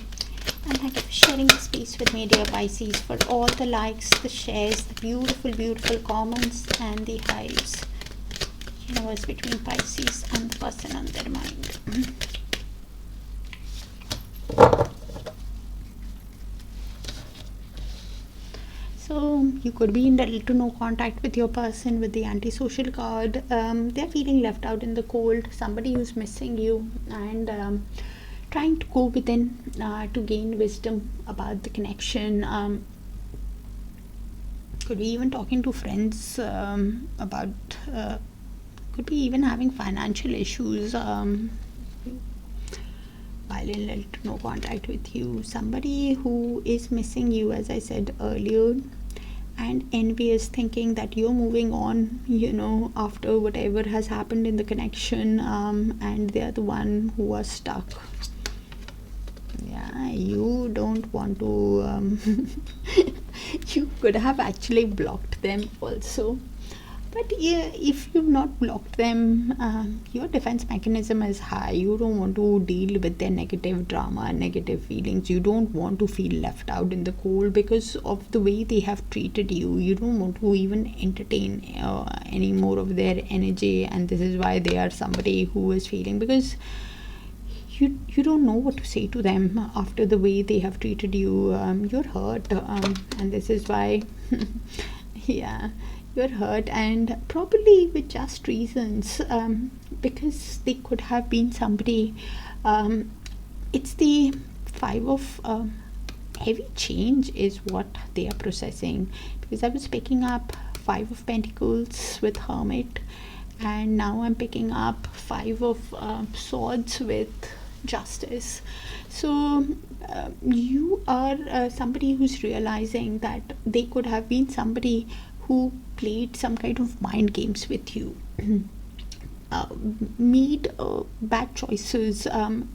And thank you for sharing the space with me, dear Pisces, for all the likes, the shares, the beautiful, beautiful comments and the hives. Universe between Pisces and the person on their mind. So you could be in little to no contact with your person with the antisocial card. They're feeling left out in the cold. Somebody who's missing you and trying to go within to gain wisdom about the connection. Could be even talking to friends about. Could be even having financial issues. While in little to no contact with you, somebody who is missing you, as I said earlier, and envious, thinking that you're moving on, after whatever has happened in the connection, and they're the one who are stuck. Yeah, you don't want to you could have actually blocked them also. But yeah, if you've not blocked them, your defense mechanism is high. You don't want to deal with their negative drama and negative feelings. You don't want to feel left out in the cold because of the way they have treated you. You don't want to even entertain any more of their energy, and this is why they are somebody who is feeling, because you don't know what to say to them after the way they have treated you. You're hurt, and this is why yeah, you're hurt, and probably with just reasons, because they could have been somebody. It's the 5 of heavy change is what they are processing, because I was picking up 5 of Pentacles with Hermit, and now I'm picking up 5 of Swords with Justice. So you are somebody who's realizing that they could have been somebody who played some kind of mind games with you, made bad choices,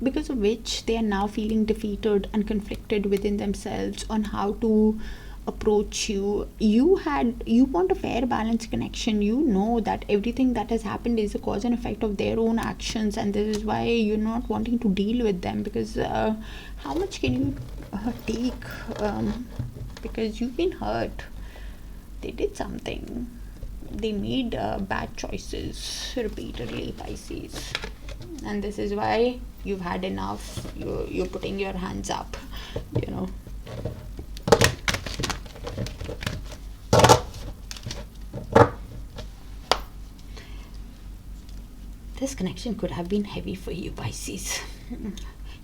because of which they are now feeling defeated and conflicted within themselves on how to approach you. You want a fair, balanced connection. You know that everything that has happened is a cause and effect of their own actions, and this is why you're not wanting to deal with them, because how much can you take, because you've been hurt. They did something. They made bad choices repeatedly, Pisces, and this is why you've had enough. You're putting your hands up, This connection could have been heavy for you, Pisces.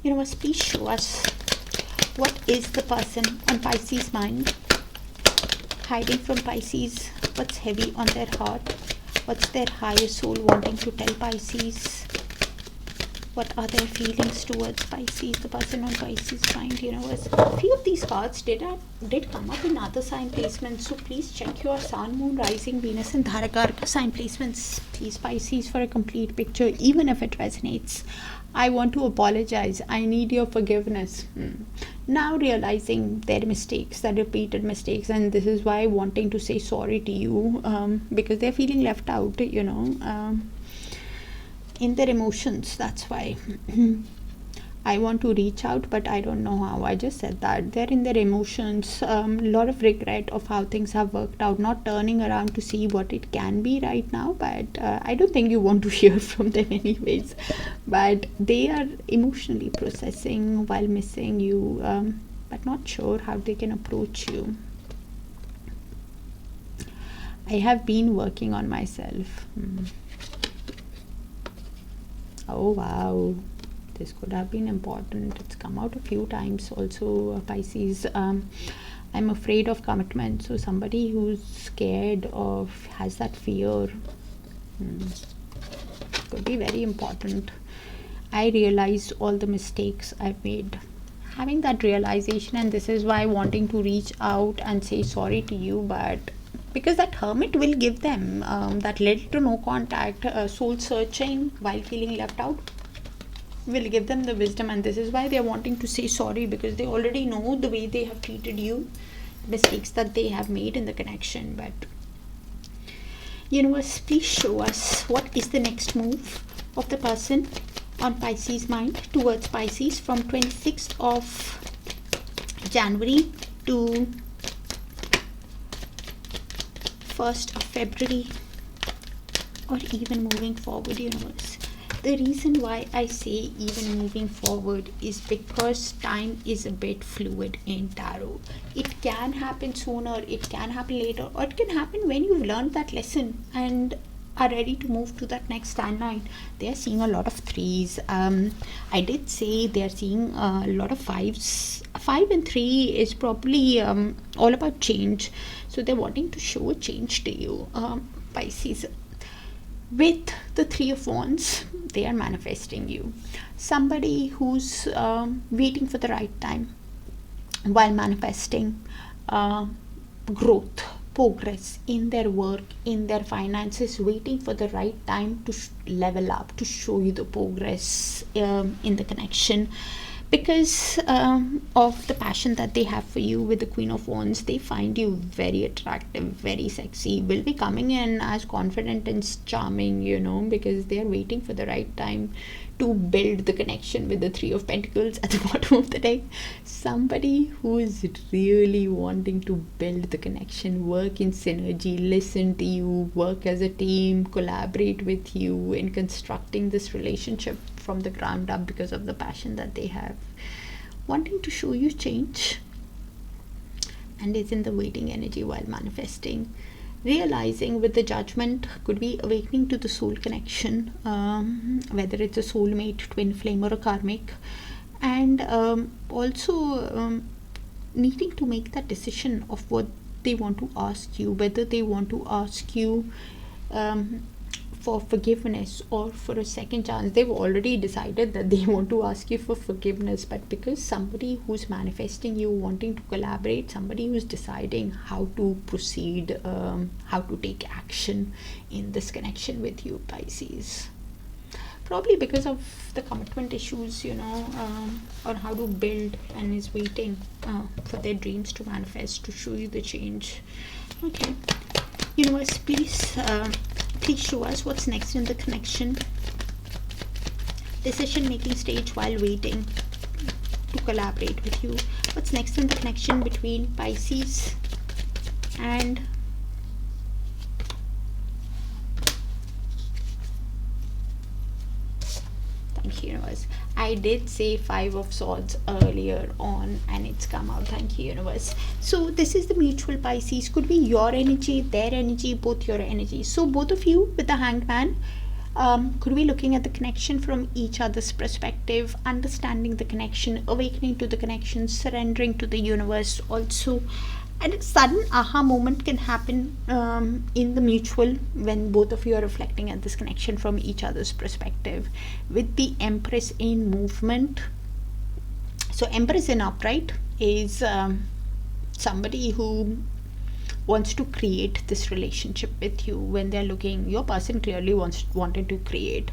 Universe, please show us what is the person on Pisces' mind, hiding from Pisces. What's heavy on their heart? What's their higher soul wanting to tell Pisces? What are their feelings towards Pisces, the person on Pisces' mind? Universe, a few of these cards did come up in other sign placements, so please check your Sun, Moon, Rising, Venus and Darakaraka sign placements, please, Pisces, for a complete picture. Even if it resonates, I want to apologize. I need your forgiveness. Now realizing their mistakes, their repeated mistakes, and this is why wanting to say sorry to you, because they're feeling left out, in their emotions. That's why I want to reach out, but I don't know how. I just said that they're in their emotions, a lot of regret of how things have worked out, not turning around to see what it can be right now. But I don't think you want to hear from them anyways, but they are emotionally processing while missing you, but not sure how they can approach you. I have been working on myself. Oh wow, this could have been important. It's come out a few times also, Pisces. I'm afraid of commitment, so somebody who's scared of, has that fear, could be very important. I realized all the mistakes I've made, having that realization, and this is why wanting to reach out and say sorry to you. But because that Hermit will give them that little to no contact, soul searching while feeling left out, will give them the wisdom, and this is why they're wanting to say sorry, because they already know the way they have treated you, mistakes that they have made in the connection. But Universe, please show us what is the next move of the person on Pisces mind towards Pisces from 26th of January to 1st of February, or even moving forward, universe. The reason why I say even moving forward is because time is a bit fluid in tarot. It can happen sooner, it can happen later, or it can happen when you've learned that lesson and are ready to move to that next timeline. They are seeing a lot of threes. I did say they are seeing a lot of fives. 5 and 3 is probably all about change. So they're wanting to show a change to you, Pisces. With the 3 of Wands, they are manifesting you. Somebody who's waiting for the right time while manifesting growth, progress in their work, in their finances, waiting for the right time to level up, to show you the progress in the connection. Because of the passion that they have for you with the Queen of Wands, they find you very attractive, very sexy, will be coming in as confident and charming, you know, because they are waiting for the right time to build the connection with the 3 of Pentacles at the bottom of the deck. Somebody who is really wanting to build the connection, work in synergy, listen to you, work as a team, collaborate with you in constructing this relationship from the ground up because of the passion that they have, wanting to show you change, and is in the waiting energy while manifesting. Realizing with the Judgment could be awakening to the soul connection, whether it's a soulmate, twin flame, or a karmic, and also needing to make that decision of what they want to ask you, whether they want to ask you for forgiveness or for a second chance. They've already decided that they want to ask you for forgiveness, but because somebody who's manifesting you, wanting to collaborate, somebody who's deciding how to proceed, how to take action in this connection with you, Pisces. Probably because of the commitment issues, you know, or how to build, and is waiting for their dreams to manifest, to show you the change. Okay, universe, please show us what's next in the connection. Decision making stage while waiting to collaborate with you. What's next in the connection between Pisces and thank you, universe. I did say 5 of Swords earlier on and it's come out. Thank you, universe. So this is the mutual Pisces. Could be your energy, their energy, both your energy. So both of you with the Hanged Man could be looking at the connection from each other's perspective, understanding the connection, awakening to the connection, surrendering to the universe also. And a sudden aha moment can happen in the mutual when both of you are reflecting at this connection from each other's perspective. With the Empress in movement, so Empress in upright is somebody who wants to create this relationship with you. When they're looking, your person clearly wanted to create.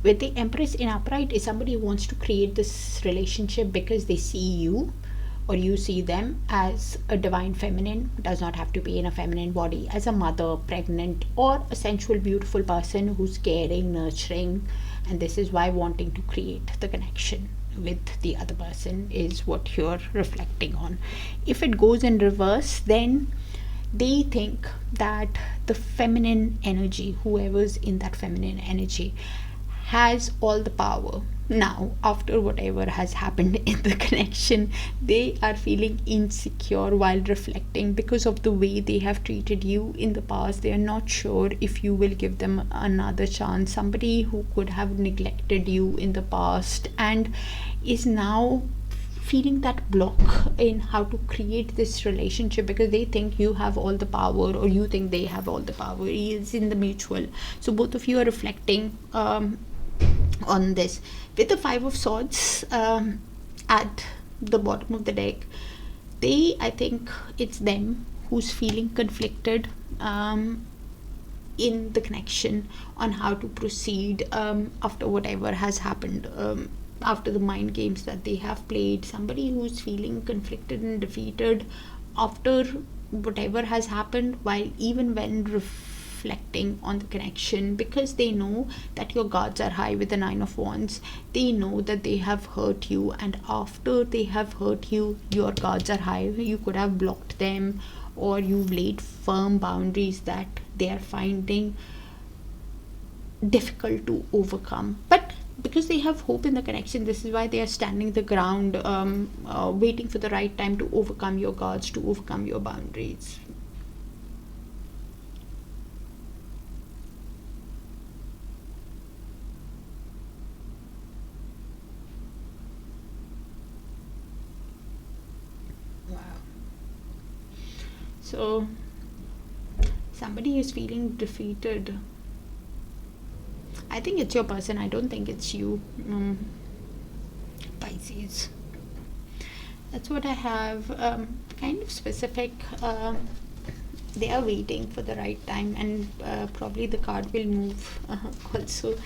With the Empress in upright is somebody who wants to create this relationship because they see you, or you see them as a divine feminine, does not have to be in a feminine body, as a mother, pregnant, or a sensual, beautiful person who's caring, nurturing, and this is why wanting to create the connection with the other person is what you're reflecting on. If it goes in reverse, then they think that the feminine energy, whoever's in that feminine energy, has all the power. Now, after whatever has happened in the connection, they are feeling insecure while reflecting because of the way they have treated you in the past. They are not sure if you will give them another chance. Somebody who could have neglected you in the past and is now feeling that block in how to create this relationship because they think you have all the power, or you think they have all the power. It's in the mutual. So both of you are reflecting on this. With the 5 of Swords at the bottom of the deck, I think it's them who's feeling conflicted in the connection on how to proceed after whatever has happened, after the mind games that they have played. Somebody who's feeling conflicted and defeated after whatever has happened, while even when reflecting on the connection, because they know that your guards are high with the 9 of Wands. They know that they have hurt you, and after they have hurt you, your guards are high. You could have blocked them, or you've laid firm boundaries that they are finding difficult to overcome. But because they have hope in the connection, this is why they are standing the ground, waiting for the right time to overcome your guards, to overcome your boundaries. Wow. So somebody is feeling defeated. I think it's your person. I don't think it's you, Pisces. That's what I have. Kind of specific. They are waiting for the right time, and probably the card will move also,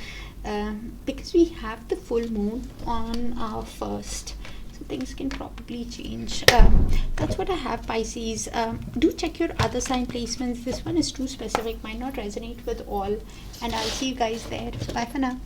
because we have the full moon on our 1st. So things can probably change. That's what I have, Pisces. Do check your other sign placements. This one is too specific, might not resonate with all, and I'll see you guys there. Bye for now.